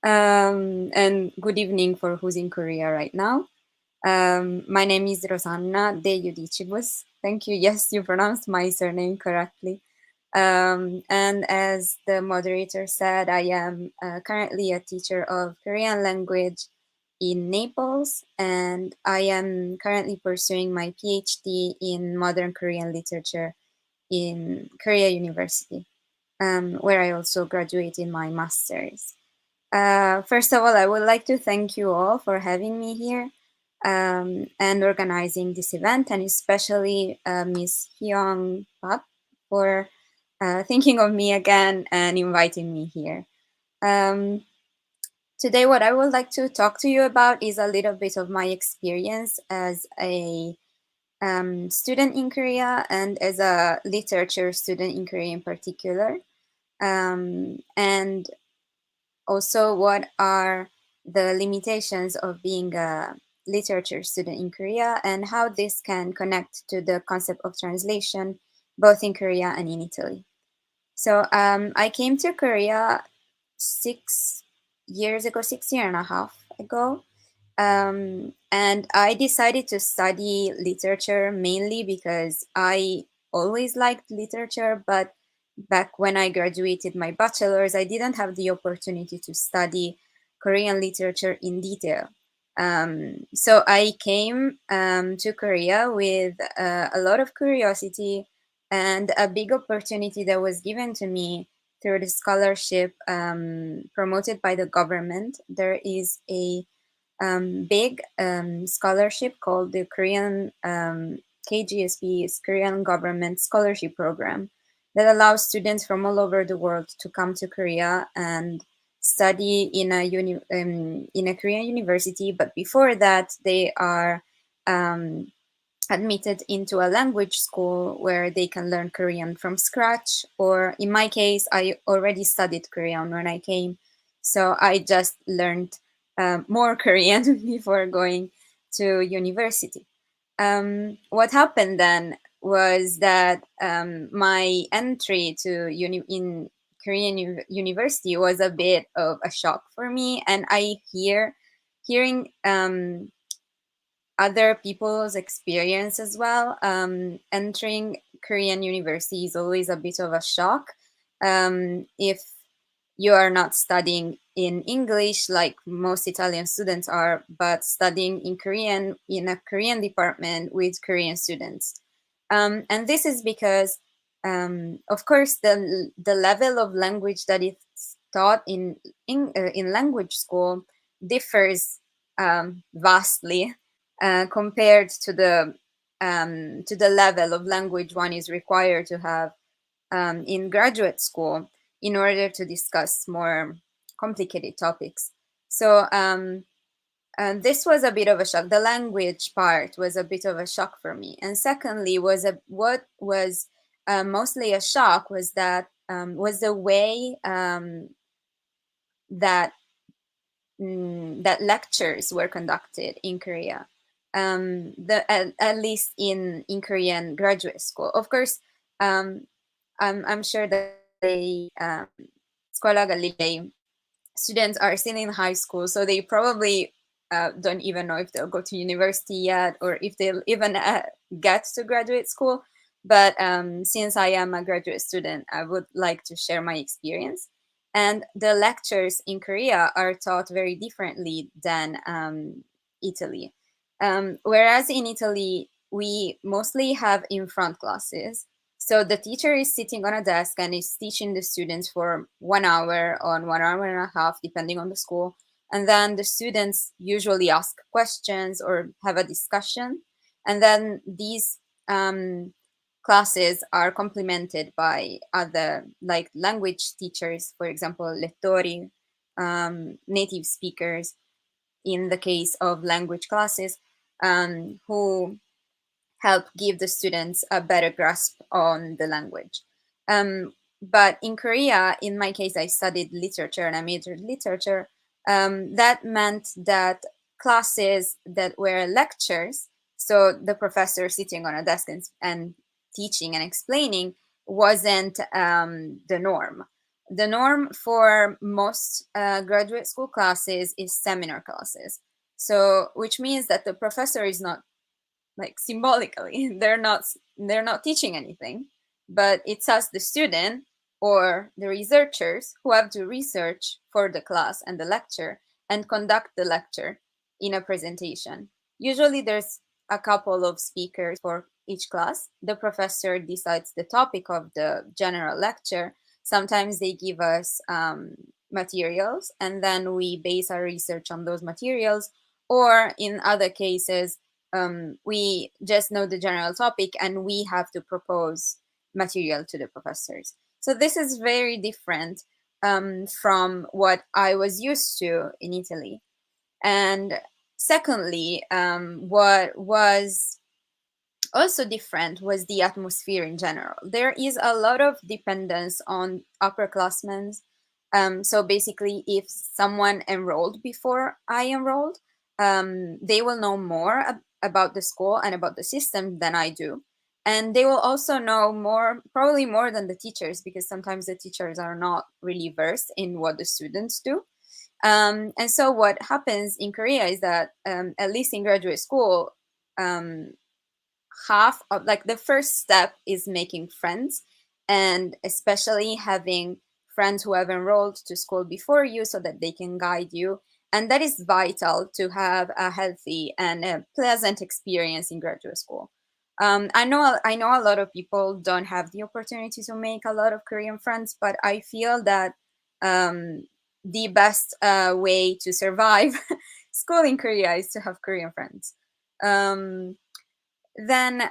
and good evening for who's in Korea right now. My name is Rosanna de Judicibus. Thank you. Yes, you pronounced my surname correctly. And as the moderator said, I am currently a teacher of Korean language in Naples, and I am currently pursuing my PhD in modern Korean literature in Korea University, where I also graduated my master's. First of all, I would like to thank you all for having me here and organizing this event, and especially Ms. Hyung Pak for thinking of me again and inviting me here. Today, what I would like to talk to you about is a little bit of my experience as a student in Korea and as a literature student in Korea in particular. And also, what are the limitations of being a literature student in Korea and how this can connect to the concept of translation, both in Korea and in Italy. So I came to Korea 6 years ago, 6 years and a half ago. And I decided to study literature mainly because I always liked literature, but back when I graduated my bachelor's, I didn't have the opportunity to study Korean literature in detail. So I came to Korea with a lot of curiosity and a big opportunity that was given to me through the scholarship promoted by the government. There is a big scholarship called the Korean KGSP, Korean Government Scholarship Program, that allows students from all over the world to come to Korea and study in a Korean university. But before that, they are admitted into a language school where they can learn Korean from scratch. Or in my case, I already studied Korean when I came, so I just learned more Korean before going to university. What happened then was that my entry to in Korean university was a bit of a shock for me, and hearing other people's experience as well. Entering Korean university is always a bit of a shock if you are not studying in English like most Italian students are, but studying in Korean in a Korean department with Korean students. And this is because, of course, the level of language that is taught in language school differs vastly compared to the level of language one is required to have in graduate school in order to discuss more complicated topics. So this was a bit of a shock. The language part was a bit of a shock for me. And secondly, what was mostly a shock was that was the way that lectures were conducted in Korea. At least in Korean graduate school. Of course, I'm sure that the Scuola Galilei students are still in high school, so they probably don't even know if they'll go to university yet or if they'll even get to graduate school. But since I am a graduate student, I would like to share my experience. And the lectures in Korea are taught very differently than Italy. Whereas in Italy, we mostly have in-front classes. So the teacher is sitting on a desk and is teaching the students for 1 hour or 1 hour and a half, depending on the school. And then the students usually ask questions or have a discussion. And then these classes are complemented by other, like language teachers, for example, lettori, native speakers, in the case of language classes. who help give the students a better grasp on the language. But in Korea, in my case, I studied literature and I majored in literature. That meant that classes that were lectures, so the professor sitting on a desk and teaching and explaining, wasn't the norm. The norm for most graduate school classes is seminar classes. So, which means that the professor is not, like, symbolically, they're not teaching anything, but it's us, the student or the researchers, who have to research for the class and the lecture and conduct the lecture in a presentation. Usually there's a couple of speakers for each class. The professor decides the topic of the general lecture. Sometimes they give us materials, and then we base our research on those materials, or in other cases, we just know the general topic and we have to propose material to the professors. So this is very different from what I was used to in Italy. And secondly, what was also different was the atmosphere in general. There is a lot of dependence on upperclassmen. So basically, if someone enrolled before I enrolled, they will know more about the school and about the system than I do. And they will also know more, probably more than the teachers, because sometimes the teachers are not really versed in what the students do. And so what happens in Korea is that, at least in graduate school, half of, like, the first step is making friends, and especially having friends who have enrolled to school before you so that they can guide you. And that is vital to have a healthy and a pleasant experience in graduate school. I know a lot of people don't have the opportunity to make a lot of Korean friends, but I feel that the best way to survive school in Korea is to have Korean friends. Then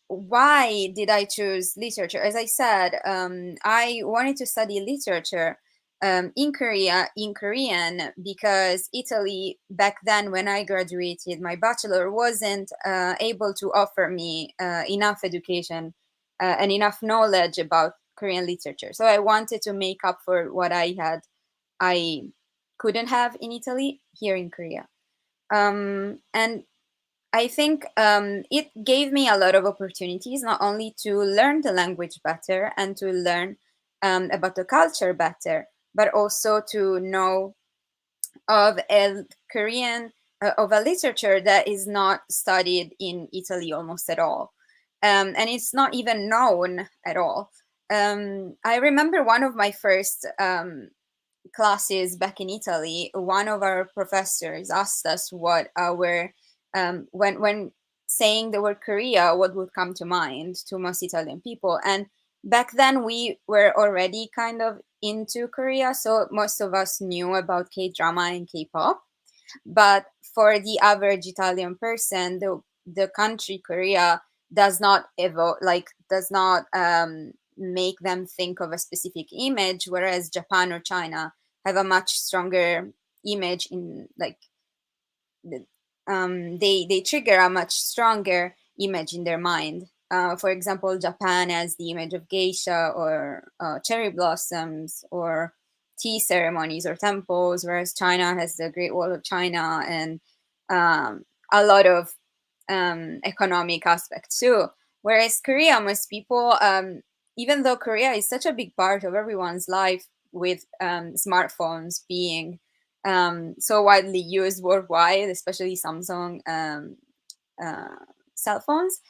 why did I choose literature? As I said, I wanted to study literature in Korea, in Korean, because Italy back then, when I graduated my bachelor, wasn't able to offer me enough education and enough knowledge about Korean literature. So I wanted to make up for what I couldn't have in Italy here in Korea. And I think it gave me a lot of opportunities, not only to learn the language better and to learn about the culture better, but also to know of a Korean, of a literature that is not studied in Italy almost at all. And it's not even known at all. I remember one of my first classes back in Italy, one of our professors asked us what our when saying the word Korea, what would come to mind to most Italian people. And back then we were already kind of into Korea, so most of us knew about K-drama and K-pop. But for the average Italian person, the country Korea does not make them think of a specific image, whereas Japan or China have a much stronger image in, like, they trigger a much stronger image in their mind. For example, Japan has the image of geisha or cherry blossoms or tea ceremonies or temples, whereas China has the Great Wall of China and a lot of economic aspects too. Whereas Korea, most people, even though Korea is such a big part of everyone's life, with smartphones being so widely used worldwide, especially Samsung cell phones.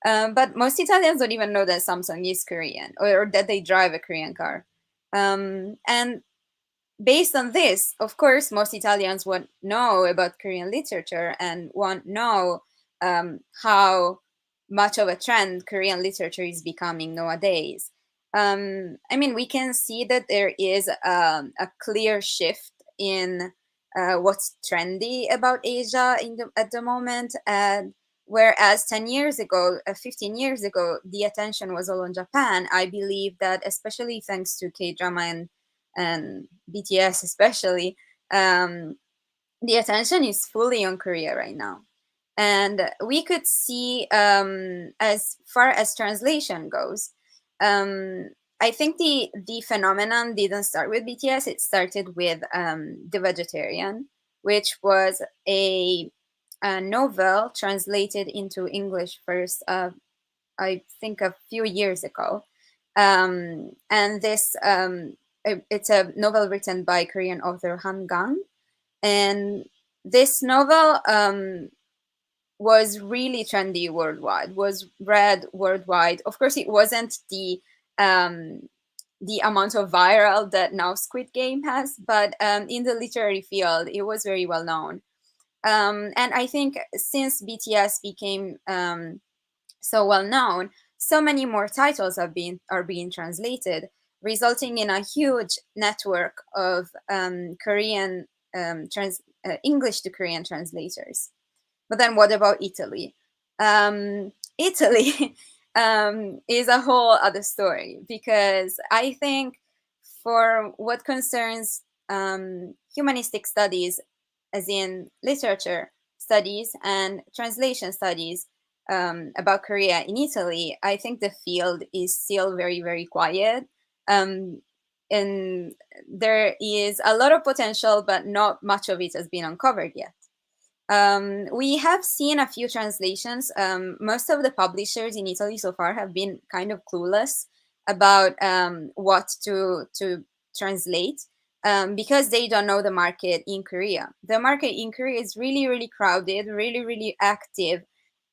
But most Italians don't even know that Samsung is Korean, or that they drive a Korean car. And based on this, of course, most Italians won't know about Korean literature and won't know how much of a trend Korean literature is becoming nowadays. I mean, we can see that there is a clear shift in what's trendy about Asia at the moment. And whereas 10 years ago, 15 years ago, the attention was all on Japan, I believe that, especially thanks to K-drama and BTS especially, the attention is fully on Korea right now. And we could see, as far as translation goes, I think the phenomenon didn't start with BTS. It started with The Vegetarian, which was a novel translated into English first, I think a few years ago. And this, it's a novel written by Korean author Han Gang. And this novel was really trendy worldwide, was read worldwide. Of course, it wasn't the amount of viral that now Squid Game has, but in the literary field, it was very well known. And I think since BTS became so well known, so many more titles are being translated, resulting in a huge network of Korean English to Korean translators. But then what about Italy? Italy is a whole other story, because I think for what concerns humanistic studies, as in literature studies and translation studies about Korea in Italy, I think the field is still very, very quiet. And there is a lot of potential, but not much of it has been uncovered yet. We have seen a few translations. Most of the publishers in Italy so far have been kind of clueless about what to translate, because they don't know the market in Korea. The market in Korea is really, really crowded, really, really active.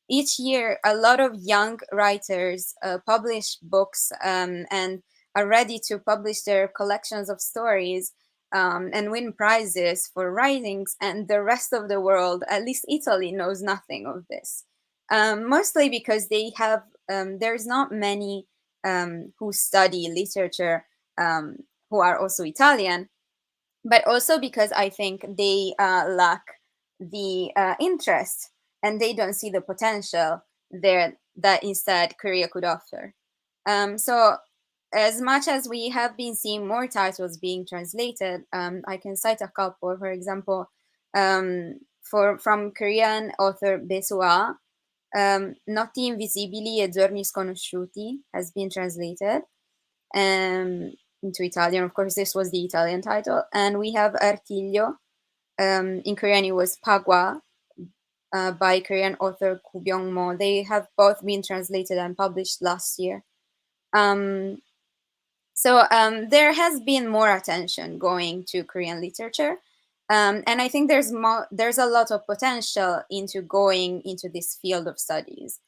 Each year, a lot of young writers publish books and are ready to publish their collections of stories and win prizes for writings, and the rest of the world, at least Italy, knows nothing of this. Mostly because they have, there's not many who study literature who are also Italian, but also because I think they lack the interest, and they don't see the potential there that instead Korea could offer. So as much as we have been seeing more titles being translated, I can cite a couple. For example, from Korean author Besua, Notti invisibili e giorni sconosciuti has been translated into Italian. Of course, this was the Italian title. And we have Artiglio. In Korean, it was Pagwa, by Korean author Koo Byung-mo. They have both been translated and published last year. So there has been more attention going to Korean literature, and I think there's a lot of potential into going into this field of studies.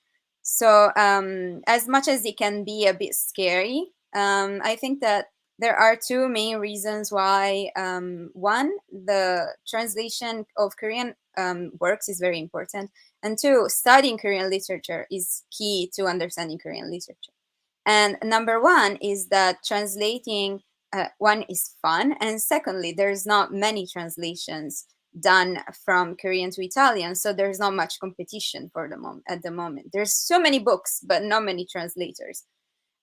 So as much as it can be a bit scary, I think that there are two main reasons why. One, the translation of Korean works is very important, and two, studying Korean literature is key to understanding Korean literature. And number one is that translating, one, is fun, and secondly, there's not many translations done from Korean to Italian, so there's not much competition for at the moment. There's so many books, but not many translators.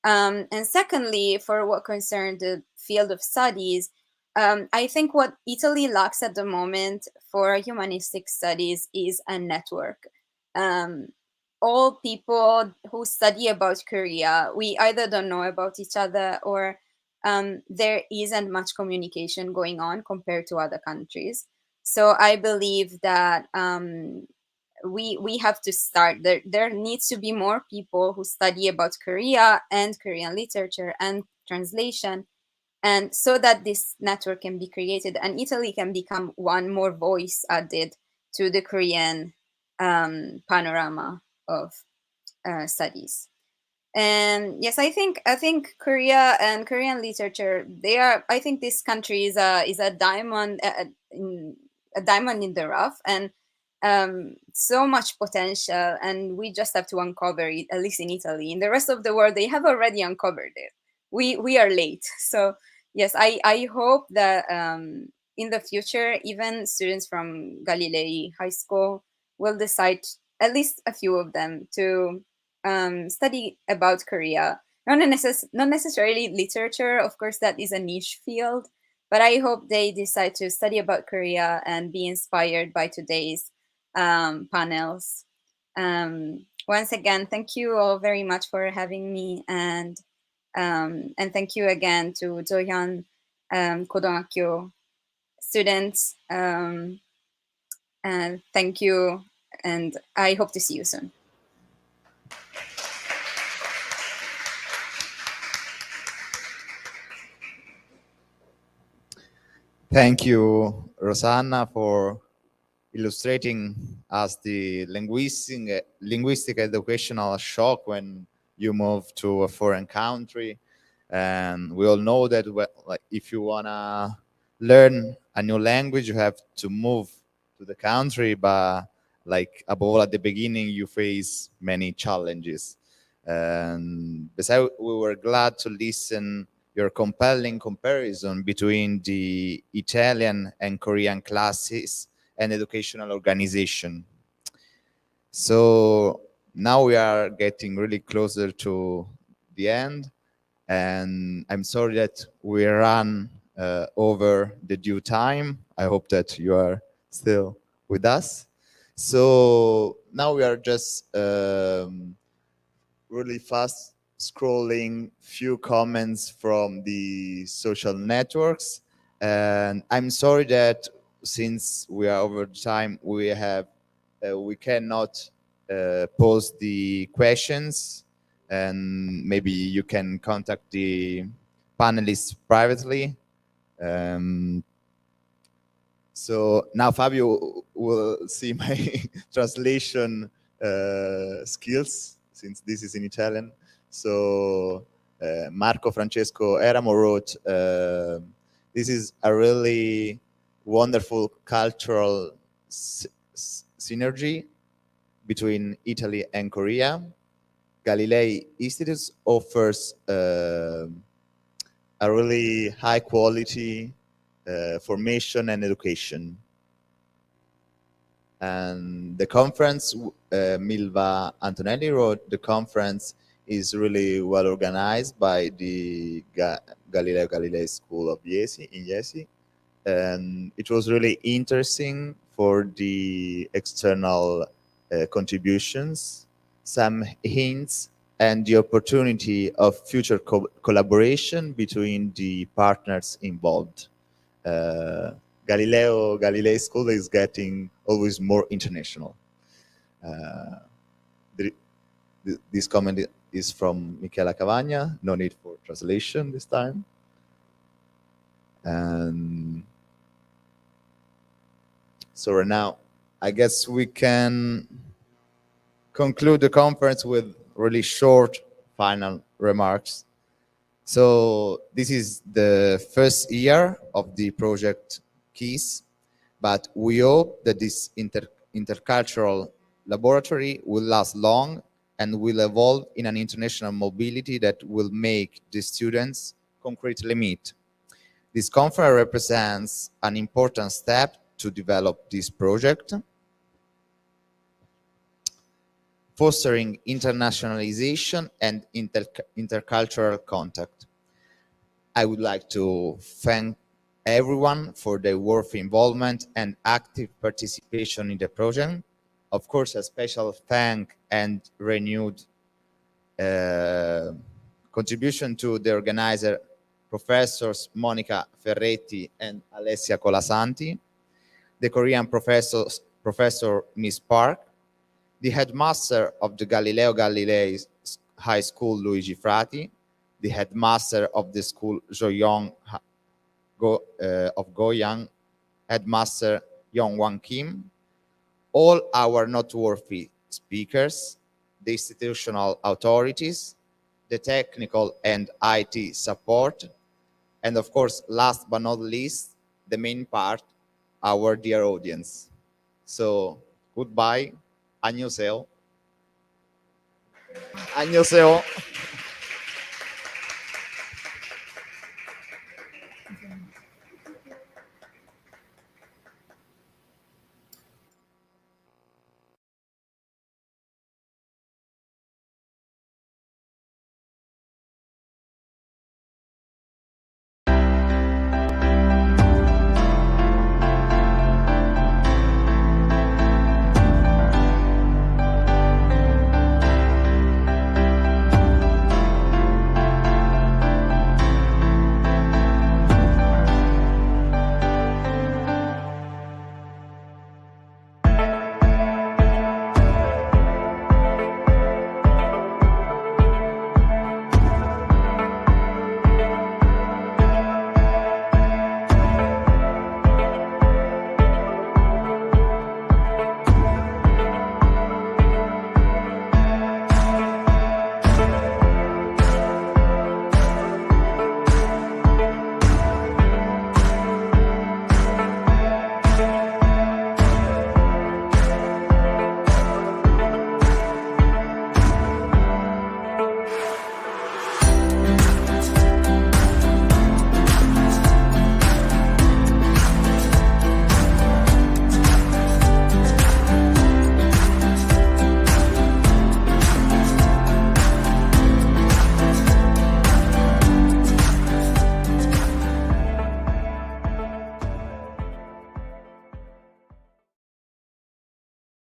And secondly, for what concerns the field of studies, I think what Italy lacks at the moment for humanistic studies is a network. All people who study about Korea, we either don't know about each other, or there isn't much communication going on compared to other countries. So I believe that we have to start. There needs to be more people who study about Korea and Korean literature and translation, and so that this network can be created and Italy can become one more voice added to the Korean panorama of studies. And yes, I think Korea and Korean literature, they are. I think this country is a diamond, a diamond in the rough, and so much potential, and we just have to uncover it. At least in Italy, in the rest of the world, they have already uncovered it. We are late. So yes, I hope that in the future, even students from Galilei High School will decide, at least a few of them, to study about Korea. Not necessarily literature, of course, that is a niche field, but I hope they decide to study about Korea and be inspired by today's panels. Once again, thank you all very much for having me, and thank you again to Jeohyeon Godonkyo students. And thank you, and I hope to see you soon. Thank you, Rosanna, for illustrating us the linguistic educational shock when you move to a foreign country. And we all know that like, if you want to learn a new language, you have to move to the country, but like above all, at the beginning, you face many challenges. And besides, we were glad to listen your compelling comparison between the Italian and Korean classes and educational organization. So now we are getting really closer to the end, and I'm sorry that we ran over the due time. I hope that you are still with us. So now we are just really fast scrolling few comments from the social networks, and I'm sorry that since we are over time, we cannot post the questions, and maybe you can contact the panelists privately. So now Fabio will see my translation skills, since this is in Italian. So Marco Francesco Eramo wrote, this is a really wonderful cultural synergy between Italy and Korea. Galilei Institute offers a really high quality formation and education. And the conference, Milva Antonelli wrote, the conference is really well organized by the Galileo Galilei School of Iesi, in Iesi. And it was really interesting for the external contributions, some hints, and the opportunity of future collaboration between the partners involved. Galileo Galilei School is getting always more international. This comment is from Michela Cavagna. No need for translation this time. And so right now, I guess we can conclude the conference with really short final remarks. So this is the first year of the project KEYS, but we hope that this intercultural laboratory will last long and will evolve in an international mobility that will make the students concretely meet. This conference represents an important step to develop this project, fostering internationalization and intercultural contact. I would like to thank everyone for their worthy involvement and active participation in the project. Of course, a special thank and renewed contribution to the organizer, Professors Monica Ferretti and Alessia Colasanti, the Korean Professor Miss Park, the headmaster of the Galileo Galilei High School, Luigi Frati, the headmaster of the school, Jeohyeon of Goyang, headmaster Yongwan Kim, all our noteworthy speakers, the institutional authorities, the technical and IT support, and of course, last but not least, the main part, our dear audience. So, goodbye. 안녕하세요. 안녕하세요.